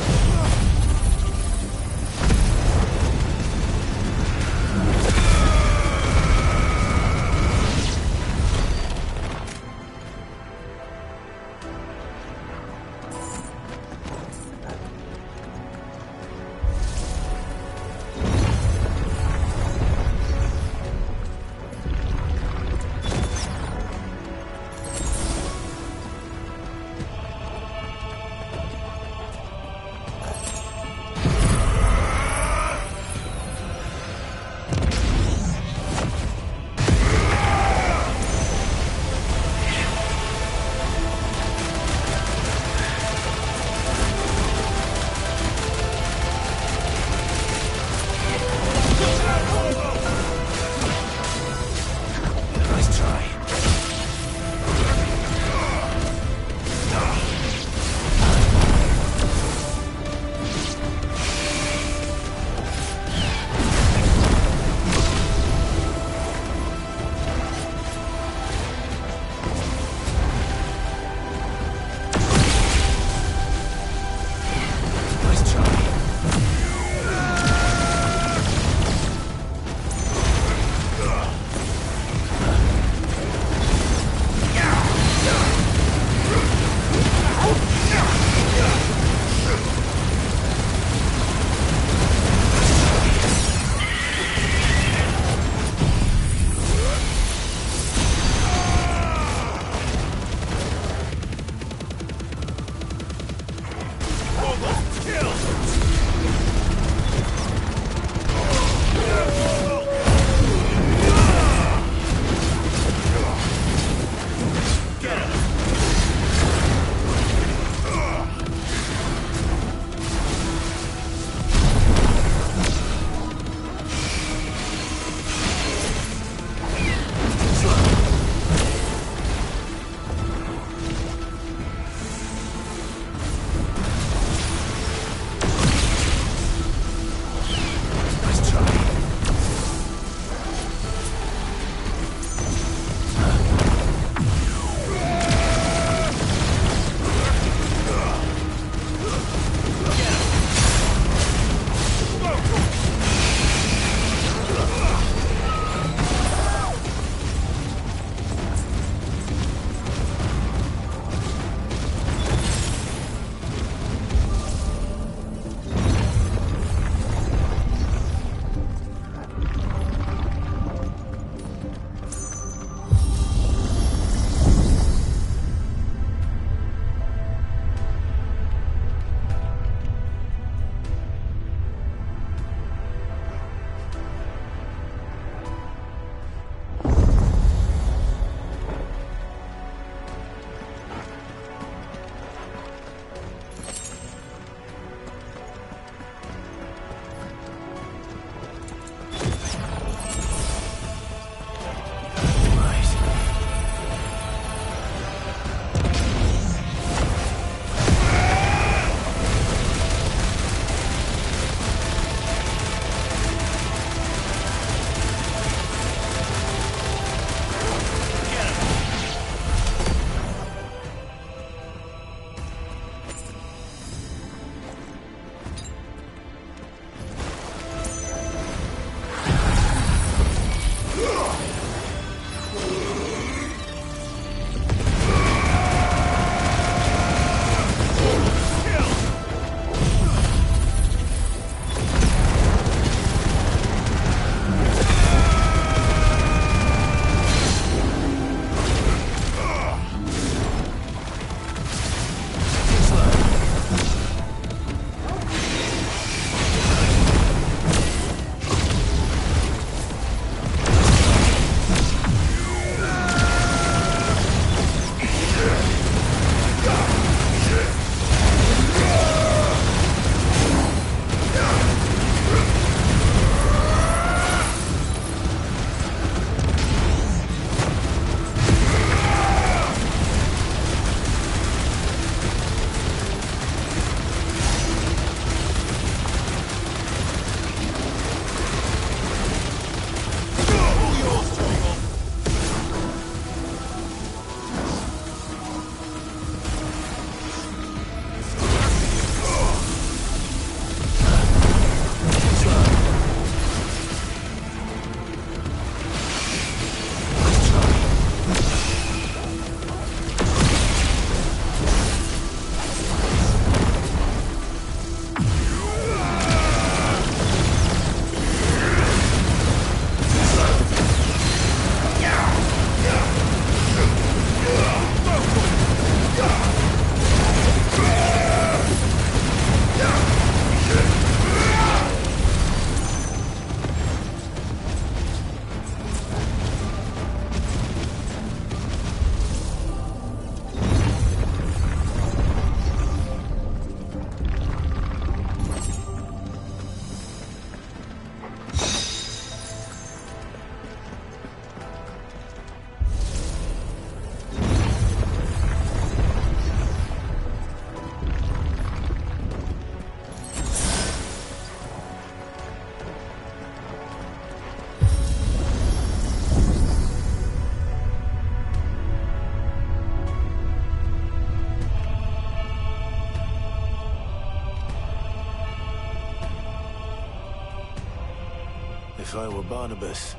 If I were Barnabas,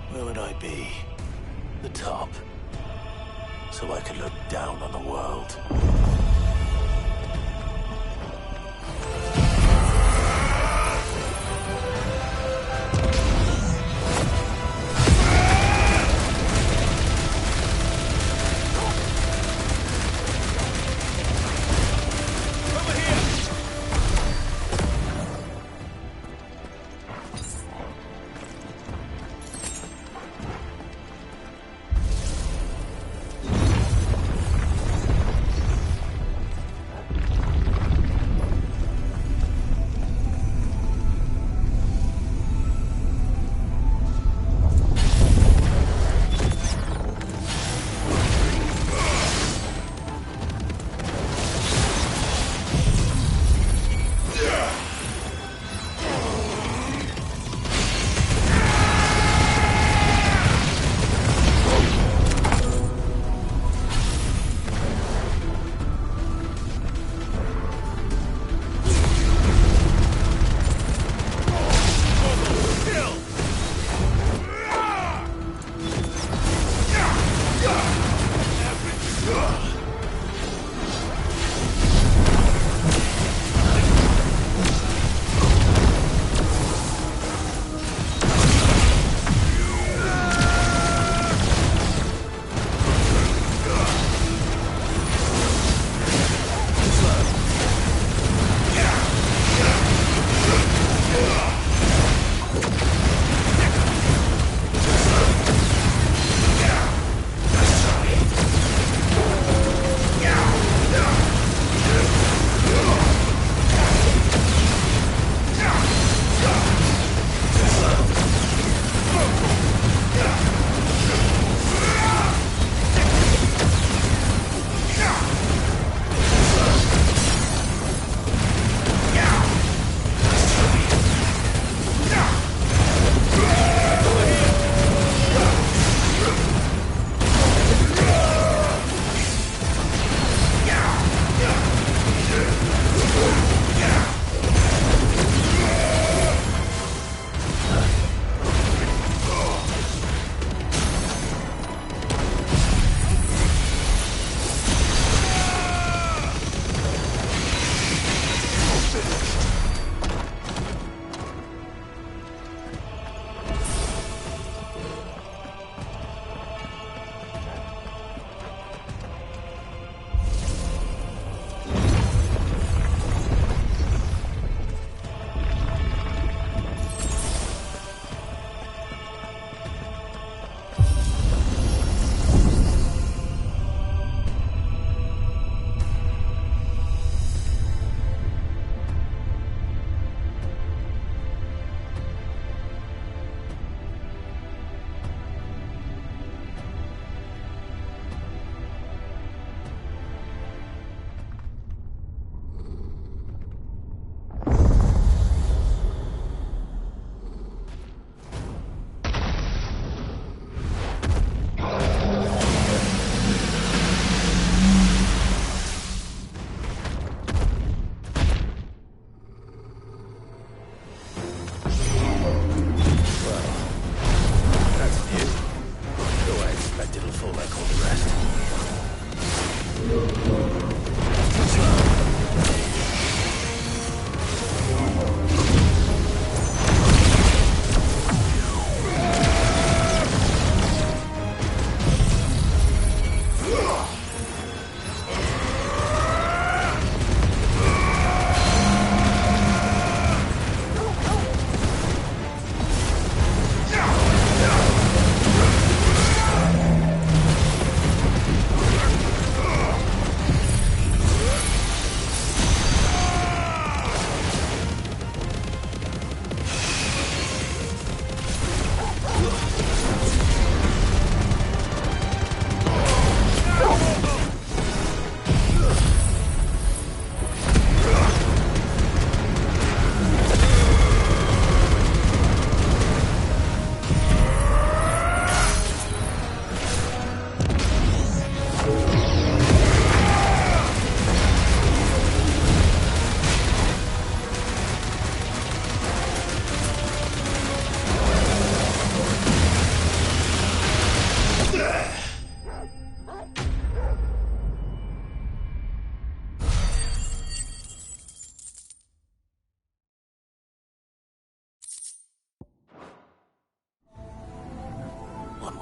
where would I be? The top. So I could look down on the world.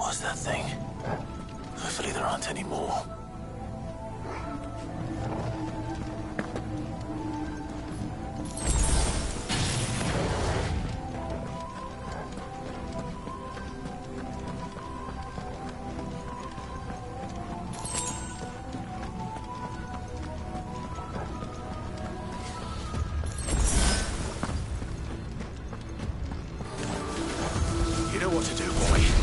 was that thing? Hopefully there aren't any more. You know what to do, boy.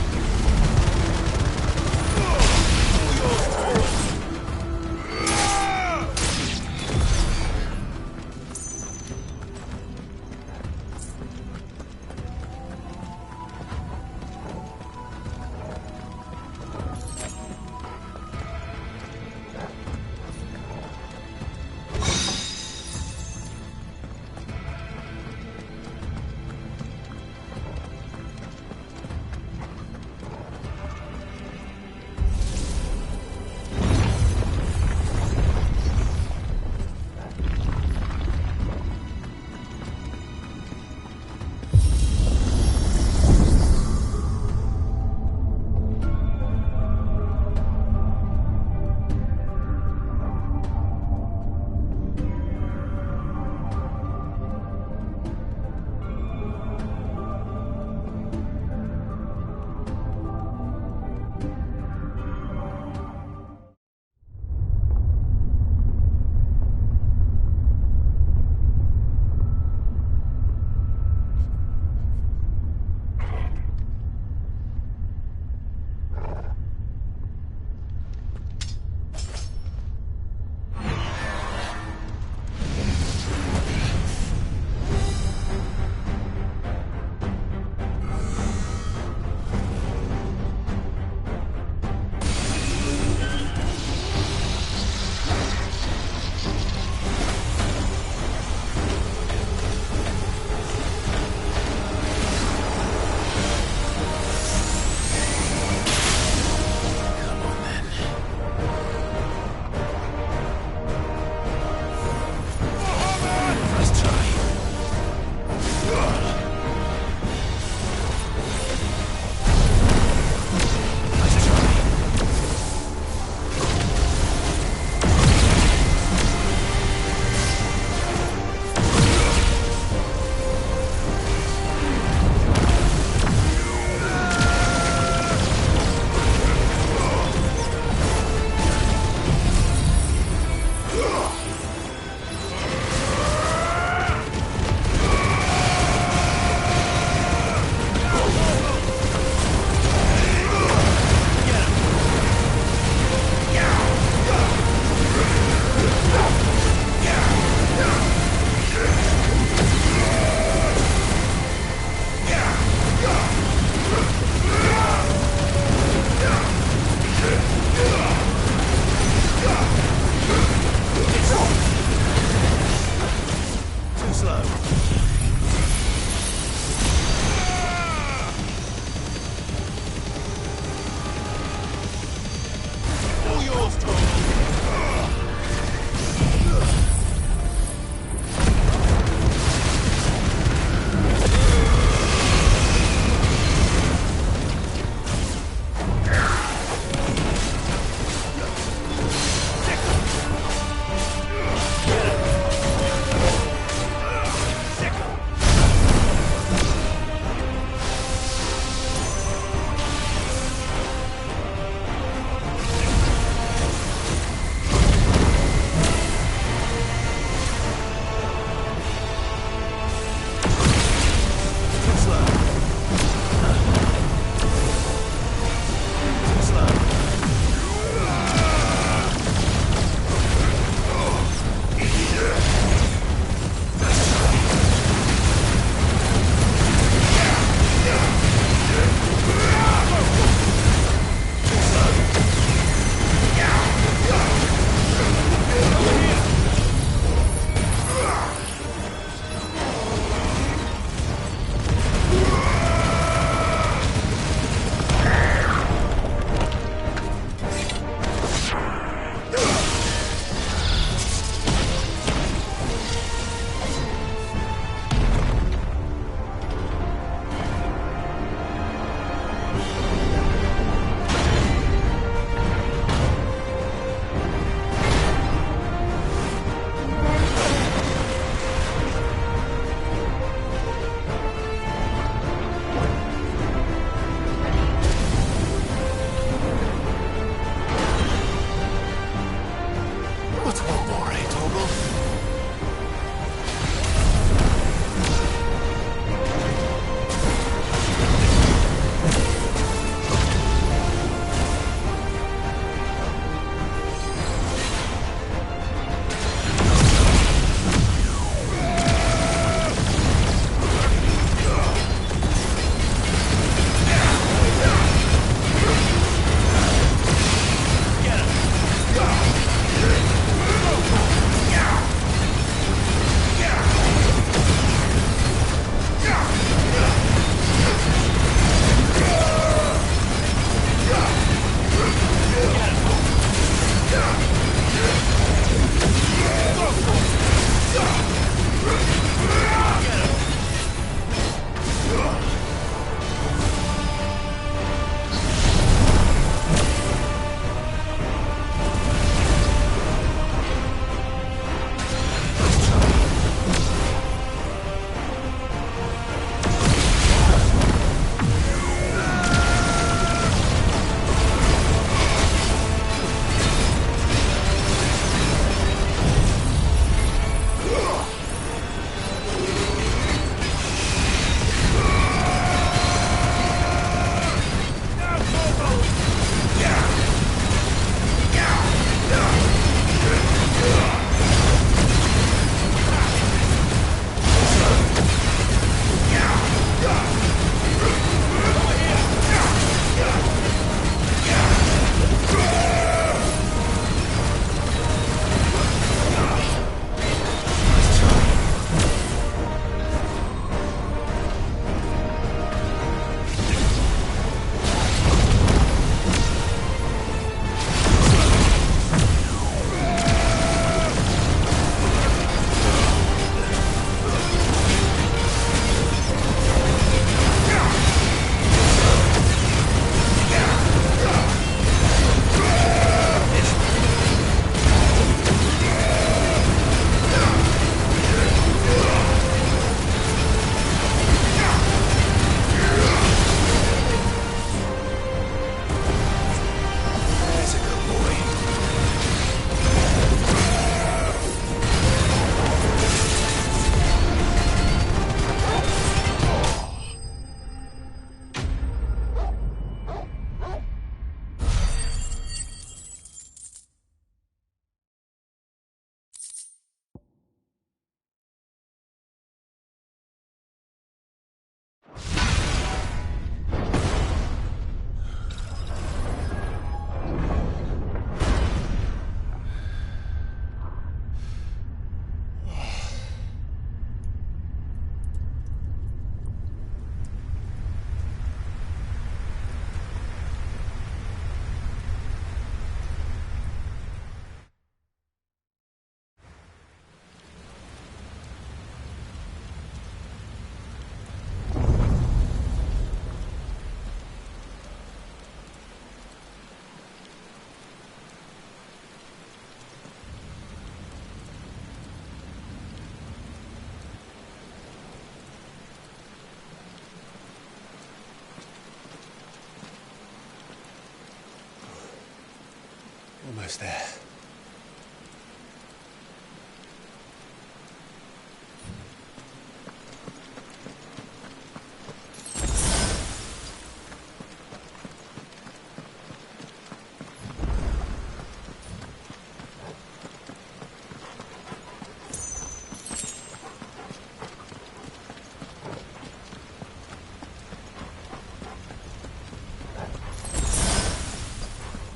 almost there.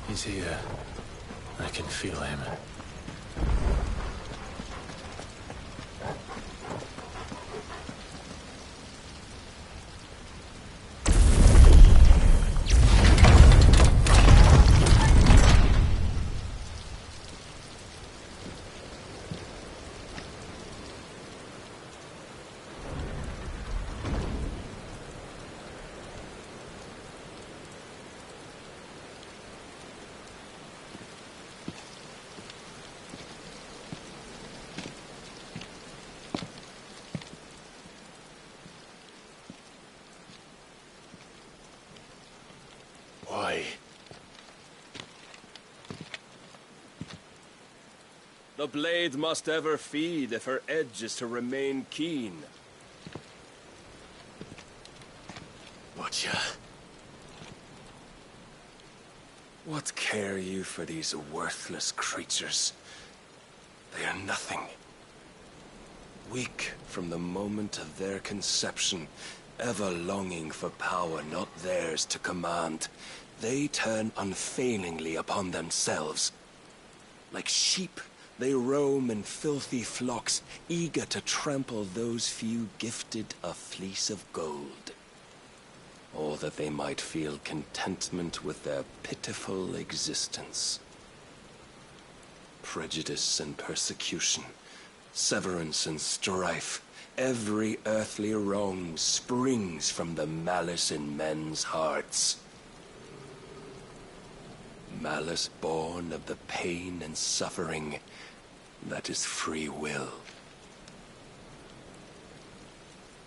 He's here. I can feel him. Why? The blade must ever feed if her edge is to remain keen. Watcher. What care you for these worthless creatures? They are nothing. Weak from the moment of their conception, ever longing for power not theirs to command, they turn unfailingly upon themselves. Like sheep, they roam in filthy flocks, eager to trample those few gifted a fleece of gold. Or that they might feel contentment with their pitiful existence. Prejudice and persecution, severance and strife, every earthly wrong springs from the malice in men's hearts. Malice born of the pain and suffering that is free will.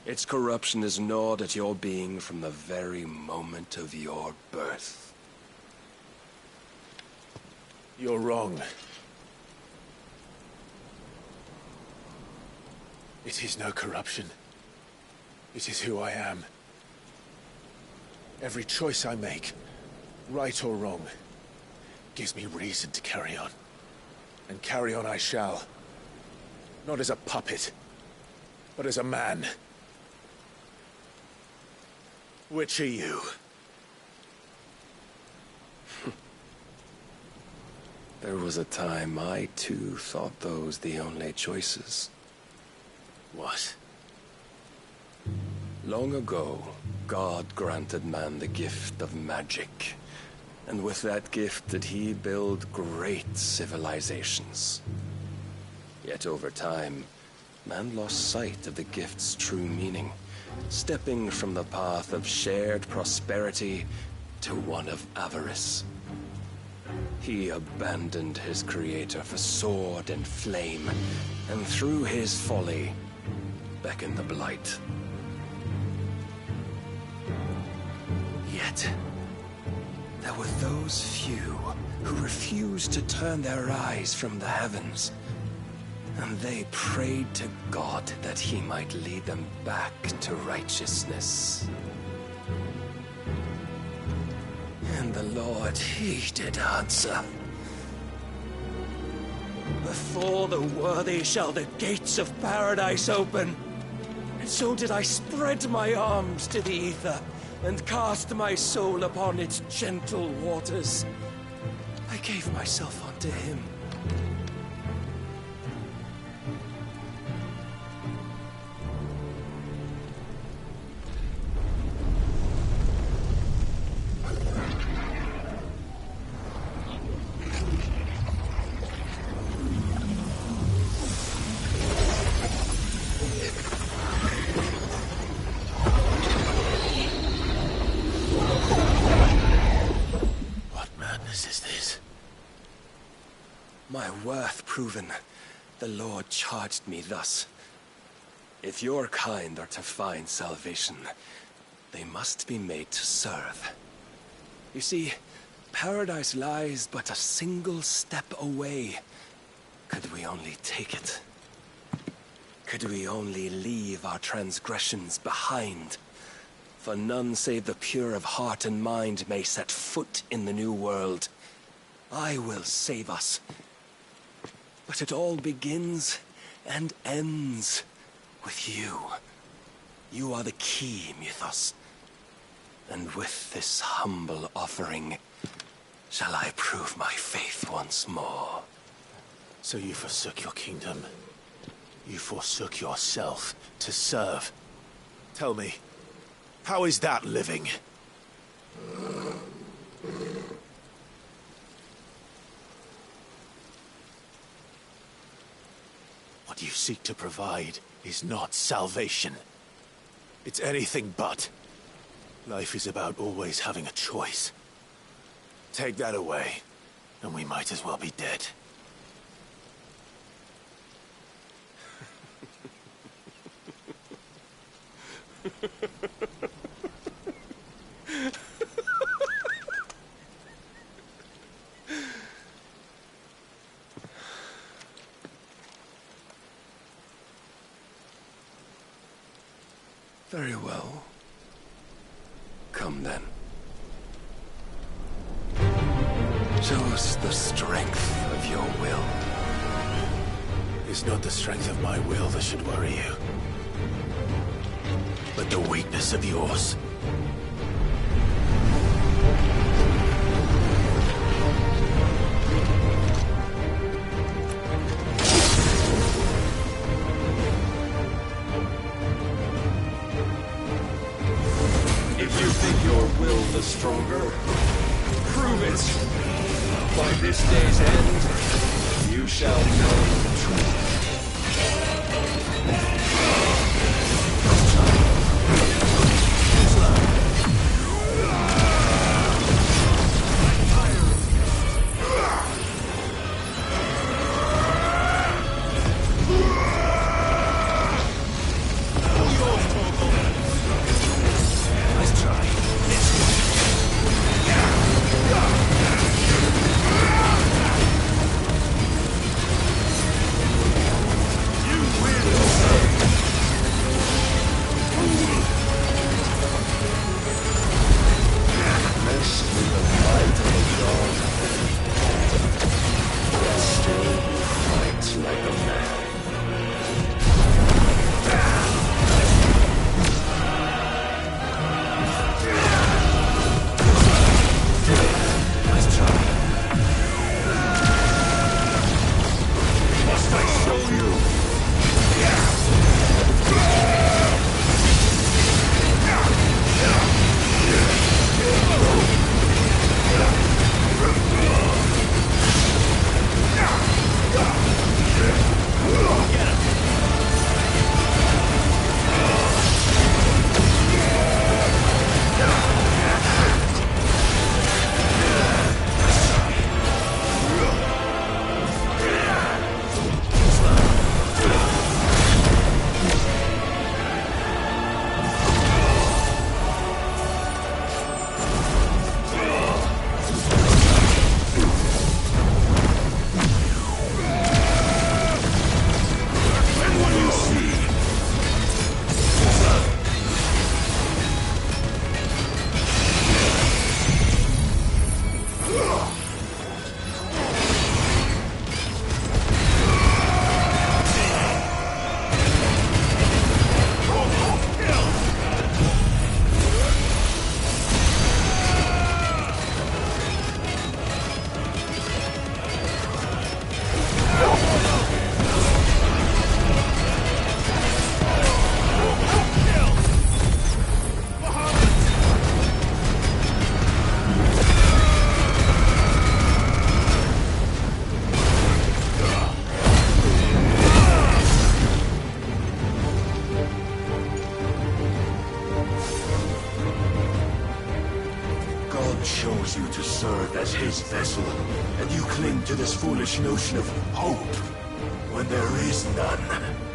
Its corruption is gnawed at your being from the very moment of your birth. You're wrong. It is no corruption. It is who I am. Every choice I make, right or wrong, gives me reason to carry on. And carry on I shall. Not as a puppet, but as a man. Which are you? There was a time I too thought those the only choices. What? Long ago, God granted man the gift of magic. And with that gift did he build great civilizations. Yet over time, man lost sight of the gift's true meaning, stepping from the path of shared prosperity to one of avarice. He abandoned his creator for sword and flame, and through his folly, beckoned the blight. Yet, there were those few who refused to turn their eyes from the heavens, and they prayed to God that he might lead them back to righteousness. And the Lord, he did answer. Before the worthy shall the gates of paradise open. And so did I spread my arms to the ether, and cast my soul upon its gentle waters. I gave myself unto him. My worth proven, the Lord charged me thus. If your kind are to find salvation, they must be made to serve. You see, paradise lies but a single step away. Could we only take it? Could we only leave our transgressions behind? For none save the pure of heart and mind may set foot in the new world. I will save us. But it all begins and ends with you. You are the key, Mythos. And with this humble offering, shall I prove my faith once more. So you forsook your kingdom. You forsook yourself to serve. Tell me, how is that living? What you seek to provide is not salvation. It's anything but. Life is about always having a choice. Take that away, and we might as well be dead. Very well. Come then. Show us the strength of your will. It's not the strength of my will that should worry you, but the weakness of yours. If you think your will the stronger, prove it. By this day's end, you shall know the truth. chose you to serve as his vessel, and you cling to this foolish notion of hope when there is none.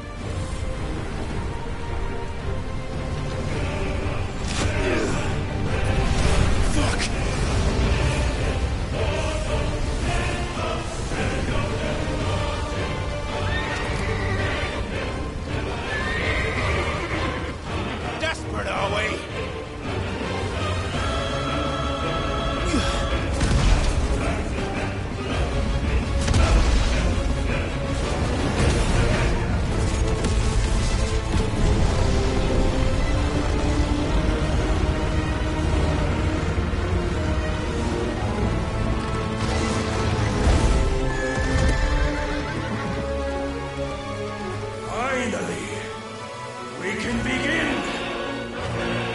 can begin!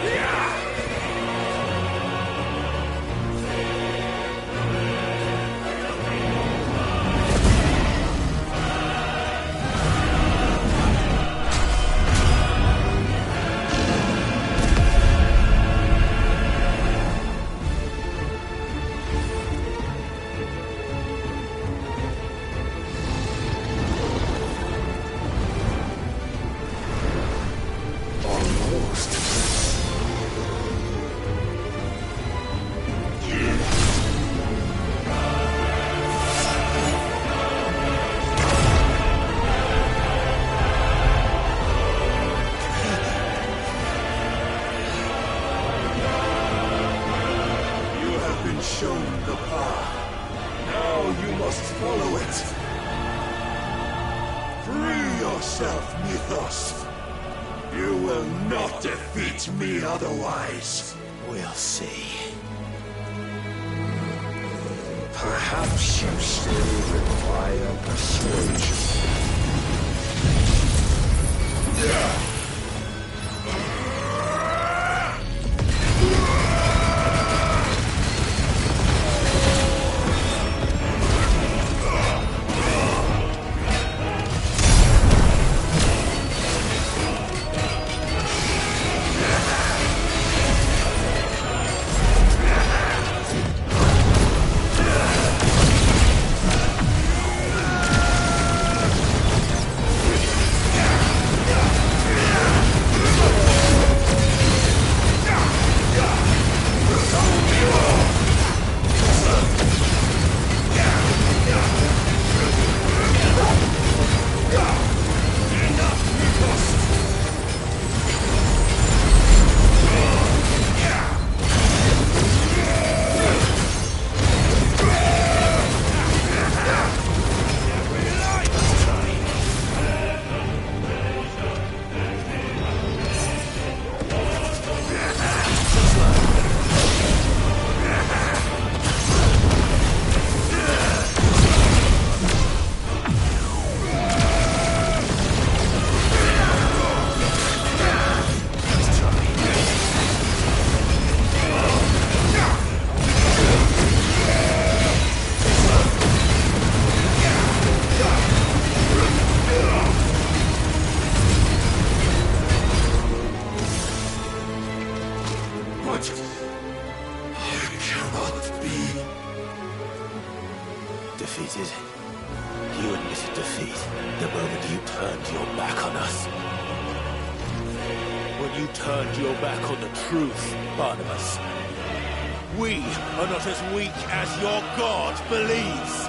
Yeah! Shown the path. Now you must follow it. Free yourself, Mythos. You will not defeat me otherwise. We'll see. Perhaps you still require persuasion. Defeated. You admitted defeat the moment you turned your back on us. When you turned your back on the truth, Barnabas. We are not as weak as your God believes.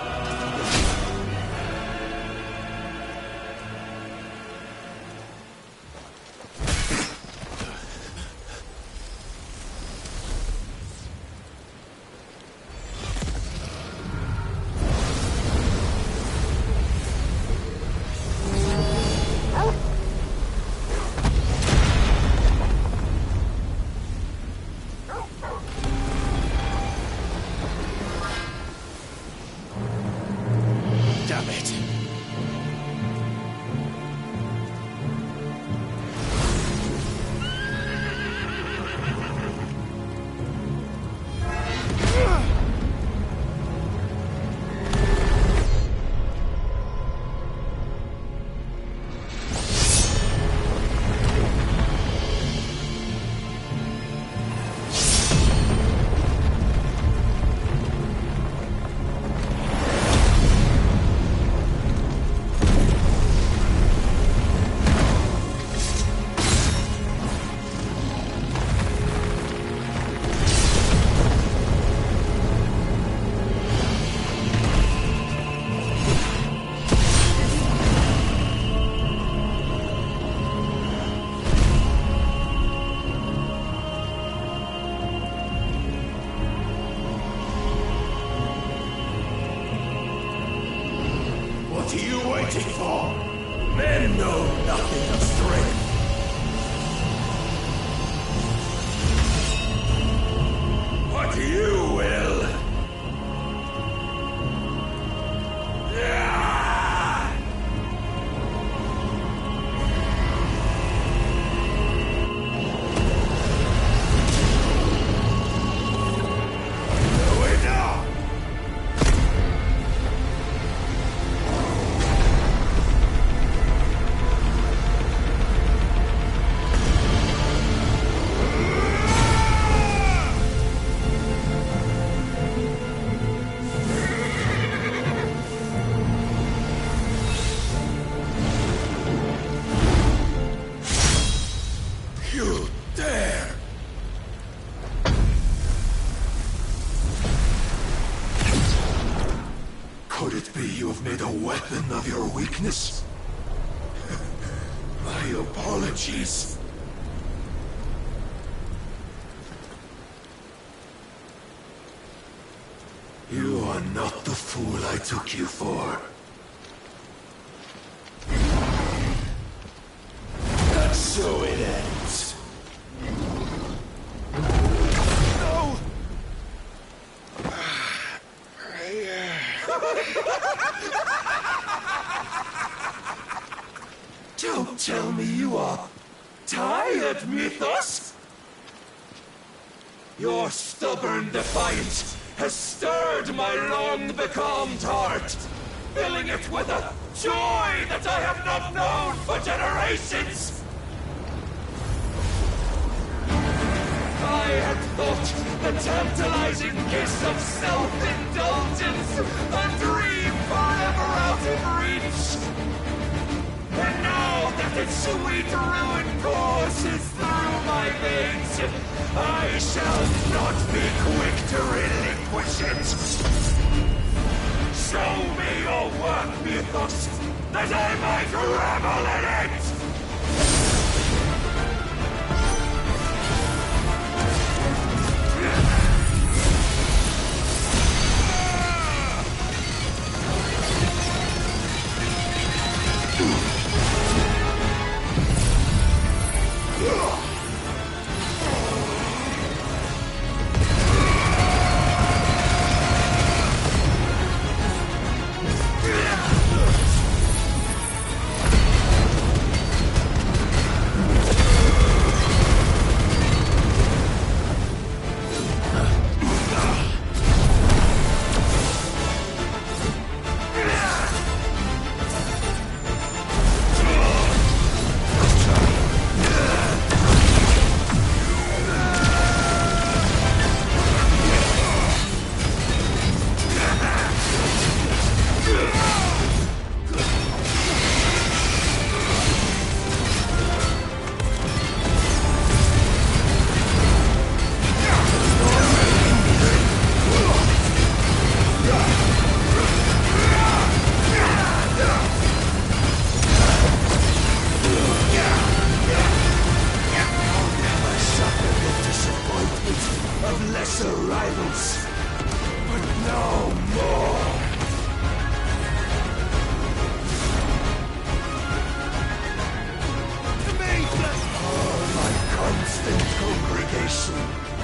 your weakness. My apologies. You are not the fool I took you for. And so it ends. No! Don't tell me you are tired, Mythos! Your stubborn defiance has stirred my long-becalmed heart, filling it with a joy that I have not known for generations! I had thought the tantalizing kiss of self-indulgence a dream forever out of reach. And now that its sweet ruin courses through my veins, I shall not be quick to relinquish it. Show me your work, Mythos, that I might revel in it!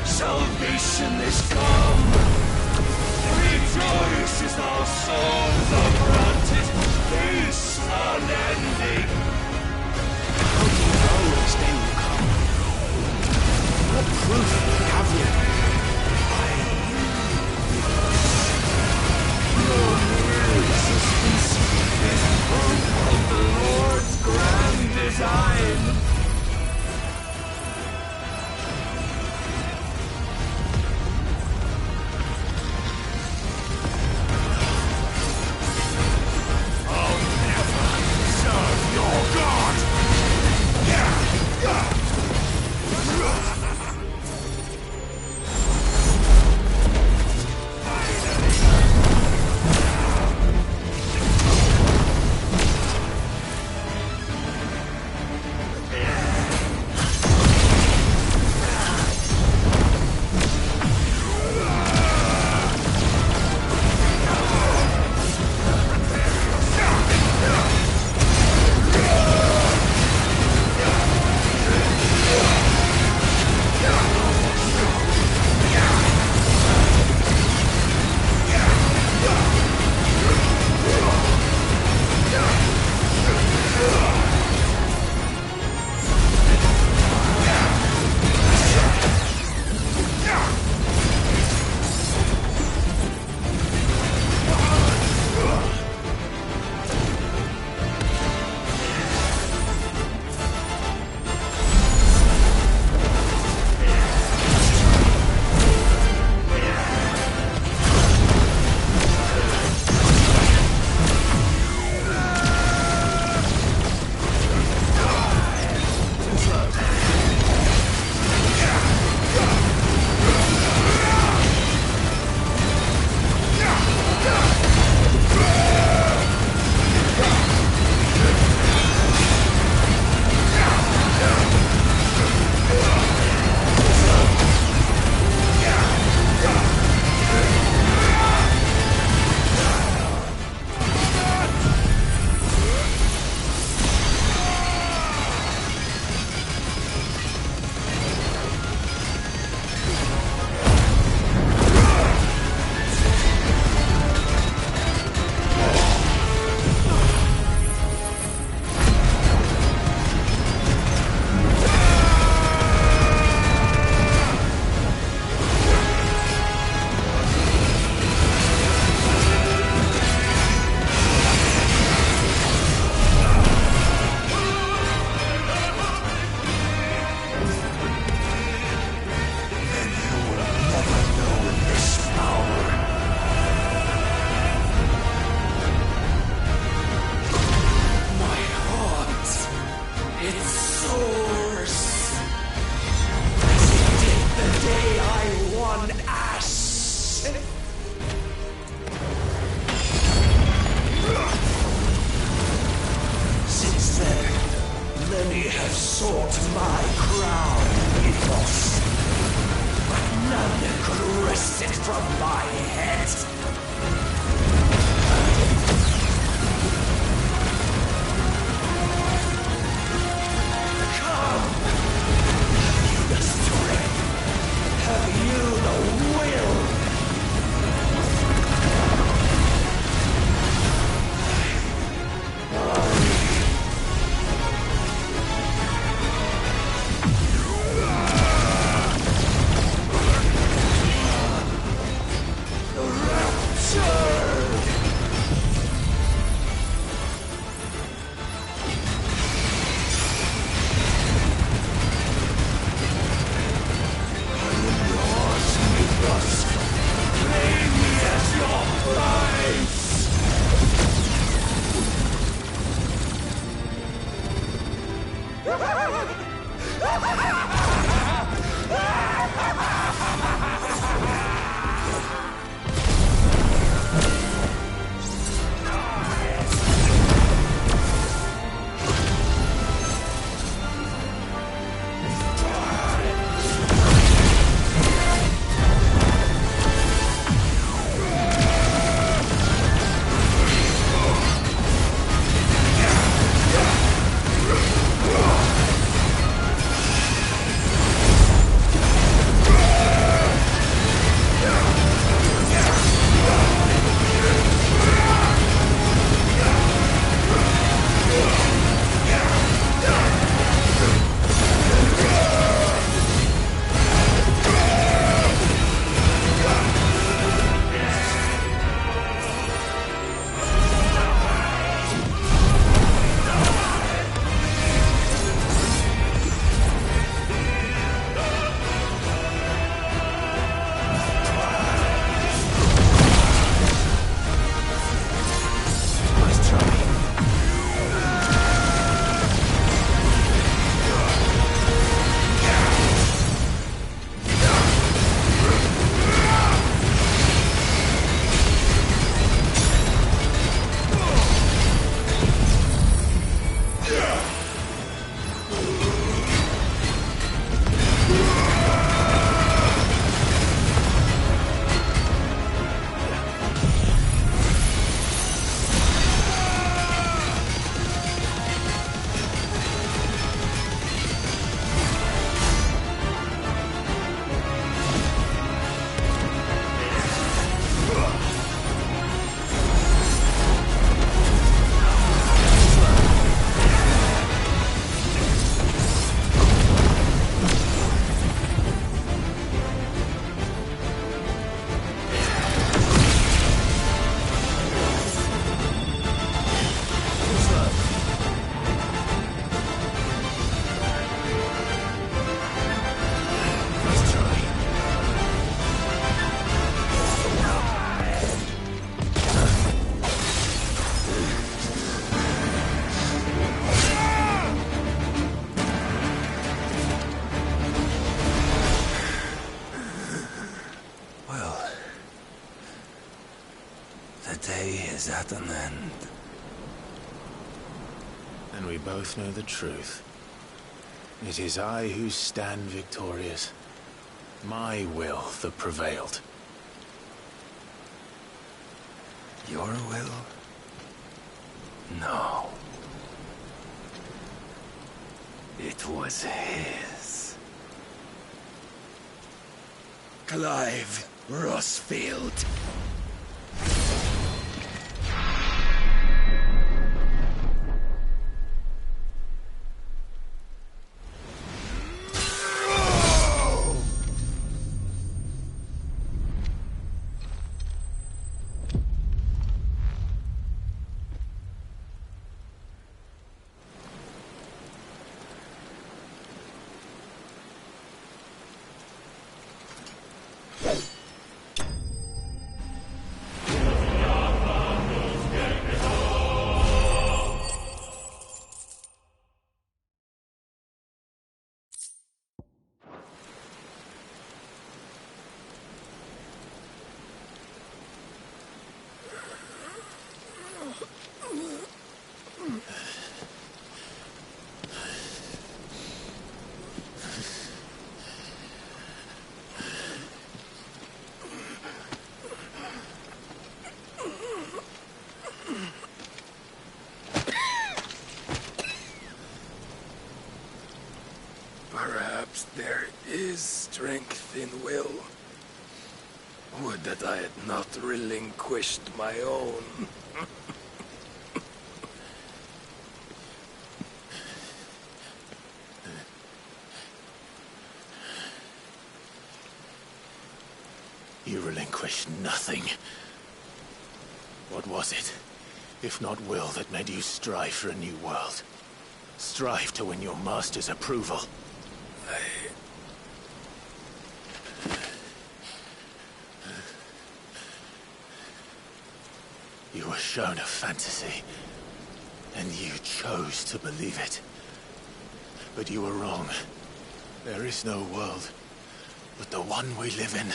Salvation is come! Rejoice as our souls are granted peace unending! How do you know this day will come? What proof have you? Your resistance is proof of the Lord's grand design! Your It soars as it did the day I won Ash. Since then, many have sought my crown, Ethos, but none could wrest it from my head. Come! Have you the strength? Have you the will? Is at an end. And we both know the truth. It is I who stand victorious. My will that prevailed. Your will? No. It was his. Clive Rossfield. Perhaps there is strength in will. Would that I had not relinquished my own. You relinquished nothing. What was it, if not will, that made you strive for a new world? Strive to win your master's approval? You were shown a fantasy, and you chose to believe it. But you were wrong. There is no world, but the one we live in.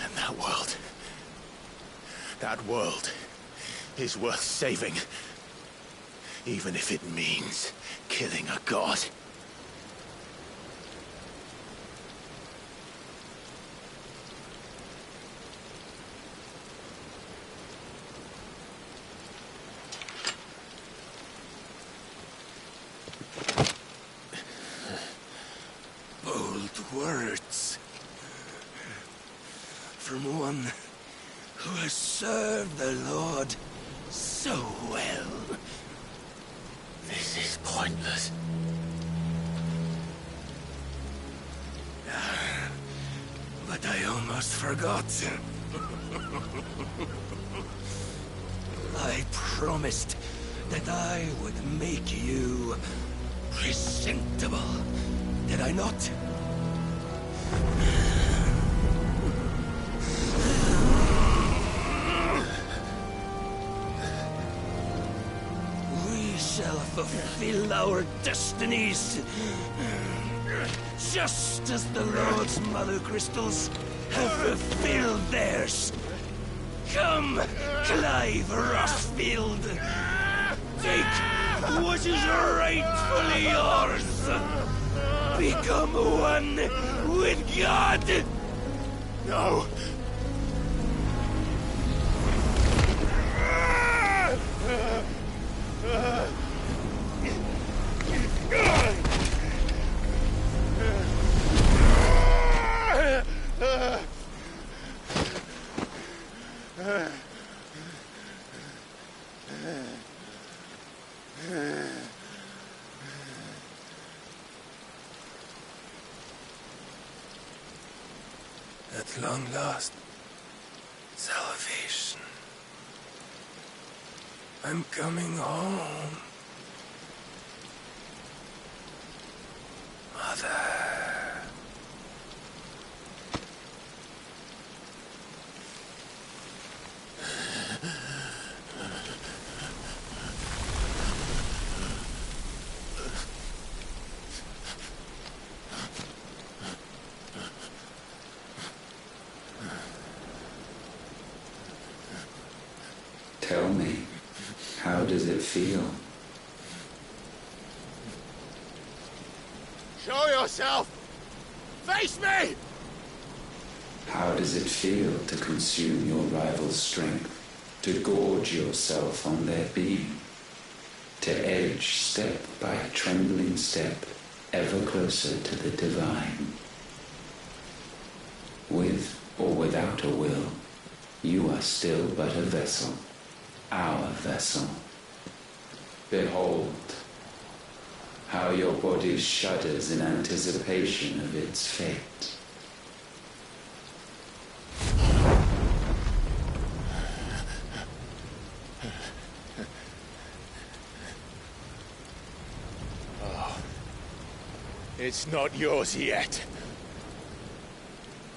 And that world is worth saving. Even if it means killing a god. Bold words. From one who has served the Lord so well. This is pointless. But I almost forgot. I promised that I would make you presentable. Did I not? We shall fulfill our destinies, just as the Lord's Mother Crystals have fulfilled theirs. Come, Clive Rossfield. Take what is rightfully yours. Become one with God. No. At long last, salvation. I'm coming home. Mother. Tell me, how does it feel? Show yourself! Face me! How does it feel to consume your rival's strength, to gorge yourself on their beam, to edge step by trembling step ever closer to the divine? With or without a will, you are still but a vessel, our vessel. Behold, how your body shudders in anticipation of its fate. Oh, it's not yours yet.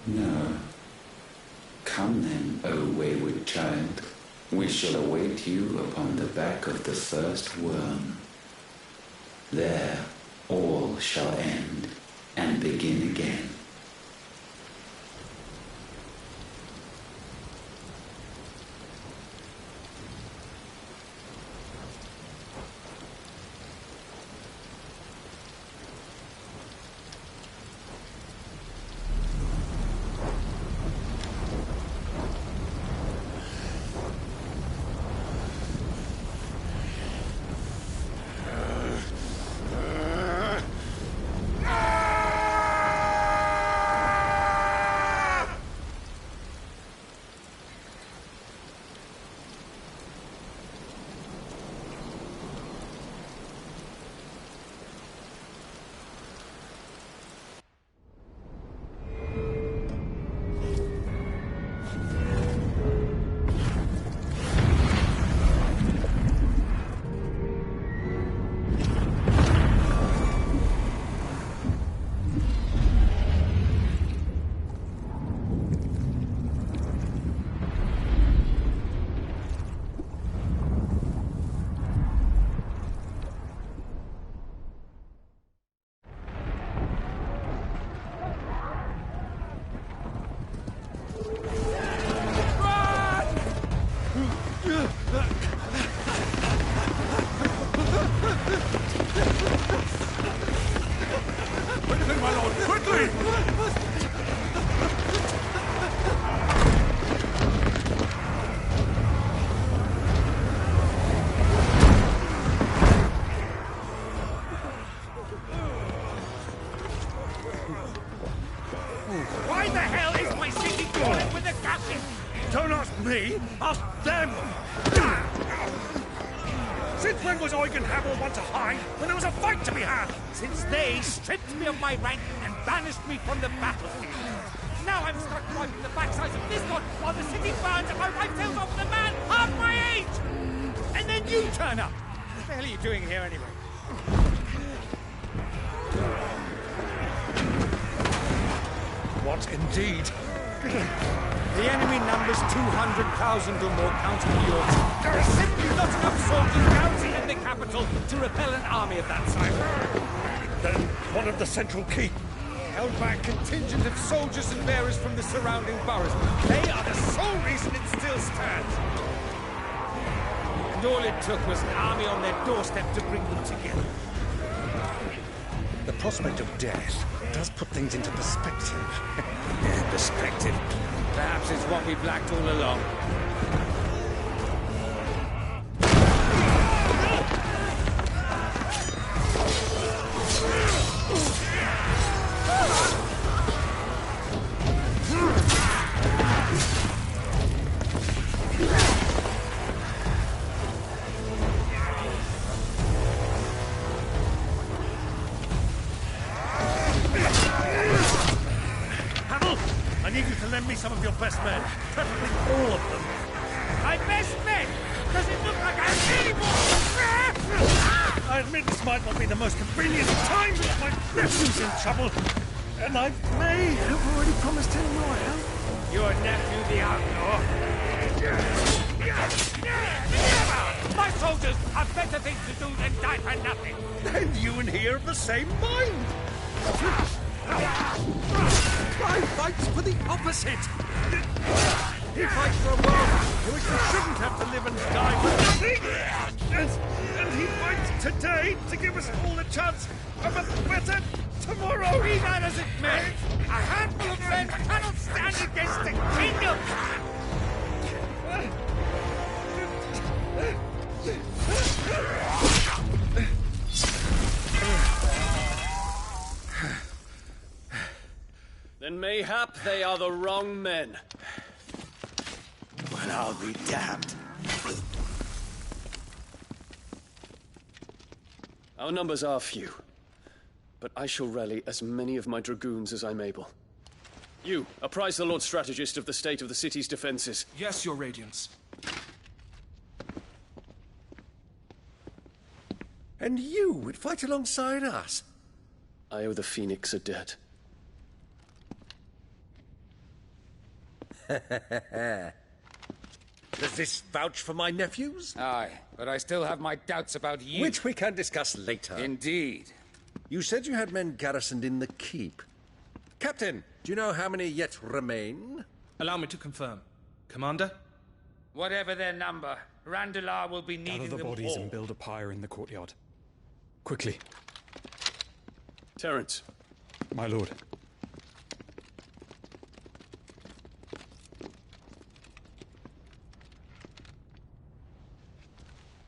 No. Come then, O wayward child. We shall await you upon the back of the first worm. There all shall end and begin again. Since when was Eugen Hamel one to hide when there was a fight to be had? Since they stripped me of my rank and banished me from the battlefield. Now I'm stuck wiping the backsides of this one while the city burns and my right tails off with a man half my age! And then you turn up! What the hell are you doing here anyway? What indeed? The enemy numbers 200,000 or more, counting yours. There are simply not enough soldiers garrisoned in the capital to repel an army of that size. Then what of the central keep? Held by a contingent of soldiers and bearers from the surrounding boroughs. They are the sole reason it still stands. And all it took was an army on their doorstep to bring them together. The prospect of death does put things into perspective. Perspective. Perhaps it's what we've lacked all along. Lend me some of your best men, preferably all of them. My best men? Does it look like I'm anymore? I admit this might not be the most convenient time, but my nephew's in trouble, and I may have already promised him royal. Your nephew, the outlaw? Never! My soldiers have better things to do than die for nothing. Then you and he are of the same mind. Clive fights for the opposite. He fights for a world in which we shouldn't have to live and die for nothing. And he fights today to give us all a chance of a better tomorrow. Be that as it may, a handful of men cannot stand against the kingdom. Then mayhap they are the wrong men. Well, I'll be damned. Our numbers are few, but I shall rally as many of my dragoons as I'm able. You, apprise the Lord Strategist of the state of the city's defenses. Yes, Your Radiance. And you would fight alongside us? I owe the Phoenix a debt. Does this vouch for my nephews? Aye, but I still have my doubts about you. Which we can discuss later. Indeed. You said you had men garrisoned in the keep. Captain, do you know how many yet remain? Allow me to confirm. Commander? Whatever their number, Randalar will be needing Gather the them bodies all. and build a pyre in the courtyard. Quickly. Terence. My lord.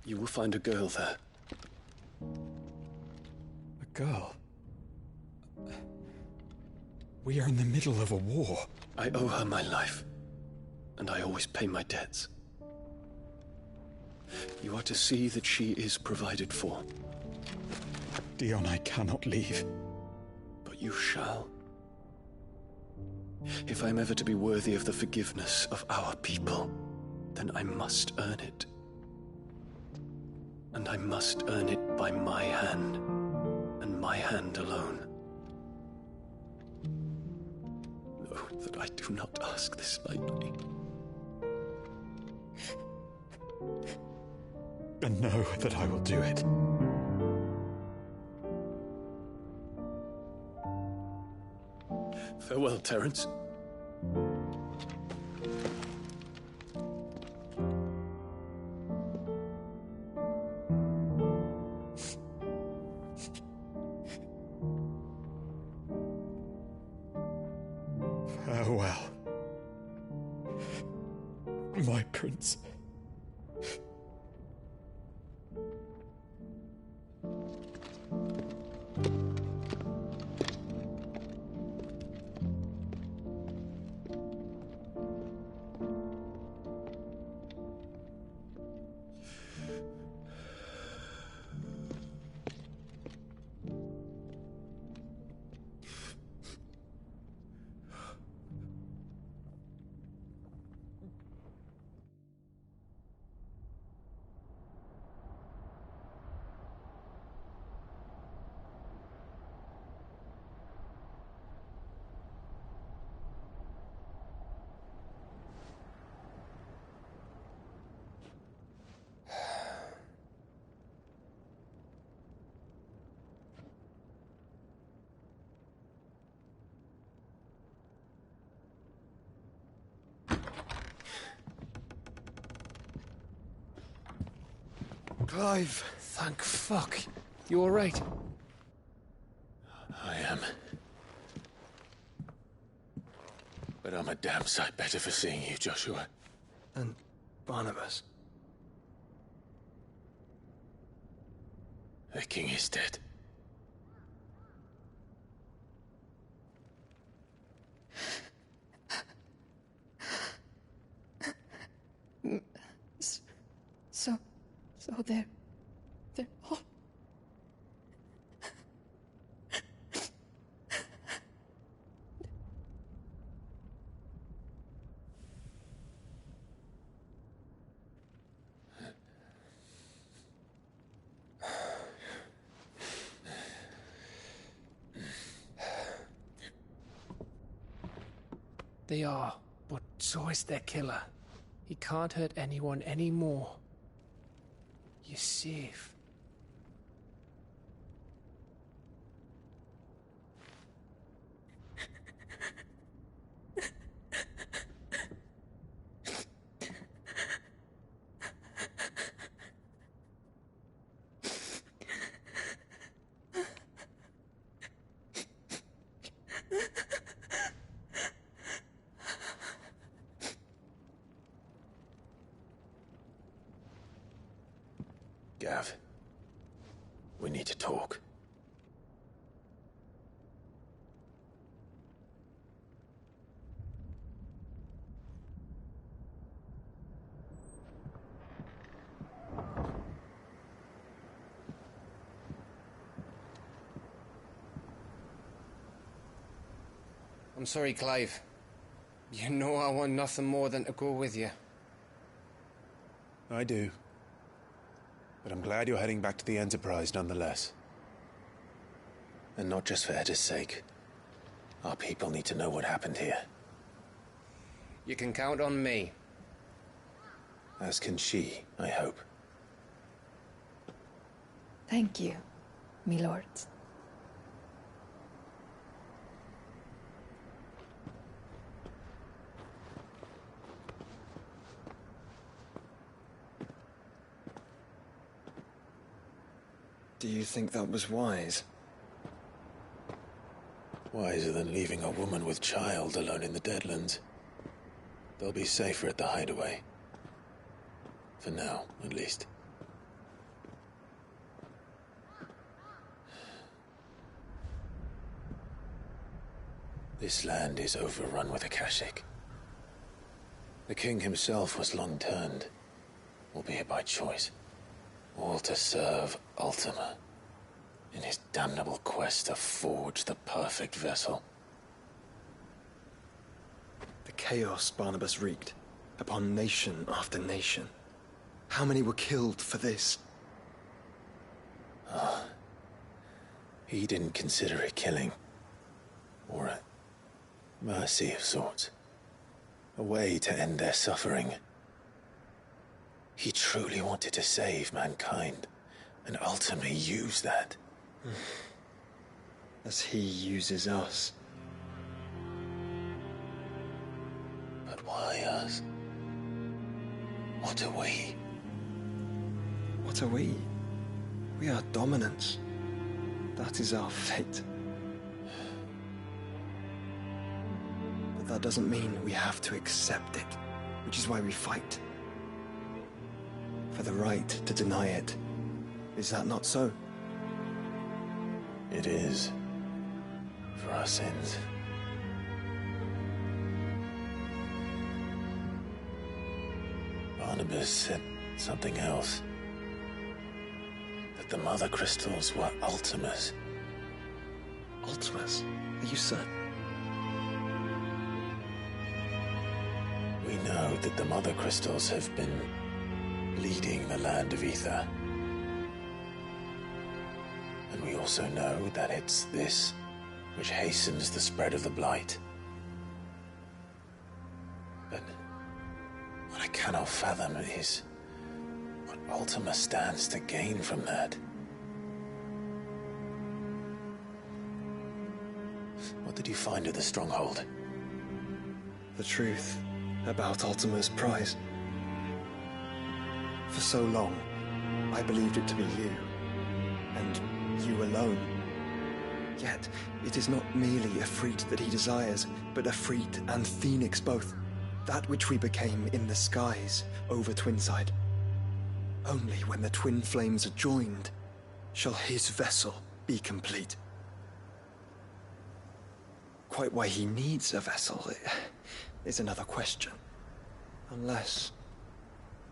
You will find a girl there. A girl? We are in the middle of a war. I owe her my life, and I always pay my debts. You are to see that she is provided for. Dion, I cannot leave. But you shall. If I'm ever to be worthy of the forgiveness of our people, then I must earn it. And I must earn it by my hand, and my hand alone. Know that I do not ask this lightly. And know that I will do it. Farewell, Terence. Farewell, my prince. Clive! Thank fuck. You alright? I am. But I'm a damn sight better for seeing you, Joshua. And Barnabas. The king is dead. So they're all... They are, but so is their killer. He can't hurt anyone anymore. You're safe. Gav, we need to talk. I'm sorry, Clive. You know I want nothing more than to go with you. I do. But I'm glad you're heading back to the Enterprise nonetheless. And not just for Edda's sake. Our people need to know what happened here. You can count on me. As can she, I hope. Thank you, me lords. Do you think that was wise? Wiser than leaving a woman with child alone in the Deadlands. They'll be safer at the hideaway. For now, at least. This land is overrun with Akashic. The king himself was long turned, albeit by choice. All to serve Ultima, in his damnable quest to forge the perfect vessel. The chaos Barnabas wreaked upon nation after nation. How many were killed for this? He didn't consider it killing. Or a mercy of sorts. A way to end their suffering. He truly wanted to save mankind, and ultimately use that. As he uses us. But why us? What are we? What are we? We are dominance. That is our fate. But that doesn't mean we have to accept it, which is why we fight. For the right to deny it. Is that not so? It is. For our sins. Barnabas said something else. That the Mother Crystals were Ultimas. Ultimas? Are you certain? We know that the Mother Crystals have been leading the land of Ether. And we also know that it's this which hastens the spread of the Blight. But what I cannot fathom is what Ultima stands to gain from that. What did you find at the Stronghold? The truth about Ultima's prize. For so long, I believed it to be you, and you alone. Yet, it is not merely Efreet that he desires, but Efreet and Phoenix both. That which we became in the skies over Twinside. Only when the twin flames are joined shall his vessel be complete. Quite why he needs a vessel is another question. Unless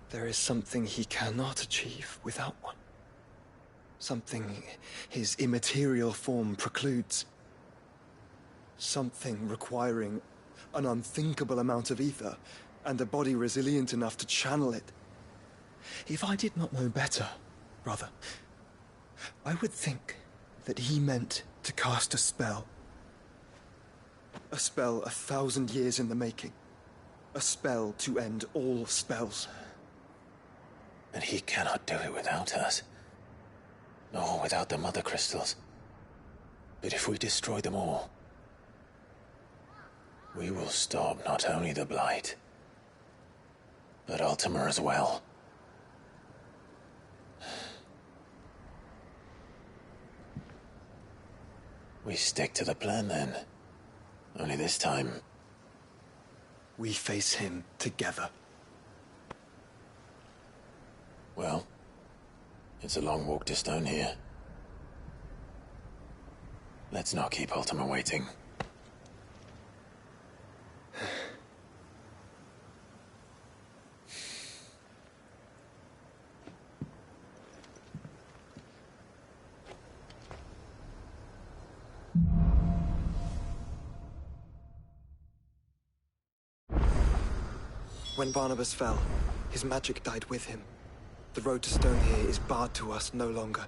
there is something he cannot achieve without one. Something his immaterial form precludes. Something requiring an unthinkable amount of ether, and a body resilient enough to channel it. If I did not know better, brother, I would think that he meant to cast a spell. A spell 1,000 years in the making. A spell to end all spells. And he cannot do it without us. Nor without the Mother Crystals. But if we destroy them all, we will stop not only the Blight, but Ultima as well. We stick to the plan then. Only this time, we face him together. Well, it's a long walk to Stone here. Let's not keep Ultima waiting. When Barnabas fell, his magic died with him. The road to Stone here is barred to us no longer.